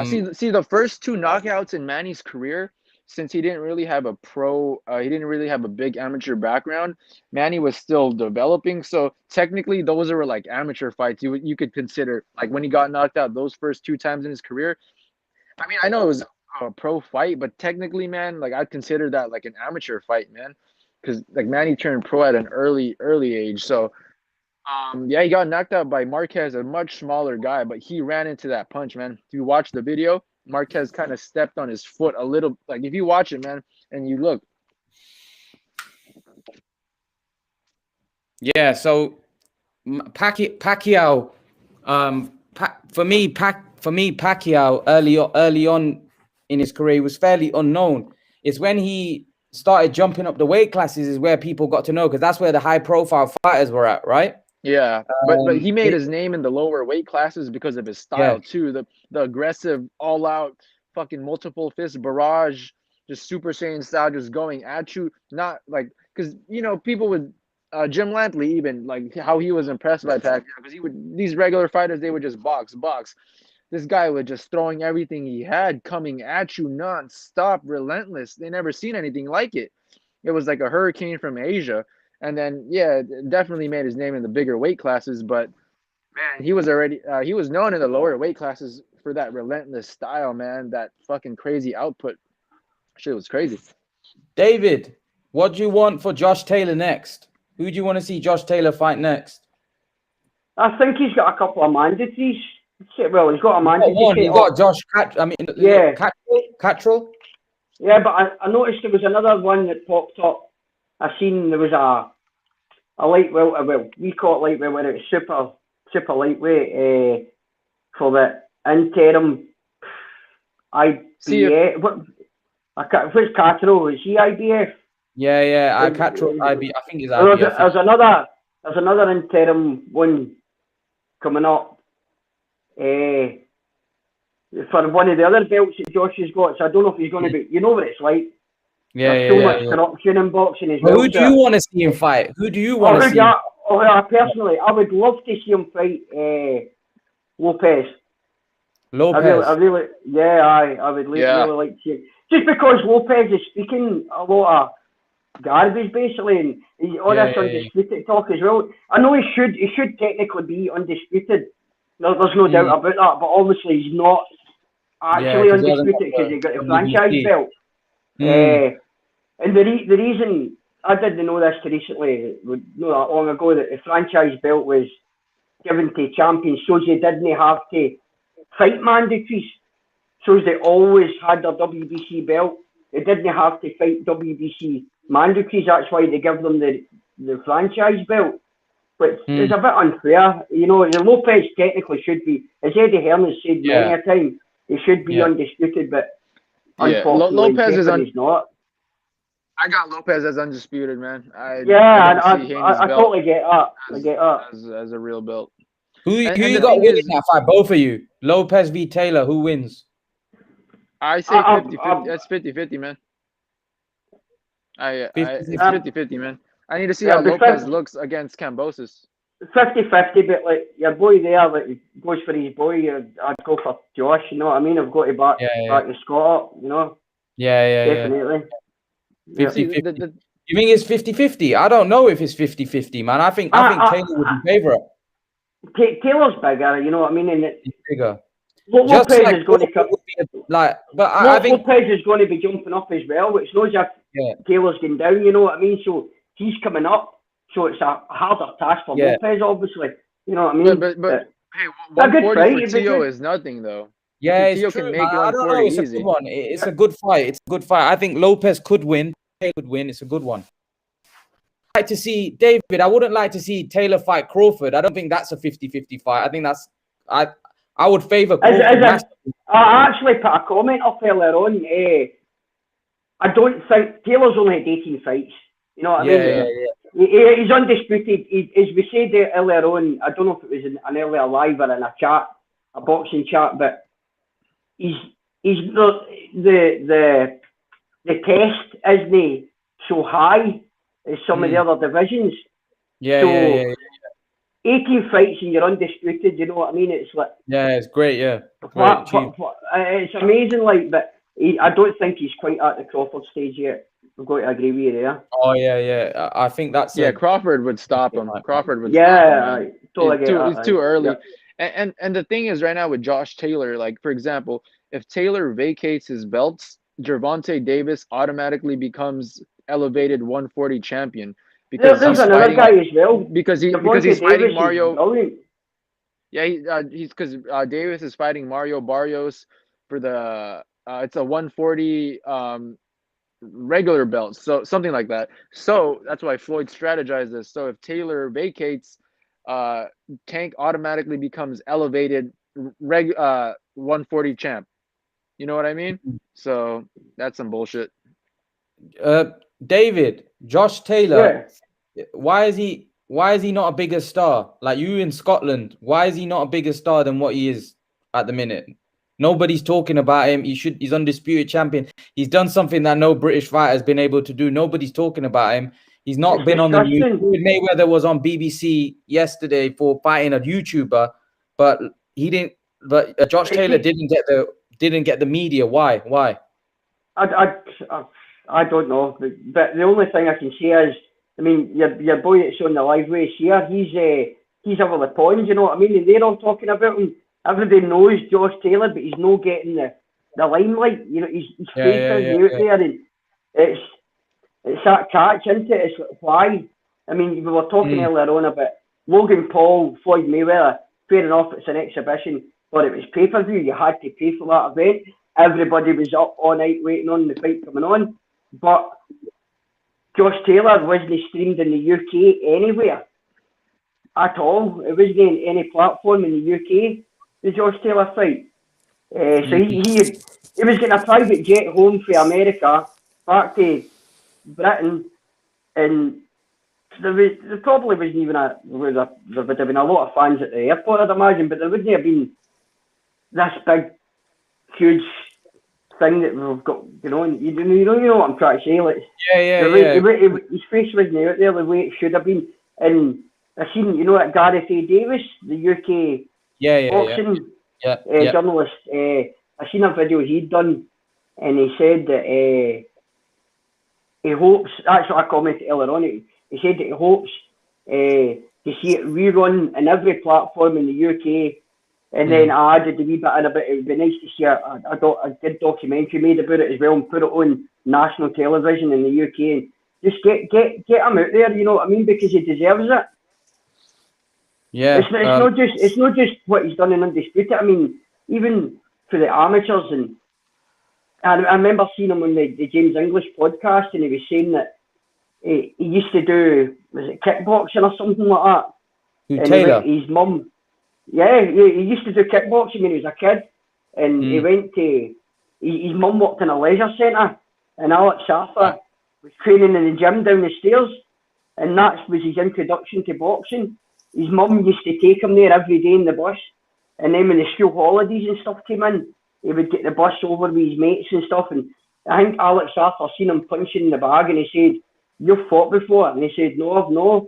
See the first two knockouts in Manny's career, since he didn't really have he didn't really have a big amateur background. Manny was still developing, so technically those are like amateur fights. You could consider like when he got knocked out those first two times in his career. I mean, I know it was a pro fight, but technically, man, like I'd consider that like an amateur fight, man, because like Manny turned pro at an early age. So yeah, he got knocked out by Marquez, a much smaller guy, but he ran into that punch, man. If you watch the video, Marquez kind of stepped on his foot a little. Like if you watch it, man, and you look.
Yeah, so Pacquiao, for me, Pacquiao early on in his career was fairly unknown. It's when he started jumping up the weight classes is where people got to know, because that's where the high profile fighters were at, right?
Yeah, but he made his name in the lower weight classes because of his style too. The aggressive, all out, fucking multiple fist barrage, just Super Saiyan style, just going at you. Not like because people would Jim Lampley even like how he was impressed by Pacquiao because these regular fighters they would just box. This guy was just throwing everything he had coming at you non-stop, relentless. They never seen anything like it. It was like a hurricane from Asia. And then, yeah, definitely made his name in the bigger weight classes. But, man, he was known in the lower weight classes for that relentless style, man, that fucking crazy output. Shit was crazy.
David, what do you want for Josh Taylor next? Who do you want to see Josh Taylor fight next?
I think he's got a couple of mandates. Well, he's got a mandate.
He's got Josh Cattrall.
Yeah, but I noticed there was another one that popped up. I seen there was a lightweight, well, we call it lightweight, where it's super lightweight for the interim IBF. What's Cattrall? Is he IBF?
Yeah. Cattrall IBF. I think he's IBF.
There's another interim one coming up for one of the other belts that Josh has got. So I don't know if he's going to be. You know what it's like. There's so much corruption in boxing as well.
Who do you want to see him fight? Who do you want to see?
Personally, I would love to see him fight Lopez.
Lopez.
I would really like to see it. Just because Lopez is speaking a lot of garbage, basically, and he's all this undisputed talk as well. I know he should technically be undisputed. There's no doubt about that, but obviously he's not actually undisputed because he got a franchise belt. And the reason, I didn't know this recently, not that long ago, that the franchise belt was given to champions shows they didn't have to fight mandatories. Shows they always had their WBC belt. They didn't have to fight WBC mandatories. That's why they give them the franchise belt. But it's a bit unfair. You know, Lopez technically should be, as Eddie Hearn has said many a time, he should be undisputed, but unfortunately
Lopez is
he's not.
I got Lopez as undisputed, man. I
totally get that. I get that.
As a real belt.
Who you got winning that fight? Both of you. Lopez v. Taylor. Who wins?
I say 50-50. That's 50-50, man. It's 50-50, man. I need to see how Lopez looks against Kambosos.
50-50, but like your boy there, like he goes for his boy. I'd go for Josh. You know what I mean? I've got to back the Scott up. You know. Definitely.
50-50. You think it's 50-50? I don't know if it's 50-50, man. I think Taylor would be favorite.
Taylor's bigger, you know what I mean? And
he's bigger.
Lopez is going to
I think
Lopez is going to be jumping up as well, which knows if Taylor's going down, you know what I mean? So he's coming up, so it's a harder task for Lopez, obviously. You know what I mean?
But hey, 140 for Tszyu is nothing, though.
Yeah, it's true. I don't know. It's a good one. It's a good fight. It's a good fight. I think Lopez could win. Taylor could win. It's a good one. I'd like to see David. I wouldn't like to see Taylor fight Crawford. I don't think that's a 50-50 fight. I think that's I would favor Crawford.
I actually put a comment up earlier on. I don't think Taylor's only had 18 fights. You know what I mean? He's undisputed. As we said earlier on, I don't know if it was an earlier live or in a chat, a boxing chat, but he's the test isn't so high as some of the other divisions. 18 fights and you're undisputed, you know what I mean? It's like
it's great,
it's amazing, like, but I don't think he's quite at the Crawford stage yet. I've got to agree with you there.
Oh I think that's
Crawford would stop him. Crawford would
stop him.
It's too early. And the thing is, right now with Josh Taylor, like, for example, if Taylor vacates his belts, Gervonta Davis automatically becomes elevated 140 champion because
there's another guy as well.
Because he's fighting Mario. He's because Davis is fighting Mario Barrios for the it's a 140 regular belt, so something like that. So that's why Floyd strategized this. So if Taylor vacates, Tank automatically becomes elevated 140 champ. You know what I mean? So that's some bullshit.
David, Josh Taylor, why is he not a bigger star? Like you in Scotland, why is he not a bigger star than what he is at the minute? Nobody's talking about him. He's undisputed champion. He's done something that no British fighter has been able to do. Nobody's talking about him. He's not been on the news. Floyd Mayweather was on BBC yesterday for fighting a YouTuber, but he didn't. But Josh Taylor didn't get the media. Why?
I don't know. But the only thing I can say is, I mean, your boy that's on the live race here, he's over the pond. You know what I mean? And they're all talking about him. Everybody knows Josh Taylor, but he's not getting the limelight. You know, he's faking out there, and it's that catch, isn't it? It's like, why? I mean, we were talking earlier on about Logan Paul, Floyd Mayweather. Fair enough, it's an exhibition, but it was pay-per-view. You had to pay for that event. Everybody was up all night waiting on the fight coming on. But Josh Taylor wasn't streamed in the UK anywhere at all. It wasn't in any platform in the UK. The Josh Taylor fight. So he was getting a private jet home from America back to Britain, and there probably wasn't even there would have been a lot of fans at the airport, I'd imagine, but there wouldn't have been this big, huge thing that we've got, you know. You know what I'm trying to say, like his face wasn't out there the way it should have been. And I seen, you know, that Gareth A. Davis, the UK boxing
Yeah.
journalist. I seen a video he'd done, and he said that he hopes. That's what I commented earlier on. He said that he hopes to see it rerun in every platform in the UK. And then I added a wee bit in about it would be nice to see a good documentary made about it as well and put it on national television in the UK and just get him out there, you know what I mean? Because he deserves it.
Yeah.
It's not just what he's done in Undisputed. I mean, even for the amateurs, and I remember seeing him on the James English podcast, and he was saying that he used to do, was it kickboxing or something like that?
Who,
and
Taylor?
His mum. Yeah, he used to do kickboxing when he was a kid, and he went to his mum worked in a leisure centre, and Alex Safa was training in the gym down the stairs, and that was his introduction to boxing. His mum used to take him there every day in the bus, and then when the school holidays and stuff came in, he would get the bus over with his mates and stuff. And I think Alex Safa seen him punching in the bag, and he said, "You've fought before?" And he said, "No, I've not."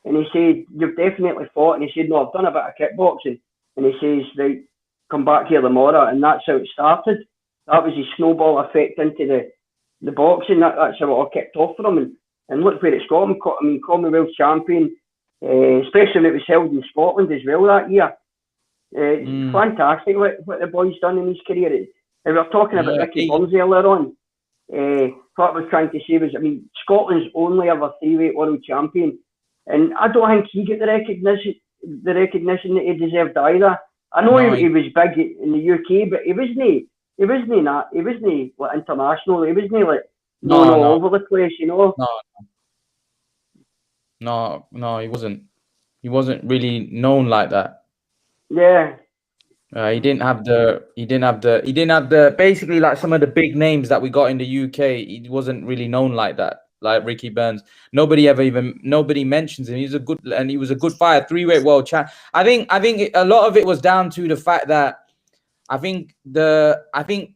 And he said, "You've definitely fought." And he said, "No, I've done a bit of kickboxing." And he says, "Right, come back here tomorrow." And that's how it started. That was his snowball effect into the boxing. That's how it all kicked off for him. And look where it's got him. I mean, Commonwealth champion, especially when it was held in Scotland as well that year. It's fantastic what the boy's done in his career. And we were talking about Ricky Burns earlier on. What I was trying to say was, I mean, Scotland's only ever 3-weight world champion. And I don't think he got the recognition that he deserved either. I know he was big in the UK, but he wasn't like international. He wasn't like all over the place, you know.
No, he wasn't. He wasn't really known like that.
Yeah.
He didn't have the basically like some of the big names that we got in the UK. He wasn't really known like that. Like Ricky Burns, nobody mentions him. He was a good fighter, 3-weight world champ. I think a lot of it was down to the fact that I think a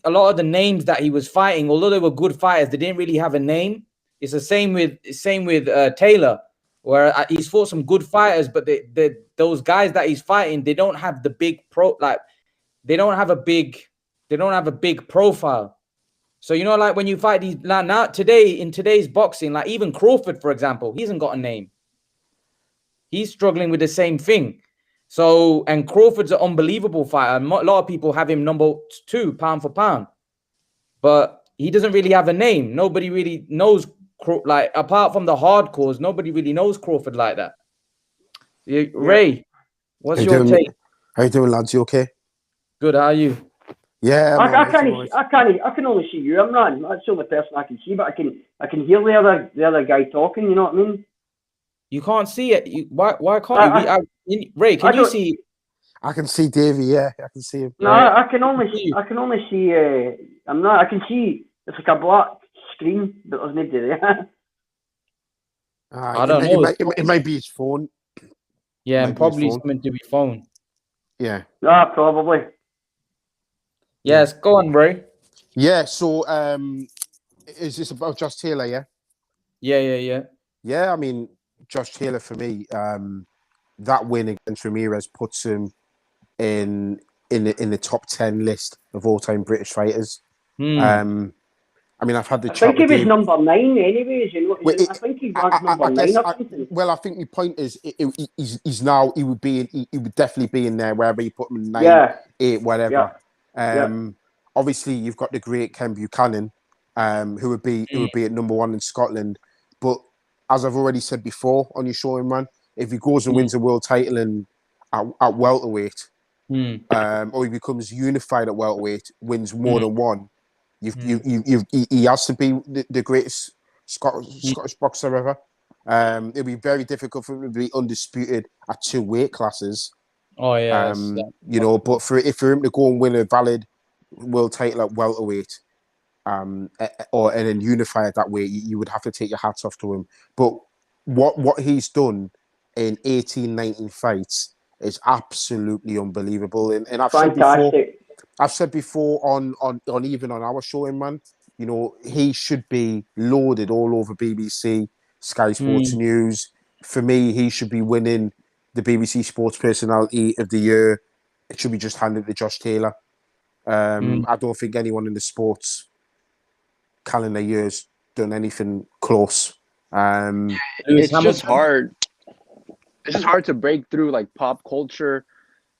lot of the names that he was fighting, although they were good fighters, they didn't really have a name. It's the same with Taylor, where he's fought some good fighters, but those guys that he's fighting, they don't have the big they don't have a big profile. So, you know, like when you fight these now in today's boxing, like even Crawford, for example, he hasn't got a name. He's struggling with the same thing. So, and Crawford's an unbelievable fighter. A lot of people have him number 2, pound for pound, but he doesn't really have a name. Nobody really knows, like, apart from the hardcores, nobody really knows Crawford like that. Ray, what's your take?
How you doing, lads? You okay?
Good. How are you?
Yeah,
I can only see you, Imran. That's the only person I can see, but I can hear the other guy talking. You know what I mean?
You can't see it. Why can't you? Ray, can you see?
I can see Davey. Yeah, I can see him.
No, I can only see. I can see. It's like a black screen, but there's nobody there.
I don't know. It might be his phone.
Yeah, and probably something to be phone.
Yeah.
Probably.
Yes, go on, Ray.
Yeah, so is this about Josh Taylor, yeah?
Yeah.
Yeah, I mean, Josh Taylor for me, that win against Ramirez puts him in the top 10 list of all-time British fighters. I mean, I've had the chat.
I think he was number 9 anyways. You know, I think he ranked number 9 or something.
Well, I think the point is, he's now, he would definitely be in there wherever you put him in 9, 8, whatever. Obviously, you've got the great Ken Buchanan, who would be at number 1 in Scotland. But as I've already said before on your show, man, if he goes and wins a world title at welterweight, or he becomes unified at welterweight, wins more than one, he has to be the greatest Scottish boxer ever. It'll be very difficult for him to be undisputed at 2 weight classes.
Oh yeah,
you know, but for him to go and win a valid world title at welterweight, and then unify it that way, you would have to take your hats off to him. But what he's done in 18, 19 fights is absolutely unbelievable. And I've said before on even on our show, man, you know, he should be loaded all over BBC, Sky Sports News. For me, he should be winning the BBC Sports Personality of the Year. it should be just handed to Josh Taylor. I don't think anyone in the sports calendar year's done anything close.
It's just hard. It's just hard to break through like pop culture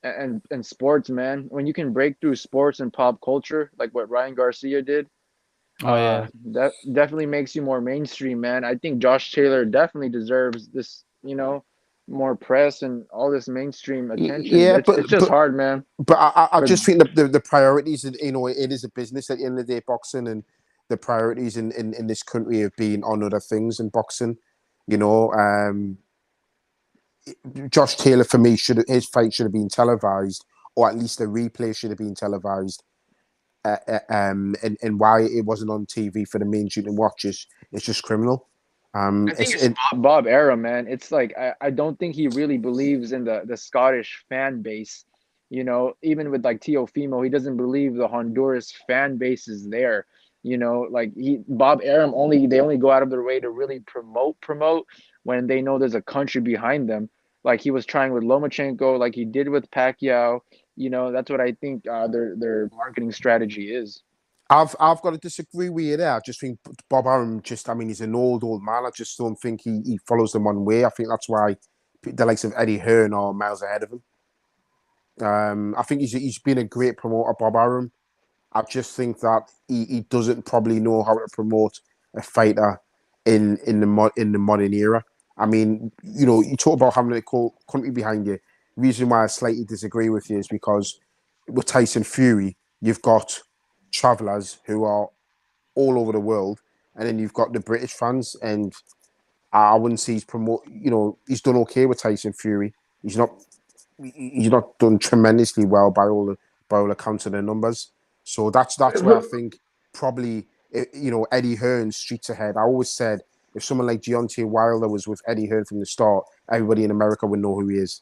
and sports, man. When you can break through sports and pop culture, like what Ryan Garcia did, that definitely makes you more mainstream, man. I think Josh Taylor definitely deserves this, more press and all this mainstream attention.
Yeah,
it's just hard, man.
But I just think the priorities, it is a business at the end of the day, boxing, and the priorities in this country have been on other things in boxing. Josh Taylor, for me, his fight should have been televised, or at least a replay should have been televised. And why it wasn't on TV for the mainstream to watch is just criminal.
I think it's Bob era, man. It's like I don't think he really believes in the Scottish fan base. Even with like Teofimo, he doesn't believe the Honduras fan base is there. Bob Arum they only go out of their way to really promote when they know there's a country behind them. Like he was trying with Lomachenko, like he did with Pacquiao. That's what I think their marketing strategy is.
I've got to disagree with you there. I just think Bob Arum he's an old man. I just don't think he follows them one way. I think that's why the likes of Eddie Hearn are miles ahead of him. I think he's been a great promoter, Bob Arum. I just think that he doesn't probably know how to promote a fighter in the modern era. I mean, you talk about having a cool country behind you. The reason why I slightly disagree with you is because with Tyson Fury, you've got travelers who are all over the world, and then you've got the British fans, and I wouldn't say he's he's done okay with Tyson Fury. He's not done tremendously well by all accounts of the numbers. So that's where I think probably Eddie Hearn's streets ahead. I always said if someone like Deontay Wilder was with Eddie Hearn from the start, everybody in America would know who he is.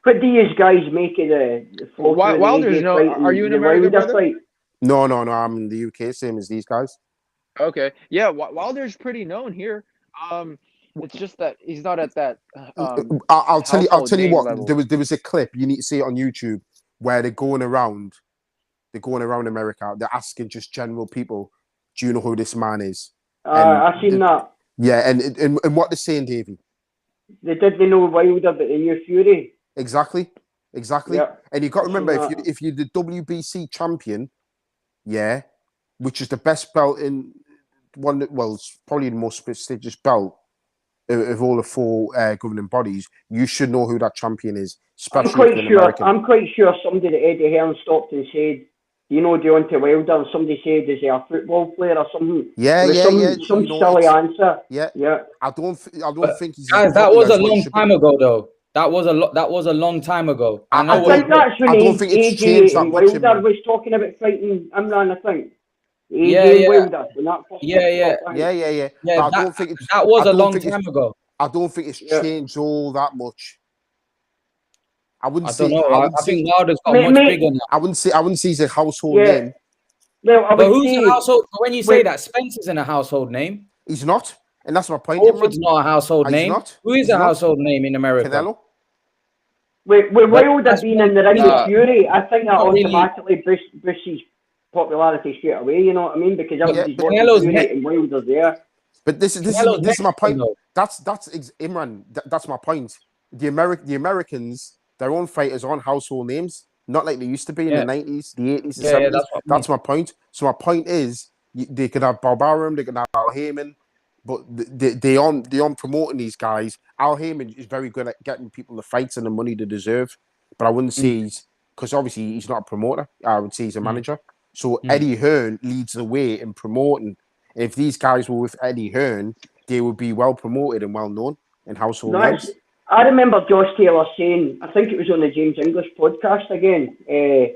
What do you guys make of the
Wilder's are you in America, brother?
No, I'm in the UK, same as these guys.
Okay, yeah, Wilder's pretty known here. It's just that he's not at that.
I'll tell you what.
Level.
There was a clip, you need to see it on YouTube, where they're going around America. They're asking just general people, "Do you know who this man is?"
I've seen that.
Yeah, and what they're saying, Davey.
They know Wilder, but they knew Fury.
Exactly. Yeah. And you've got to remember, if you're the WBC champion, yeah, which is the best belt in it's probably the most prestigious belt of all the four governing bodies, you should know who that champion is. Especially
I'm quite sure somebody that Eddie Hearn stopped and said, Deontay Wilder, and somebody said, is he a football player or something?
Yeah.
Some silly answer.
Yeah. I don't think he's.
Guys, that was a long time ago, though. That was a long time ago.
I think that's when AJ and Wilder was talking about fighting Imran, I think. AJ Wilder.
Yeah.
But I don't think that was a long time ago.
I don't think it's changed all that much. I think
Wilder's got much bigger now.
I wouldn't say he's a household name.
Well,
but who's a household? When you say that, Spence isn't a household name.
He's not, and that's my point.
Crawford's not a household name. Who is a household name in America?
Canelo.
With Wilder being in the ring with Fury, I think that automatically boosts his popularity straight away. You know what I mean? Because everybody's watching Fury and Wilder's there.
But this is my point. That's Imran. That's my point. The Americans, their own fighters are on household names, not like they used to be in the 90s, the 80s, the 70s. That's my point. So my point is, they could have Bob Arum, they could have Al Heyman, but they on promoting these guys. Al Heyman is very good at getting people the fights and the money they deserve, but I wouldn't say because obviously he's not a promoter. I would say he's a manager. So Eddie Hearn leads the way in promoting. And if these guys were with Eddie Hearn, they would be well promoted and well known in household names.
I remember Josh Taylor saying, I think it was on the James English podcast again, the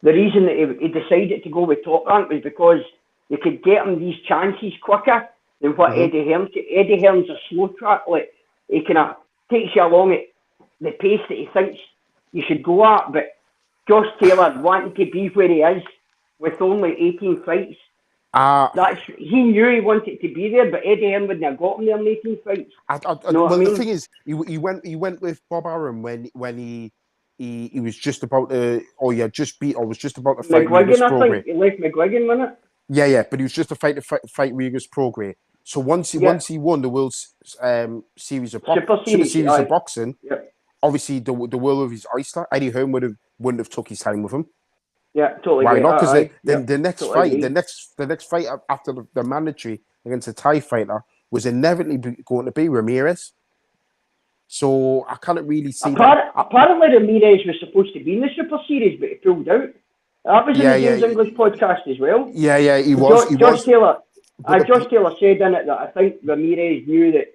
reason that he decided to go with Top Rank was because they could get him these chances quicker than what Eddie Hearn. Eddie Hearn's a slow track, like he kind of takes you along at the pace that he thinks you should go at, but Josh Taylor wanting to be where he is with only 18 fights, he knew he wanted to be there, but Eddie Hearn wouldn't have got him there in 18 fights.
The thing is, he went with Bob Arum when he he was just about to, or yeah, just beat, or was just about to fight
McGuigan, I think. He left McGuigan, wasn't it?
Yeah, but he was just to fight Regis Prograis. So once he won the World Series of Boxing, obviously the world of his oyster. Eddie Hearn wouldn't have took his time with him.
Yeah, totally.
Why not? Because the next fight after the mandatory against a Thai fighter was inevitably going to be Ramirez. So I can't really see that.
Apparently Ramirez was supposed to be in the Super Series, but he pulled out. That was in the James English podcast as well.
Yeah, he was.
Josh Taylor said in it that I think Ramirez knew that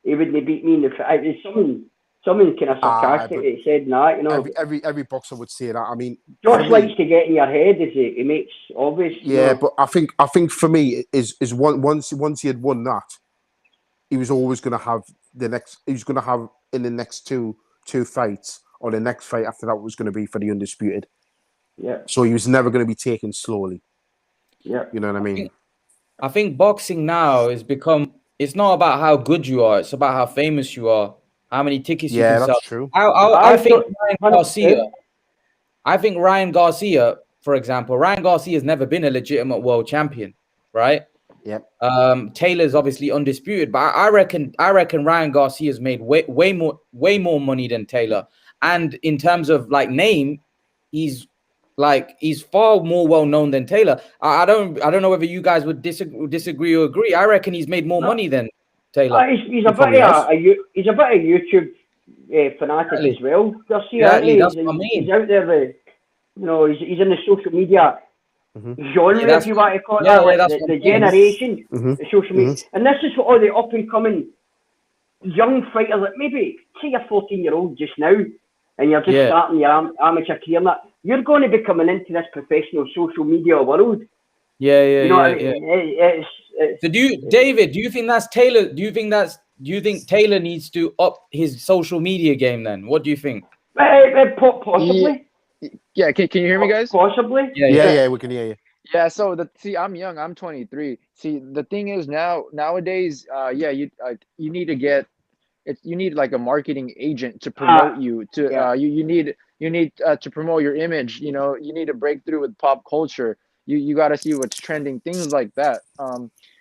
he wouldn't beat me in the fight. It was someone kind of sarcastic that said that, you know.
Every boxer would say that. I mean,
Josh likes to get in your head, as he makes obvious.
Yeah, but I think for me is once he had won that, he was always going to have the next. He was going to have in the next two fights, or the next fight after that was going to be for the undisputed.
Yeah.
So he was never going to be taken slowly.
Yeah.
You know what I mean?
I think boxing now has become. It's not about how good you are. It's about how famous you are. How many tickets you can sell.
Yeah, that's true.
I think Ryan Garcia, for example, Ryan Garcia has never been a legitimate world champion, right?
Yep.
Taylor's obviously undisputed, but I reckon Ryan Garcia's made way more money than Taylor. And in terms of like name, he's far more well known than Taylor. I don't know whether you guys would disagree or agree. I reckon he's made more money than Taylor.
He's a bit of YouTube fanatic as well. Garcia,
that's what I mean.
He's out there, you know, he's in the social media genre, if you want to call it the generation, the social media. And this is what all the up and coming young fighters, like maybe say you're 14-year-old just now, and you're just starting your amateur career, and that you're going to be coming into this professional social media world.
So do you think that's Taylor? Do you think Taylor needs to up his social media game then? What do you think?
Possibly.
Yeah, can you hear me, guys?
Possibly.
Yeah, we can hear you.
Yeah, so I'm young. I'm 23. See, the thing is nowadays, you need to get you need like a marketing agent to promote you. You need to promote your image. You know, you need to break through with pop culture. You got to see what's trending, things like that.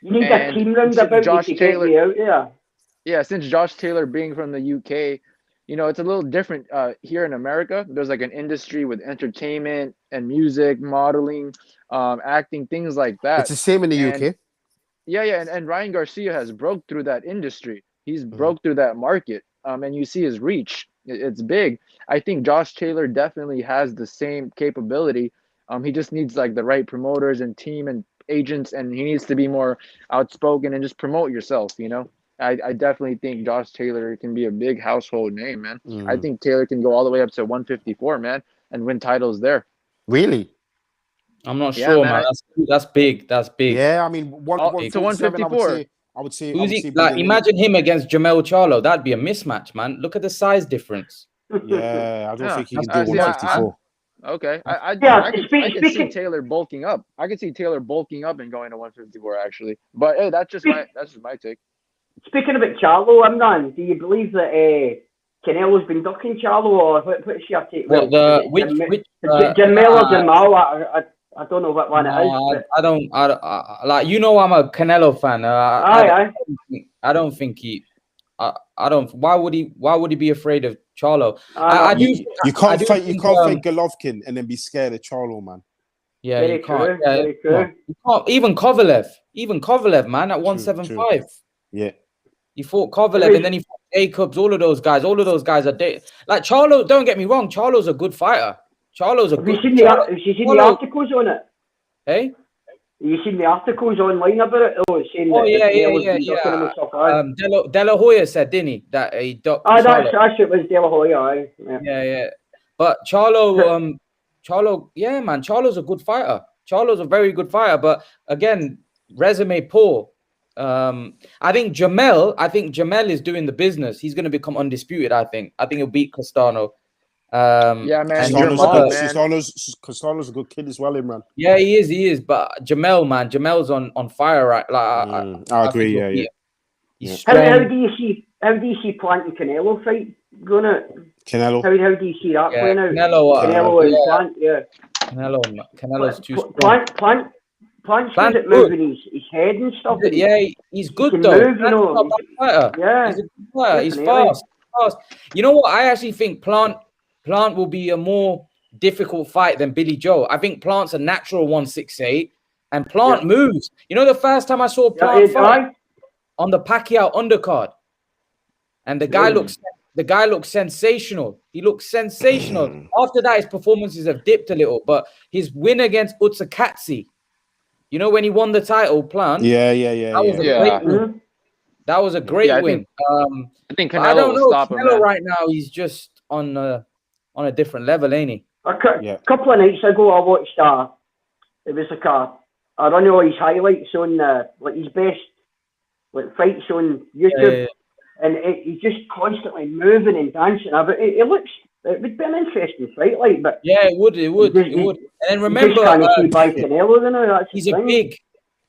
You need a team round about Josh Taylor.
Yeah, since Josh Taylor being from the UK, you know, it's a little different here in America. There's like an industry with entertainment and music, modeling, acting, things like that.
It's the same in the UK.
Yeah, and Ryan Garcia has broke through that industry. He's broke through that market, and you see his reach. It's big. I think Josh Taylor definitely has the same capability. He just needs like the right promoters and team and agents, and he needs to be more outspoken and just promote yourself, you know? I definitely think Josh Taylor can be a big household name, man. I think Taylor can go all the way up to 154, man, and win titles there.
Really?
I'm not sure, man. That's big. That's big.
Yeah, I mean,
to 154.
I would say
imagine him against Jamel Charlo. That'd be a mismatch, man. Look at the size difference.
Yeah, I don't think he can do 154.
Okay, I can see Taylor bulking up. I can see Taylor bulking up and going to 154 actually. But hey, that's just my take.
Speaking about Charlo, Imran, do you believe that Canelo's been ducking Charlo, or what's your take?
Well,
Jamel or Jamal? I don't know what one it is.
I don't like, you know, I'm a Canelo fan. I don't think he. I don't. Why would he be afraid of Charlo?
You can't fight Golovkin and then be scared of Charlo, man.
Yeah,
very
you can't.
Very true.
You can't. Even Kovalev, man, at 175.
Yeah.
He fought Kovalev and then he fought Jacobs. All of those guys are like Charlo. Don't get me wrong. Charlo's a good fighter. Have you seen
the articles on it?
Hey?
Have you seen the articles online about it? Saying
De La Hoya said, didn't he, that he ducked
Charlo. It was De La Hoya.
Yeah. But Charlo, yeah, man, Charlo's a good fighter. Charlo's a very good fighter, but again, resume poor. I think Jamel is doing the business. He's going to become undisputed. I think he'll beat Castano.
Yeah, man.
Castano's a good kid as well, Imran.
Yeah, he is. But Jamel's on fire, right? Like,
I agree. Yeah.
He's
how do you see Plant and Canelo fight? gonna?
Canelo.
How do you see that playing out?
Canelo
and
yeah.
Plant, yeah.
Canelo's too strong.
Plant's good at moving his head and stuff.
Yeah, he's good
can
though.
Move, you know.
Yeah, he's a good fighter. He's fast. You know what? I actually think Plant will be a more difficult fight than Billy Joe. I think Plant's a natural 168, and Plant moves. You know, the first time I saw Plant fight on the Pacquiao undercard, and the guy looks sensational. He looks sensational. After that, his performances have dipped a little, but his win against Utsakatsi, you know, when he won the title, Plant. That was a great win. That was a great win.
I think Canelo
I don't know.
stop him,
Canelo right now, he's just on a different level, ain't he?
A couple of nights ago, I watched it was like I don't know his highlights on like his best fights on YouTube, and he's just constantly moving and dancing. But it would be an interesting fight, like. But
yeah, it would. And then remember,
Canelo,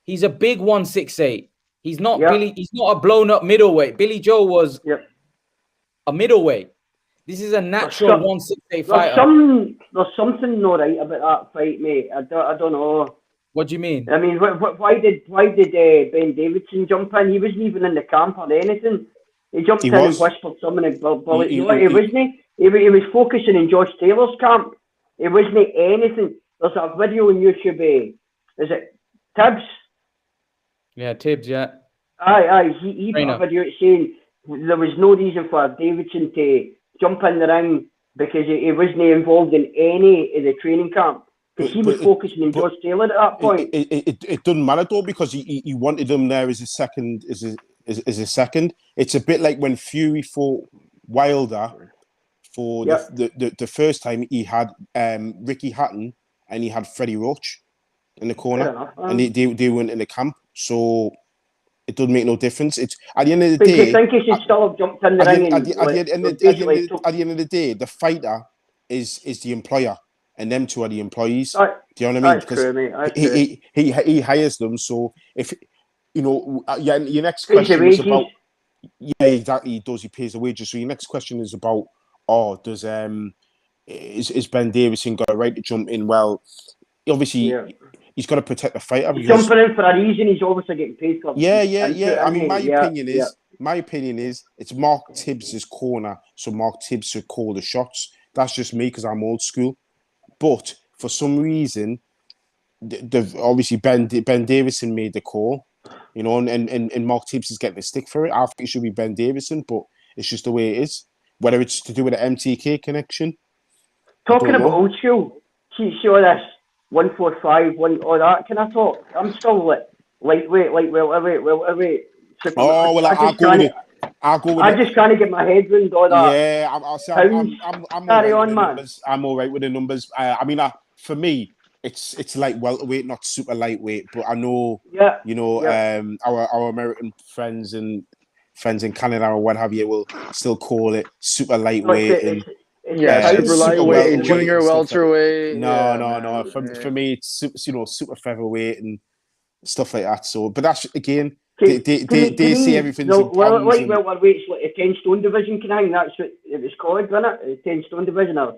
he's a big 168. He's not Billy. He's not a blown up middleweight. Billy Joe was a middleweight. This is a natural 168 fighter.
There's something not right about that fight, mate. I don't know.
What do you mean?
I mean, why did Ben Davidson jump in? He wasn't even in the camp or anything. He jumped in and whispered something and he wasn't. He was focusing in Josh Taylor's camp. It wasn't anything. There's a video on YouTube. Is it Tibbs?
Yeah, Tibbs. Yeah.
Aye. He put a video saying there was no reason for Davidson to jump in the ring because he wasn't involved in any of the training camp. Because he was focusing on Josh Taylor at that point.
It doesn't matter though, because he wanted him there as a second. As a second, it's a bit like when Fury fought Wilder for the first time. He had Ricky Hatton and he had Freddie Roach in the corner, and they weren't in the camp, so it doesn't make no difference. It's at the end of the day.
Do you think he should still have jumped in the ring?
At the end of the day, the fighter is the employer, and them two are the employees. Do you know what I mean? Because he hires them. So if you know, your next question is about. Yeah, exactly. He does. He pays the wages. So your next question is about. Does is Ben Davison got a right to jump in? Well, obviously. Yeah. He's got to protect the fighter.
He's jumping in for a reason. He's obviously getting paid for.
Yeah. I mean, my opinion is it's Mark Tibbs' corner, so Mark Tibbs should call the shots. That's just me because I'm old school. But for some reason, obviously Ben Davison made the call, you know, and Mark Tibbs is getting the stick for it. I think it should be Ben Davison, but it's just the way it is. Whether it's to do with the MTK connection.
Talking about old school, see all this. 145, all that. Can I talk? I'm still lightweight.
Oh well, I'll go with it.
I just trying to get my head around all that.
Yeah, I'm
carry on, man.
I'm all right with the numbers. I mean, for me, it's like welterweight, not super lightweight. But I know, our American friends in Canada or what have you will still call it super lightweight.
Super lightweight, junior welterweight.
No. For me, it's super featherweight and stuff like that. So, but that's again, they see everything's in pounds.
Welterweight's like a 10-stone division, kind of thing. That's what it was called, wasn't it? A 10-stone division or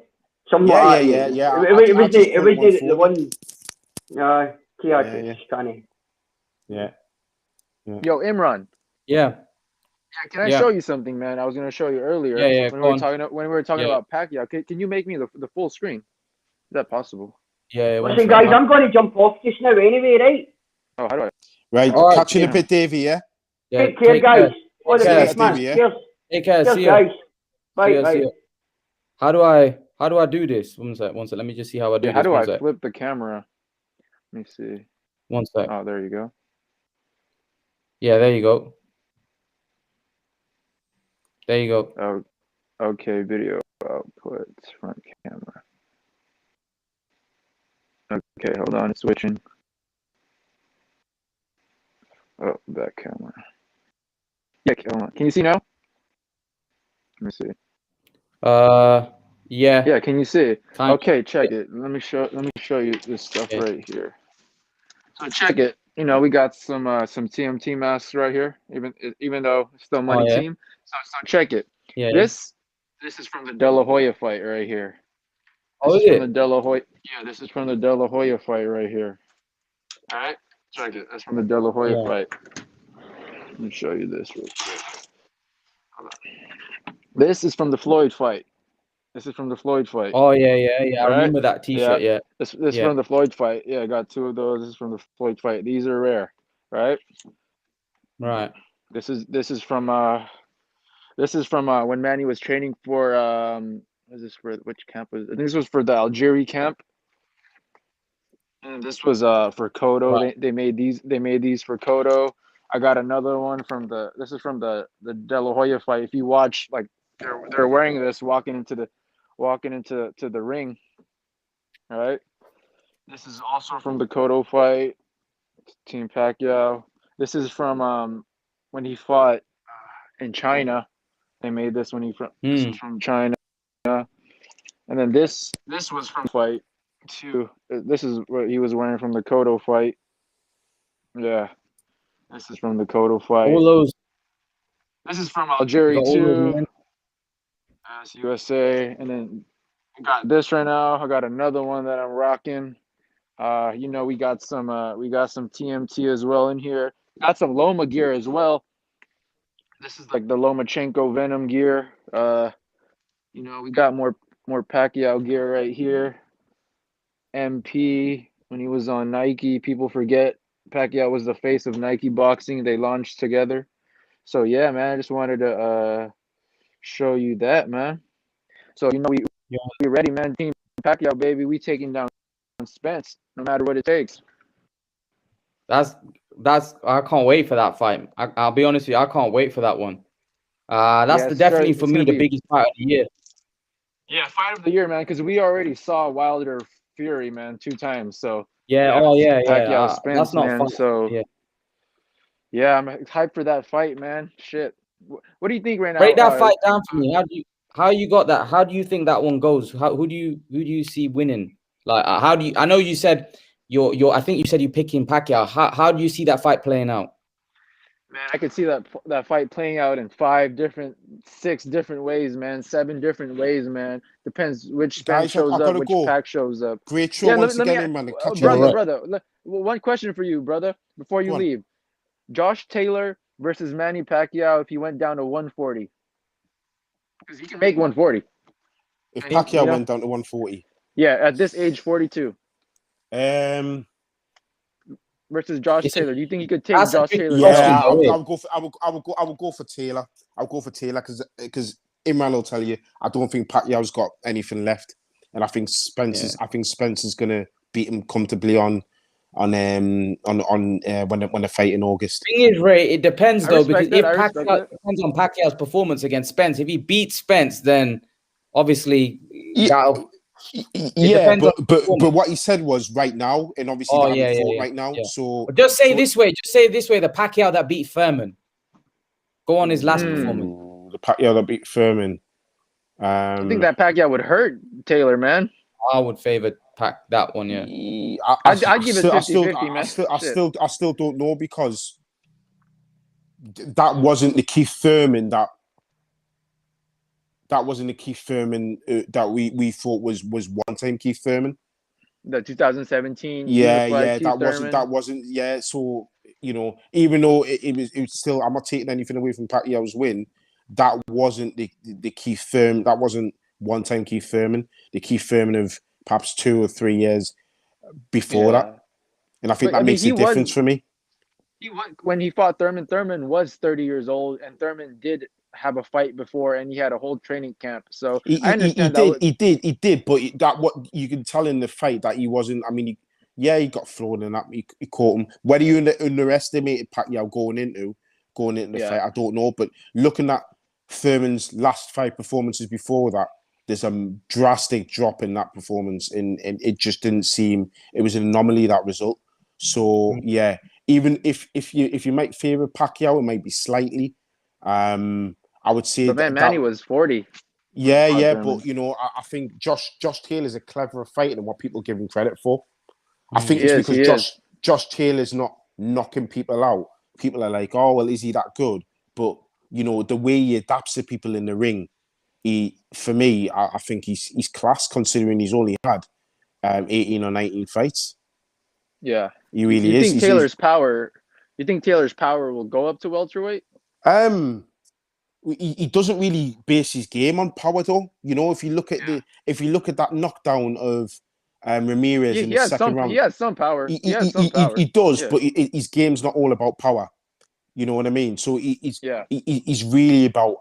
something.
Yeah.
It was the one.
Yeah.
Yo, Imran.
Yeah.
Can I show you something, man? I was going to show you earlier. When we were talking about Pacquiao. Can you make me the full screen? Is that possible?
Yeah.
Listen, guys, I'm going to jump off just now anyway, right?
Oh, how do I?
Right, catch you in a bit, Davey. Yeah.
Take care, guys. All the best, man.
Cheers.
Take care. See you,
guys. Bye.
See you. How do I do this? One sec. Let me just see how I do this.
How do I flip the camera? Let me see.
One sec.
Oh, there you go.
Yeah, there you go. There you go.
Oh, okay. Video output, front camera. Okay, hold on. It's switching. Oh, back camera. Yeah, hold on. Can you see now? Let me see.
Yeah.
Yeah, can you see? Okay, check it. Let me show you this stuff right here. So check it. You know, we got some TMT masks right here, even though it's still money team. So check it.
Yeah.
This This is from the De La Hoya fight right here.
Oh,
This
is
is from
it?
the De La Hoya. Yeah, this is from the De La Hoya fight right here. All right, check it. That's from the De La Hoya
Yeah.
fight. Let me show you this real quick. Hold on. This is from the Floyd fight. This is from the Floyd fight.
Oh, yeah. I
All right.
remember that
Yeah.
T-shirt. Yeah.
This
Yeah.
from the Floyd fight. Yeah, I got 2 of those. This is from the Floyd fight. These are rare, right?
Right.
This is from when Manny was training for was this for which camp was? I think this was for the Algeria camp. And this was for Kodo.
Right.
They made these for Kodo. I got another one from this is from the De La Hoya fight. If you watch, like they're wearing this walking into the ring. All right. This is also from the Kodo fight. Team Pacquiao. This is from when he fought in China. They made this when this is from China. And then this was from fight too. This is what he was wearing from the Kodo fight. Yeah. This is from the Kodo fight.
All those.
This is from
You
Algeria
got all those
too.
men.
That's USA. And then I got this right now. I got another one that I'm rocking. We got some TMT as well in here. Got some Loma gear as well. This is like the Lomachenko Venom gear. We got more Pacquiao gear right here. MP when he was on Nike. People forget Pacquiao was the face of Nike boxing. They launched together. So yeah, man, I just wanted to show you that, man. So we ready, man. Team Pacquiao, baby. We taking down Spence no matter what it takes.
That's I can't wait for that fight. I'll be honest with you, I can't wait for that one. That's definitely for me the biggest fight of the year.
Yeah, fight of the year, man, because we already saw Wilder Fury, man, 2 times. So
Pacquiao,
Spence,
that's not
man.
fun.
So yeah, I'm hyped for that fight, man. Shit, what do you think right now?
Break that fight down for me. How you got that? How do you think that one goes? Who do you see winning? Like how do you? I know you said I think you said you're picking Pacquiao. How do you see that fight playing out?
Man, I could see that fight playing out in 6 different ways, man. 7 different ways, man. Depends which Spence shows up, which Pac shows up.
Great show once again, man.
Brother. One question for you, brother, before you leave. Josh Taylor versus Manny Pacquiao if he went down to 140. Because he can make 140.
If Pacquiao went down to 140.
Yeah, at this age, 42. Versus Josh Taylor. Do you think he could take Josh Taylor?
Yeah, I would go for Taylor. I'll go for Taylor because Imran will tell you I don't think Pacquiao's got anything left, and I think Spence is gonna beat him comfortably on when the fight in August.
The thing is, Ray, it depends though, because if Pacquiao depends on Pacquiao's performance against Spence. If he beats Spence, then obviously
but what he said was right now, and obviously right now. Yeah. So
but just say this way, the Pacquiao that beat Thurman. Go on his last performance.
The Pacquiao that beat Thurman.
I think that Pacquiao would hurt Taylor, man.
I would favor that one, yeah.
I'd give it 50-50, man.
I still don't know because that wasn't the Keith Thurman that wasn't the Keith Thurman that we thought was one-time Keith Thurman.
The 2017.
That wasn't. Yeah, so even though it was still, I'm not taking anything away from Pacquiao's win. That wasn't the Keith Thurman. That wasn't one-time Keith Thurman. The Keith Thurman of perhaps 2 or 3 years before that, and I think that makes a difference for me.
When he fought Thurman, Thurman was 30 years old, and Thurman did have a fight before, and he had a whole training camp. So I understand
he did, but that what you can tell in the fight that he wasn't. I mean, he got thrown and that he caught him. Whether you underestimated Pacquiao going into the fight, I don't know. But looking at Thurman's last 5 performances before that, there's a drastic drop in that performance, and it just didn't seem. It was an anomaly, that result. So yeah, even if you might favour Pacquiao, it might be slightly. I would say
Manny was 40.
Yeah, but I think Josh Taylor is a cleverer fighter than what people give him credit for. I think it's because Josh Taylor's not knocking people out. People are like, oh well, is he that good? But the way he adapts to people in the ring, for me, I think he's class considering he's only had 18 or 19 fights.
Yeah.
He really
you
is.
Think Taylor's power? You think Taylor's power will go up to welterweight?
He doesn't really base his game on power though. You know, if you look at that knockdown of Ramirez in the second round,
he has some power.
He does,
yeah.
but his game's not all about power. You know what I mean? So he's really about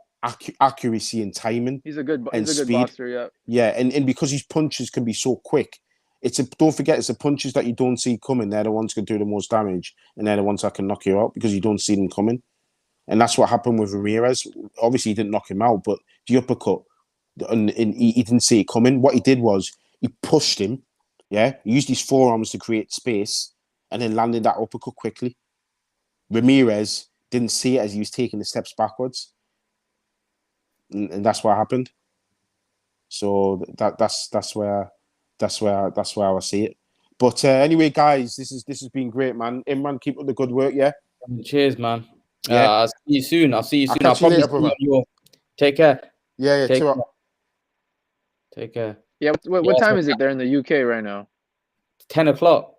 accuracy and timing.
He's a good
speed.
boxer, yeah.
Yeah, and because his punches can be so quick, don't forget it's the punches that you don't see coming. They're the ones that can do the most damage, and they're the ones that can knock you out because you don't see them coming. And that's what happened with Ramirez. Obviously, he didn't knock him out, but the uppercut, and he didn't see it coming. What he did was he pushed him. Yeah, he used his forearms to create space, and then landed that uppercut quickly. Ramirez didn't see it as he was taking the steps backwards, and that's what happened. So that's where I see it. But anyway, guys, this has been great, man. Imran, keep up the good work. Yeah.
Cheers, man.
Yeah.
I'll see you soon.
I'll
probably
catch you later, brother.
Take care.
Yeah.
Take care.
Yeah. What time is it there in the UK right now?
10 o'clock.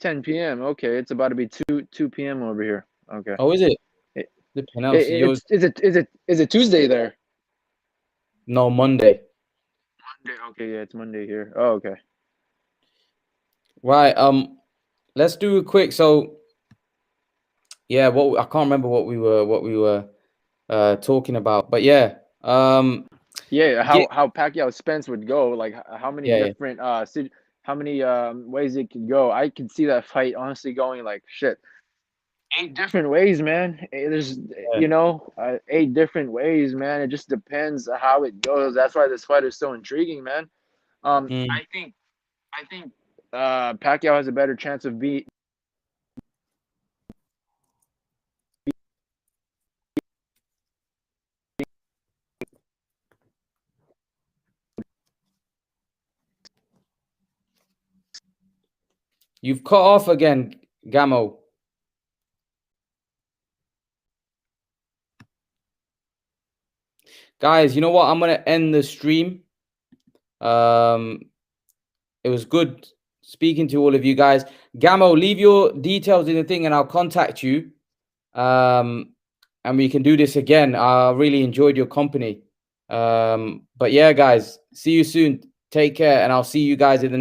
10 p.m. Okay, it's about to be 2 p.m. over here. Okay.
Oh, is it?
Is it Tuesday there?
No, Monday.
Monday. Okay, yeah, it's Monday here. Oh, okay.
Right. Let's do a quick. So, yeah. I can't remember what we were talking about, but yeah.
Yeah. How Pacquiao Spence would go? Like how many different how many ways it could go? I could see that fight honestly going like shit. 8 different ways, man. There's 8 different ways, man. It just depends how it goes. That's why this fight is so intriguing, man. I think Pacquiao has a better chance of beat.
You've cut off again, Gamo. Guys, you know what? I'm gonna end the stream. It was good speaking to all of you guys. Gamo, leave your details in the thing, and I'll contact you. And we can do this again. I really enjoyed your company. But yeah, guys, see you soon. Take care, and I'll see you guys in the next.